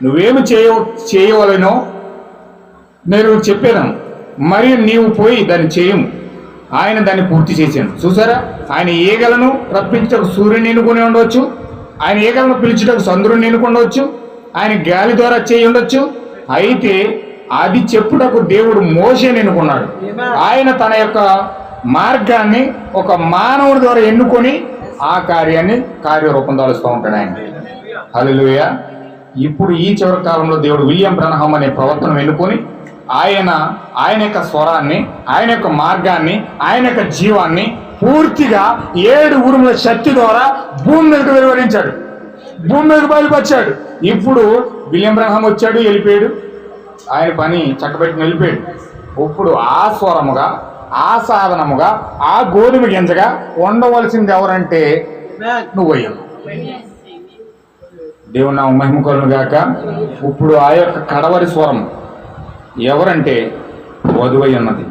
S2: నువ్వేమి చేయవలనో నేను చెప్పాను, మరియు నీవు పోయి దాన్ని చేయము. ఆయన దాన్ని పూర్తి చేశాను. చూసారా, ఆయన ఈగలను రప్పించటకు సూర్యుని ఎన్నుకొని ఉండవచ్చు, ఆయన ఈగలను పిలిచేటకు చంద్రుని ఎన్నుకుండవచ్చు, ఆయన గాలి ద్వారా చేయి ఉండొచ్చు. అయితే అది చెప్పుటకు దేవుడు మోషేని ఎన్నుకున్నాడు. ఆయన తన యొక్క మార్గాన్ని ఒక మానవుడి ద్వారా ఎన్నుకొని ఆ కార్యాన్ని కార్యరూపం దాలుస్తూ ఉంటాడు ఆయన. హల్లెలూయా. ఇప్పుడు ఈ చివరి కాలంలో దేవుడు విలియం బ్రనహాం అనే ప్రవక్తను ఎన్నుకొని ఆయన యొక్క స్వరాన్ని, ఆయన యొక్క మార్గాన్ని, ఆయన యొక్క జీవాన్ని పూర్తిగా 7 ఉరుముల శక్తి ద్వారా భూమి మీదకు వెలువరించాడు, భూమి మీదకు బయలుపరిచాడు. ఇప్పుడు విలియం బ్రనహాం వచ్చాడు, వెళ్ళిపోయాడు, ఆయన పని చక్కబెట్టి వెళ్ళిపోయాడు. ఇప్పుడు ఆ స్వరముగా, ఆ సాధనముగా, ఆ గోధుమ గింజగా ఉండవలసింది ఎవరంటే నువ్వయ్యావు. దేవుని నా మహిమ కలుగును గాక. ఇప్పుడు ఆ యొక్క కడవరి స్వరం ఎవరంటే వధువై ఉన్నది,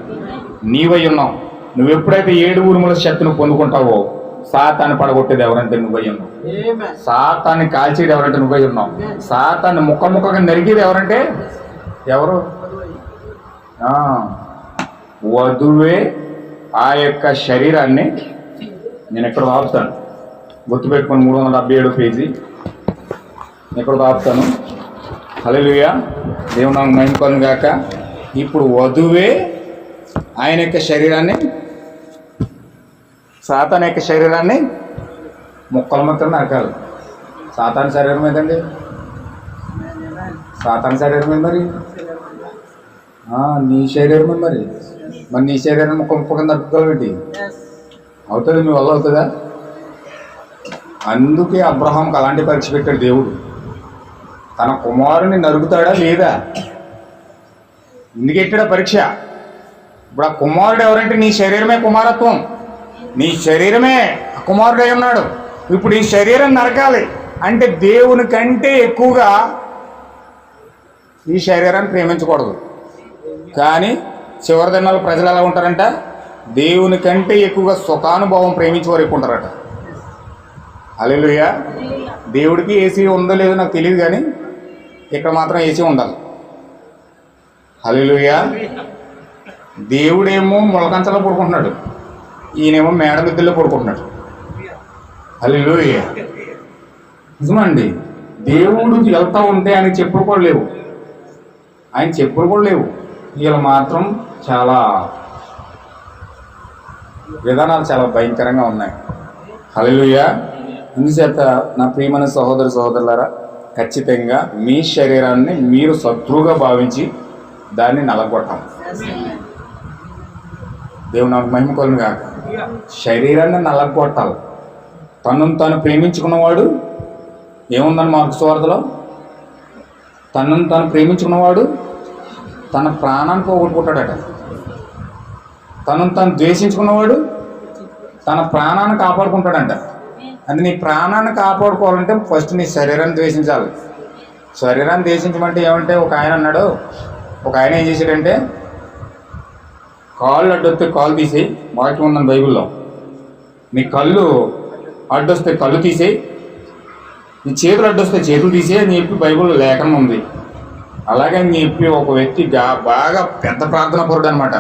S2: నీవై ఉన్నావు. నువ్వు ఎప్పుడైతే 7 ఉరుముల శక్తిని పొందుకుంటావో సాతాన్ని పడగొట్టేది ఎవరంటే నువ్వై ఉన్నావు. సాతాన్ని కాల్చేది ఎవరంటే నువ్వై ఉన్నావు. సాతాన్ని ముక్కగా నరికేది ఎవరంటే ఎవరు? వధువే ఆ యొక్క శరీరాన్ని. నేను ఎక్కడ ఆపుతాను, గుర్తుపెట్టుకొని 377 పేజీ ఎక్కడ ఆపుతాను. హల్లెలూయా, దేవుని నామమునకు మహిమ కలుగును గాక. ఇప్పుడు వధువే ఆయన యొక్క శరీరాన్ని, సాతాన్ యొక్క శరీరాన్ని ముక్కలు నరకాలి. సాతాన్ శరీరం ఏదండి? సాతాన్ శరీరమే మరి, నీ శరీరమే మరి నీ శరీరం ముక్కగా నరుకోగలటి అవుతుంది? మీ వల్ల అవుతుందా? అందుకే అబ్రహాంకి అలాంటి పరీక్ష పెట్టాడు దేవుడు. తన కుమారుని నరుకుతాడా లేదా ఎందుకు పెట్టాడా పరీక్ష? ఇప్పుడు ఆ కుమారుడు ఎవరంటే నీ శరీరమే కుమారత్వం, నీ శరీరమే కుమారుడై ఉన్నాడు. ఇప్పుడు ఈ శరీరం నరకాలి అంటే దేవుని కంటే ఎక్కువగా ఈ శరీరాన్ని ప్రేమించకూడదు. కానీ చివరి దినాల్లో ప్రజలు ఎలా ఉంటారంట? దేవుని కంటే ఎక్కువగా సుఖానుభవం ప్రేమించి వారు ఎక్కువ ఉంటారట. హల్లెలూయా. దేవుడికి ఏసీ ఉందో లేదో నాకు తెలియదు, కానీ ఇక్కడ మాత్రం ఏసీ ఉండాలి. హల్లెలూయా. దేవుడేమో మొలకంచలో పడుకుంటున్నాడు, ఈయనేమో మేడ మిద్దెల్లో పడుకుంటున్నాడు. హల్లెలూయా. నిజమండి, దేవుడు వెళ్తా ఉంటే ఆయనకి చెప్పులు కూడా లేవు, ఆయన చెప్పులు కూడా లేవు. వీళ్ళు మాత్రం చాలా విధానాలు చాలా భయంకరంగా ఉన్నాయి. హల్లెలూయా. అందుచేత నా ప్రియమైన సహోదరు సహోదరులారా, ఖచ్చితంగా మీ శరీరాన్ని మీరు శత్రువుగా భావించి దాన్ని నలగొట్టాలి. దేవుడు నాకు మహిమ కలుగును గాక. శరీరాన్ని నలగొట్టాలి. తనను తాను ప్రేమించుకున్నవాడు ఏముందని మార్కు సువార్తలో, తనను తాను ప్రేమించుకున్నవాడు తన ప్రాణాన్ని పోగొట్టుకుంటాడట. తనను తాను ద్వేషించుకున్నవాడు తన ప్రాణాన్ని కాపాడుకుంటాడంట. అంటే నీ ప్రాణాన్ని కాపాడుకోవాలంటే ఫస్ట్ నీ శరీరాన్ని ద్వేషించాలి. శరీరాన్ని ద్వేషించమంటే ఏమంటే, ఒక ఆయన అన్నాడు, ఒక ఆయన ఏం చేశాడంటే, కాళ్ళు అడ్డొస్తే కాళ్ళు తీసేయి, వాక్యం ఉందని బైబిల్లో, నీ కళ్ళు అడ్డొస్తే కళ్ళు తీసేయి, నీ చేతులు అడ్డొస్తే చేతులు తీసేయి అని చెప్పి బైబిల్లో లేఖనం ఉంది. అలాగే అని చెప్పి ఒక వ్యక్తి బాగా పెద్ద ప్రార్థనా పరుడు అనమాట.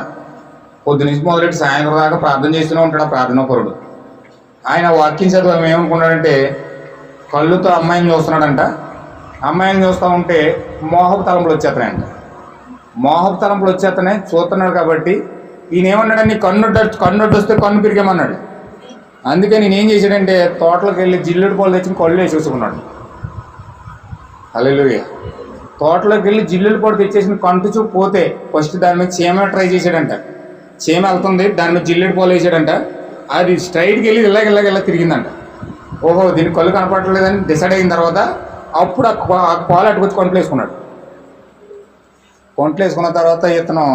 S2: పొద్దు నుంచి మొదలెట్టి సాయంత్రం దాకా ప్రార్థన చేస్తూనే ఉంటాడు ఆ ప్రార్థనా పరుడు. ఆయన వాక్యం చదువు ఏమనుకున్నాడంటే, కళ్ళుతో అమ్మాయిని చూస్తున్నాడంట. అమ్మాయిని చూస్తూ ఉంటే మోహపు తలంపులు వచ్చేస్తాయంట. మోహపు తలంపులు వచ్చేస్తానే చూస్తున్నాడు కాబట్టి ఈయన ఏమన్నాడని, కన్ను వస్తే కన్ను పిరిగామన్నాడు. అందుకే నేనేం చేశాడంటే, తోటలోకి వెళ్ళి జిల్లుడు పాలు తెచ్చి కళ్ళు వేసేసుకున్నాడు. హల్లెలూయా. తోటలోకి వెళ్ళి జిల్లుడు పాలు తెచ్చేసిన కంటు చూపు పోతే ఫస్ట్ దాని మీద చీమ ట్రై చేశాడంట. చీమ వెళ్తుంది, దాని మీద జిల్లుడు పాలు వేసాడంట. అది స్ట్రైట్కి వెళ్ళి ఇలా తిరిగిందంట. ఓహో దీనికి కళ్ళు కనపడలేదని డిసైడ్ అయిన తర్వాత అప్పుడు ఆ పాలు అట్టుకొచ్చి కొంటలు వేసుకున్నాడు. కొంటలు వేసుకున్న తర్వాత ఇతను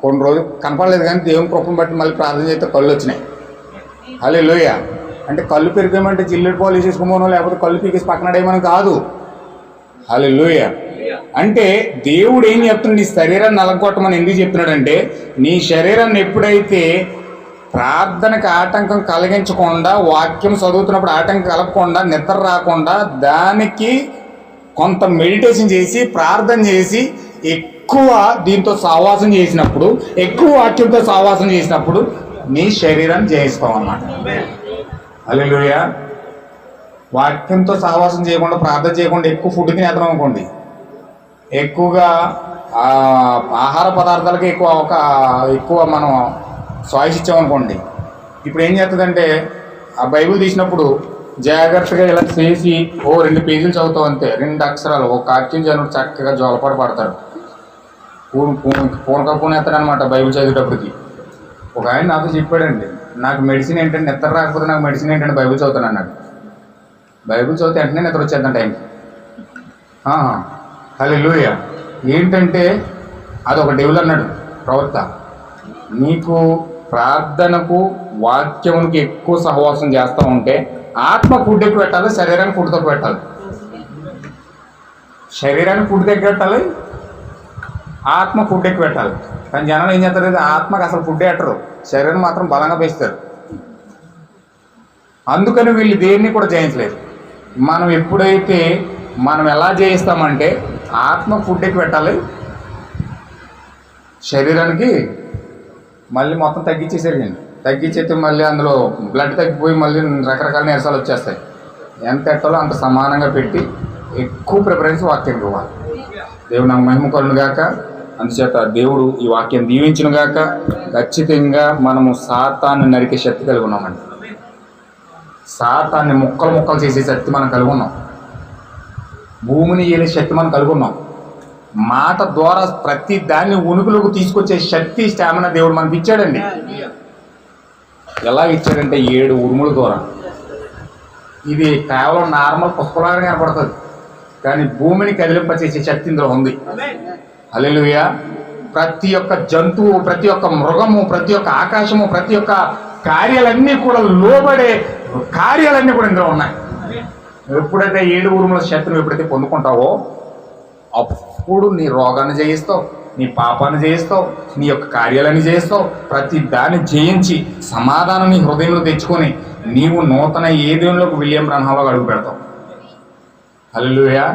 S2: కొన్ని రోజులు కనపడలేదు, కానీ దేవుని కృపను బట్టి మళ్ళీ ప్రార్థన చేస్తే కళ్ళు వచ్చినాయి. హల్లెలూయా. అంటే కళ్ళు పెరిగామంటే జిల్లెడు పాలు వేసేసుకోమనో లేకపోతే కళ్ళు పీకేసి పక్కనడేమని కాదు. హల్లెలూయా. అంటే దేవుడు ఏం చెప్తున్నాడు, నీ శరీరాన్ని నలగొట్టమని ఎందుకు చెప్తున్నాడంటే, నీ శరీరాన్ని ఎప్పుడైతే ప్రార్థనకు ఆటంకం కలిగించకుండా, వాక్యం చదువుతున్నప్పుడు ఆటంకం కలగకుండా, నిద్ర రాకుండా, దానికి కొంత మెడిటేషన్ చేసి ప్రార్థన చేసి ఎక్కువ దీంతో సహవాసం చేసినప్పుడు, ఎక్కువ వాక్యంతో సహవాసం చేసినప్పుడు నీ శరీరాన్ని జయిస్తాం అన్నమాట. హల్లెలూయా. వాక్యంతో సహవాసం చేయకుండా, ప్రార్థన చేయకుండా ఎక్కువ ఫుడ్ తినేద్దాం అనుకోండి, ఎక్కువగా ఆహార పదార్థాలకి ఎక్కువ మనం చాయిస్ ఇచ్చామనుకోండి, ఇప్పుడు ఏం చేస్తుందంటే ఆ బైబిల్ తీసినప్పుడు జాగ్రత్తగా ఇలా చేసి 2 పేజీలు చదువుతావు అంతే, 2 అక్షరాలు, ఒక కార్టూన్ జనుడు చక్కగా జోలపాటు పడతాడు, పూనకప్పునేస్తాడనమాట బైబిల్ చదివేటప్పటికి. ఒక ఆయన నాతో చెప్పాడండి, నాకు మెడిసిన్ ఏంటంటే నిద్ర రాకపోతే నాకు మెడిసిన్ ఏంటంటే బైబిల్ చదువుతాను అన్నాడు. బైబిల్ చదివితే వెంటనే నిద్ర వచ్చేద్దాం టైంకి. హల్లెలూయా. ఏంటంటే అదొక డెవిల్ అన్నాడు ప్రవక్త, నీకు ప్రార్థనకు వాక్యమునికి ఎక్కువ సహవాసం చేస్తూ ఉంటే ఆత్మ ఫుడ్ ఎక్కువ పెట్టాలి, శరీరానికి ఫుడ్ తక్కువ పెట్టాలి. శరీరానికి ఫుడ్ దగ్గర పెట్టాలి, ఆత్మ ఫుడ్ ఎక్కువ పెట్టాలి. కానీ జనాలు ఏం చేస్తారు, ఆత్మకు అసలు ఫుడ్ పెట్టరు, శరీరం మాత్రం బలంగా పెంచుతారు. అందుకని వీళ్ళు దేన్ని కూడా జయించలేదు. మనం ఎప్పుడైతే మనం ఎలా జయిస్తామంటే ఆత్మ ఫుడ్ ఎక్కువ పెట్టాలి, శరీరానికి మళ్ళీ మొత్తం తగ్గించేసేయండి. తగ్గించేస్తే మళ్ళీ అందులో బ్లడ్ తగ్గిపోయి మళ్ళీ రకరకాల నీరసాలు వచ్చేస్తాయి. ఎంత పెట్టాలో అంత సమానంగా పెట్టి ఎక్కువ ప్రిఫరెన్స్ వాక్యానికి ఇవ్వాలి. దేవుడు నాకు మహిమ కలుగును గాక. అందుచేత దేవుడు ఈ వాక్యం దీవించును గాక. ఖచ్చితంగా మనము సాతాన్ని నరికే శక్తి కలిగి ఉన్నామండి. సాతాన్ని ముక్కలు చేసే శక్తి మనం కలిగి ఉన్నాం. భూమిని ఏలే శక్తి మనం కలిగి ఉన్నాం. మాట ద్వారా ప్రతి దాన్ని ఉనికిలోకి తీసుకొచ్చే శక్తి, స్టామినా దేవుడు మనకి ఇచ్చాడండి. ఎలా ఇచ్చాడంటే 7 ఉరుముల ద్వారా. ఇది కేవలం నార్మల్ పుష్పలాగా కనపడుతుంది, కానీ భూమిని కదిలింపచేసే శక్తి ఇందులో ఉంది. హల్లెలూయా. ప్రతి ఒక్క జంతువు, ప్రతి ఒక్క మృగము, ప్రతి ఒక్క ఆకాశము, ప్రతి ఒక్క కార్యాలన్నీ కూడా లోబడే కార్యాలన్నీ కూడా ఇందులో ఉన్నాయి. ఎప్పుడైతే 7 ఉరుముల శక్తిని ఎప్పుడైతే పొందుకుంటావో అప్పుడు నీ రోగాన్ని జయిస్తావు, నీ పాపాన్ని జయిస్తావు, నీ యొక్క కార్యాలన్నీ జయిస్తావు. ప్రతి దాన్ని జయించి సమాధానం నీ హృదయంలో తెచ్చుకొని నీవు నూతన ఏదేంలోకి విలియం బ్రహ్మంలో అడుగు పెడతావు. హల్లెలూయా.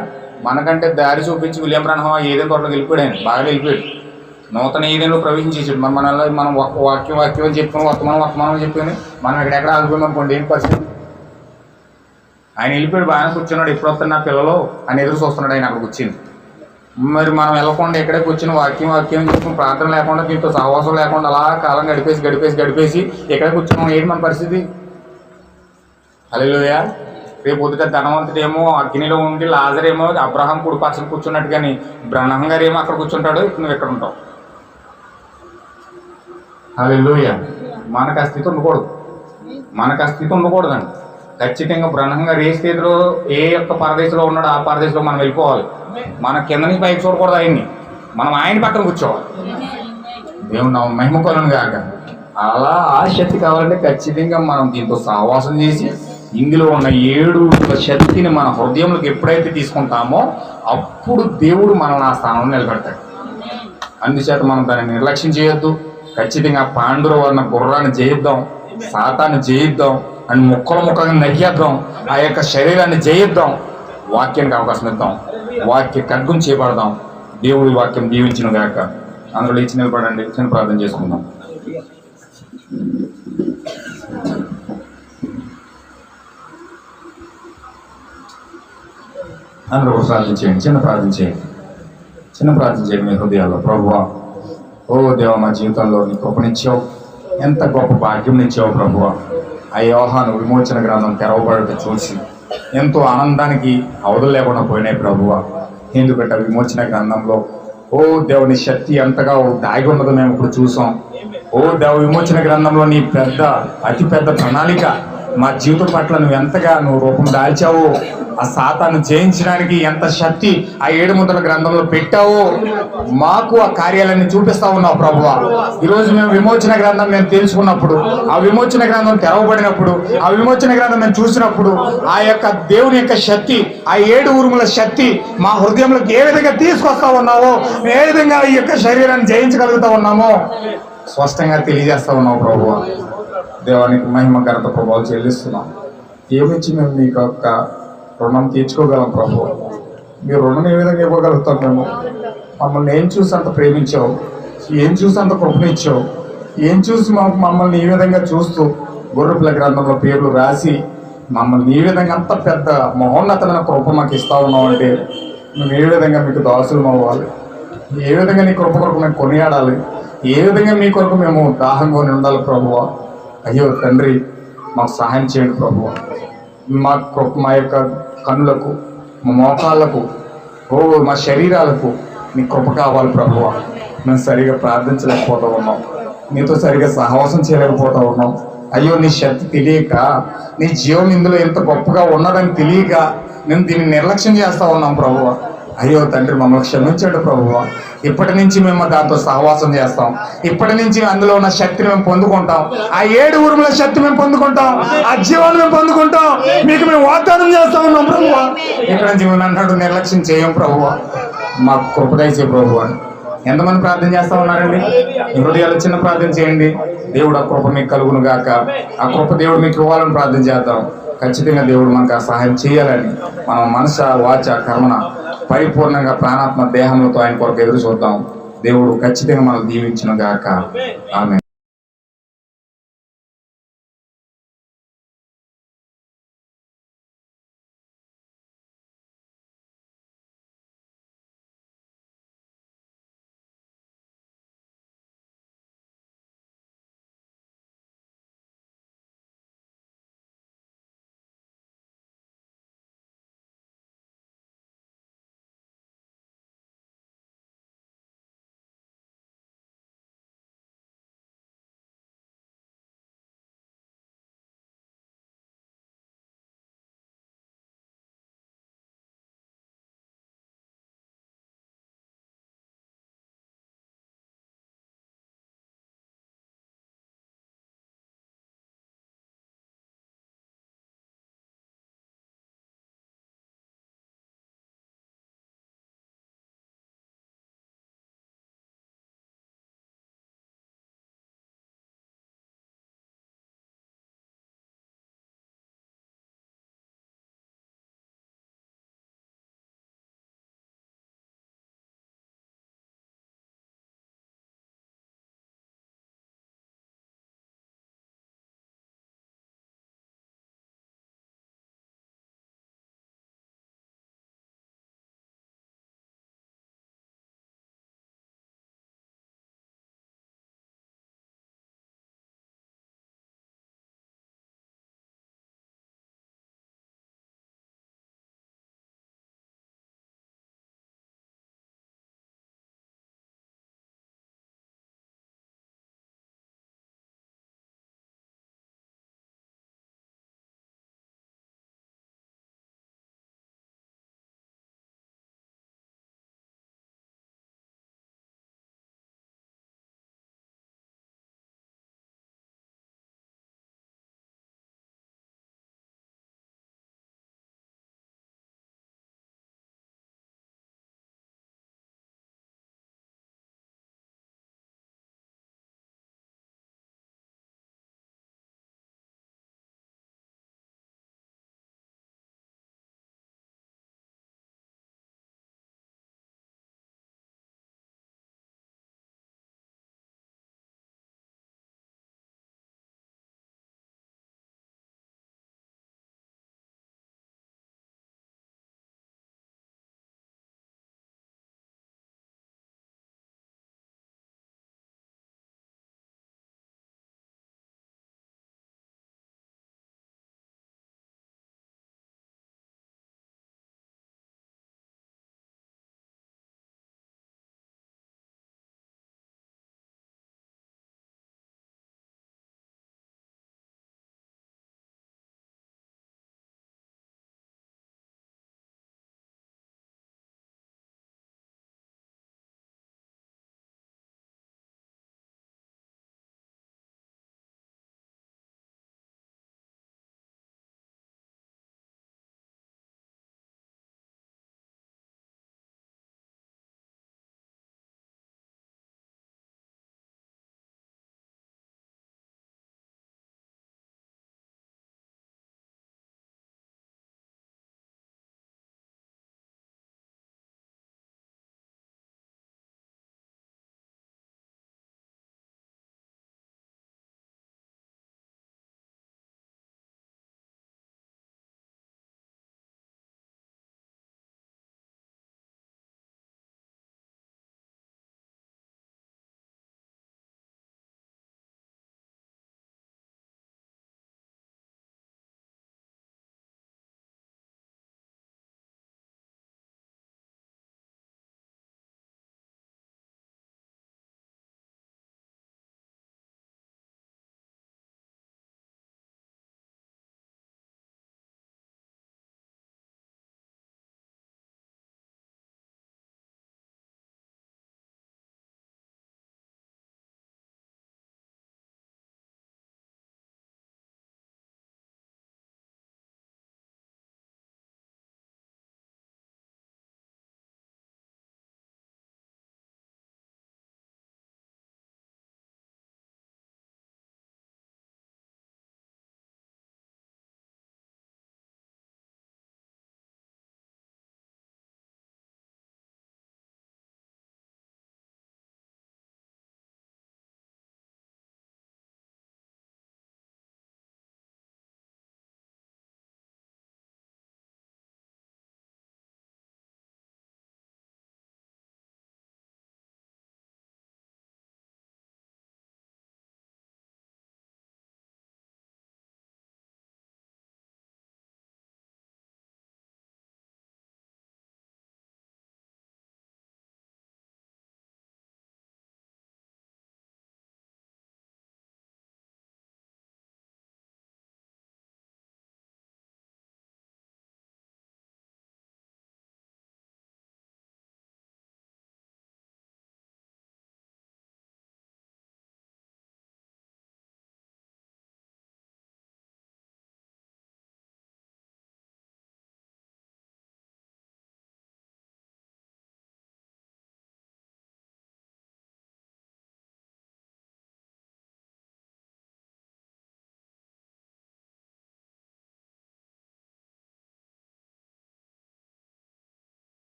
S2: మనకంటే దారి చూపించి విలియం బ్రహ్మం ఏదేం తోటలోకి వెళ్ళిపోయాడు, బాగా వెళ్ళిపోయాడు. నూతన ఏదేంలో ప్రవేశించేసాడు. మనం వాక్యం అని చెప్పుకుని వర్తమానం చెప్పుకొని మనం ఎక్కడెక్కడ ఆగిపోయాం అనుకోండి, ఏం పరిస్థితి? ఆయన వెళ్ళిపోయాడు, బాగా కూర్చున్నాడు. ఎప్పుడు వస్తాడు నా పిల్లలు అని ఎదురు చూస్తున్నాడు. ఆయన అక్కడికి వచ్చింది. మరి మనం వెళ్ళకుండా ఎక్కడే కూర్చుని వాక్యం చెప్పుకుని ప్రార్థన లేకుండా, దీంతో సహవాసం లేకుండా అలా కాలం గడిపేసి ఎక్కడ కూర్చున్నాం? ఏంటి మన పరిస్థితి? హల్లెలూయా. రేపు పొద్దుట ధనవంతుడేమో అగ్నిలో ఉండి, లాజరేమో అబ్రహాం కుడి పక్కన కూర్చున్నట్టు, కానీ బ్రహ్మం గారు ఏమో అక్కడ కూర్చుంటాడు, నువ్వు ఎక్కడ ఉంటావు? హల్లెలూయా. మనకు ఆ స్థితి ఉండకూడదండి. ఖచ్చితంగా బ్రహ్మం గారు ఏ స్థితిలో, ఏ యొక్క పరదేశంలో ఉన్నాడో ఆ పరదేశంలో మనం వెళ్ళిపోవాలి. మన కింద నుంచి పైకి చూడకూడదు ఆయన్ని, మనం ఆయన పక్కన కూర్చోవాలి. దేవుడు నా మహిమ కలుగును గాక. అలా ఆ శక్తి కావాలంటే ఖచ్చితంగా మనం దీంతో సహవాసం చేసి ఇందులో ఉన్న 7 శక్తిని మన హృదయంలోకి ఎప్పుడైతే తీసుకుంటామో అప్పుడు దేవుడు మనల్ని ఆ స్థానంలో నిలబెడతాడు. అందుచేత మనం దాన్ని నిర్లక్ష్యం చేయొద్దు. ఖచ్చితంగా పాండురవర్ణ గుర్రాన్ని జయిద్దాం, సాతాన్ని జయిద్దాం, అని ముక్కలుగా నరికేద్దాం, ఆ యొక్క శరీరాన్ని జయిద్దాం, వాక్యానికి అవకాశం ఇద్దాం, వాక్య ఖడ్గం చేపడదాం. దేవుడి వాక్యం దీవించును గాక. అందులో లేచి నిలబడండి, చిన్న ప్రార్థన చేసుకుందాం. అందరూ ప్రార్థించేయండి, చిన్న ప్రార్థన చేయండి మీ హృదయాల్లో. ప్రభువా, ఓ దేవ, మా జీవితంలో నీ కృపనిచ్చావు, ఎంత గొప్ప భాగ్యం ఇచ్చావు ప్రభువా. ఆ యోహాను విమోచన గ్రంథం తెరవబడట చూసి ఎంతో ఆనందానికి అవధులు లేకుండా పోయినాయి ప్రభువా. ఎందుకంటే విమోచన గ్రంథంలో ఓ దేవుని శక్తి ఎంతగా దాగి ఉన్నదో మేము ఇప్పుడు చూసాం. ఓ దేవ, విమోచన గ్రంథంలో నీ అతి పెద్ద ప్రణాళిక, మా జీవితం పట్ల నువ్వు ఎంతగా రూపం దాల్చావో, ఆ సాతాను జయించడానికి ఎంత శక్తి ఆ 7 ముద్రల గ్రంథంలో పెట్టావో మాకు ఆ కార్యాలన్నీ చూపిస్తా ఉన్నావు ప్రభువా. ఈరోజు మేము విమోచన గ్రంథం మేము తెలుసుకున్నప్పుడు, ఆ విమోచన గ్రంథం తెరవబడినప్పుడు, ఆ విమోచన గ్రంథం మేము చూసినప్పుడు ఆ యొక్క దేవుని యొక్క శక్తి, ఆ 7 ఉరుముల శక్తి మా హృదయంలోకి ఏ విధంగా తీసుకొస్తా ఉన్నావో, ఏ విధంగా ఈ యొక్క శరీరాన్ని జయించగలుగుతా ఉన్నామో స్పష్టంగా తెలియజేస్తా ఉన్నావు ప్రభువా. దేవానికి మహిమ ఘనత ప్రభావం చెల్లిస్తున్నాం. ఏమిచ్చి మేము మీకు యొక్క రుణం తీర్చుకోగలం ప్రభు. మీ రుణం ఏ విధంగా ఇవ్వగలుగుతాం? మేము మమ్మల్ని ఏం చూసి అంత ప్రేమించావు, ఏం చూసి అంత కృపనిచ్చావు, ఏం చూసి మమ్మల్ని ఈ విధంగా చూస్తూ గొర్రెపిల్ల గ్రంథంలో పేర్లు రాసి మమ్మల్ని ఈ విధంగా అంత పెద్ద మహోన్నతమైన కృప మాకు ఇస్తా ఉన్నావు అంటే మేము ఏ విధంగా మీకు దాసులం అవ్వాలి, ఏ విధంగా నీ కృప కొరకు మేము కొనియాడాలి, ఏ విధంగా మీ కొరకు మేము దాహంగా ఉండాలి ప్రభువా. అయ్యో తండ్రి, మాకు సహాయం చేయండి ప్రభువా. మా యొక్క కన్నులకు, మా మోకాళ్ళకు, మా శరీరాలకు నీ కృప కావాలి ప్రభువా. మేము సరిగా ప్రార్థించలేకపోతా ఉన్నాం, నీతో సరిగా సహవాసం చేయలేకపోతా ఉన్నాం. అయ్యో నీ శక్తి తెలియక, నీ జీవం ఇందులో ఎంత గొప్పగా ఉన్నదని తెలియక మేము దీన్ని నిర్లక్ష్యం చేస్తా ఉన్నాం ప్రభువా. అయ్యో తండ్రి, మమ్మల్ని క్షమించండి ప్రభువా. ఇప్పటి నుంచి మేము దాంతో సహవాసం చేస్తాం, ఇప్పటి నుంచి అందులో ఉన్న శక్తిని మేము పొందుకుంటాం, ఆ 7 ఉరుముల శక్తి మేము పొందుకుంటాం, ఆ జీవాన్ని మేము పొందుకుంటాం, మీకు మేము వాగ్దానం చేస్తా ఉన్నాం ప్రభువా. ఇక్కడ నుంచి మేము అన్నాడు నిర్లక్ష్యం చేయం ప్రభువా. మాకు కృప దయచే ప్రభువా. ఎంతమంది ప్రార్థన చేస్తా ఉన్నారండి? హృదయాలు చిన్న ప్రార్థన చేయండి. దేవుడు ఆ కృప మీకు కలుగును గాక. ఆ కృప దేవుడు మీకు ఇవ్వాలని ప్రార్థన చేద్దాం. ఖచ్చితంగా దేవుడు మనకు ఆ సహాయం చేయాలని మనం మనస వాచ కర్మన పరిపూర్ణంగా ప్రాణాత్మ దేహంతో ఆయన కొరకు ఎదురు చూద్దాం. దేవుడు ఖచ్చితంగా మనం దీవించును గాక. ఆమేన్.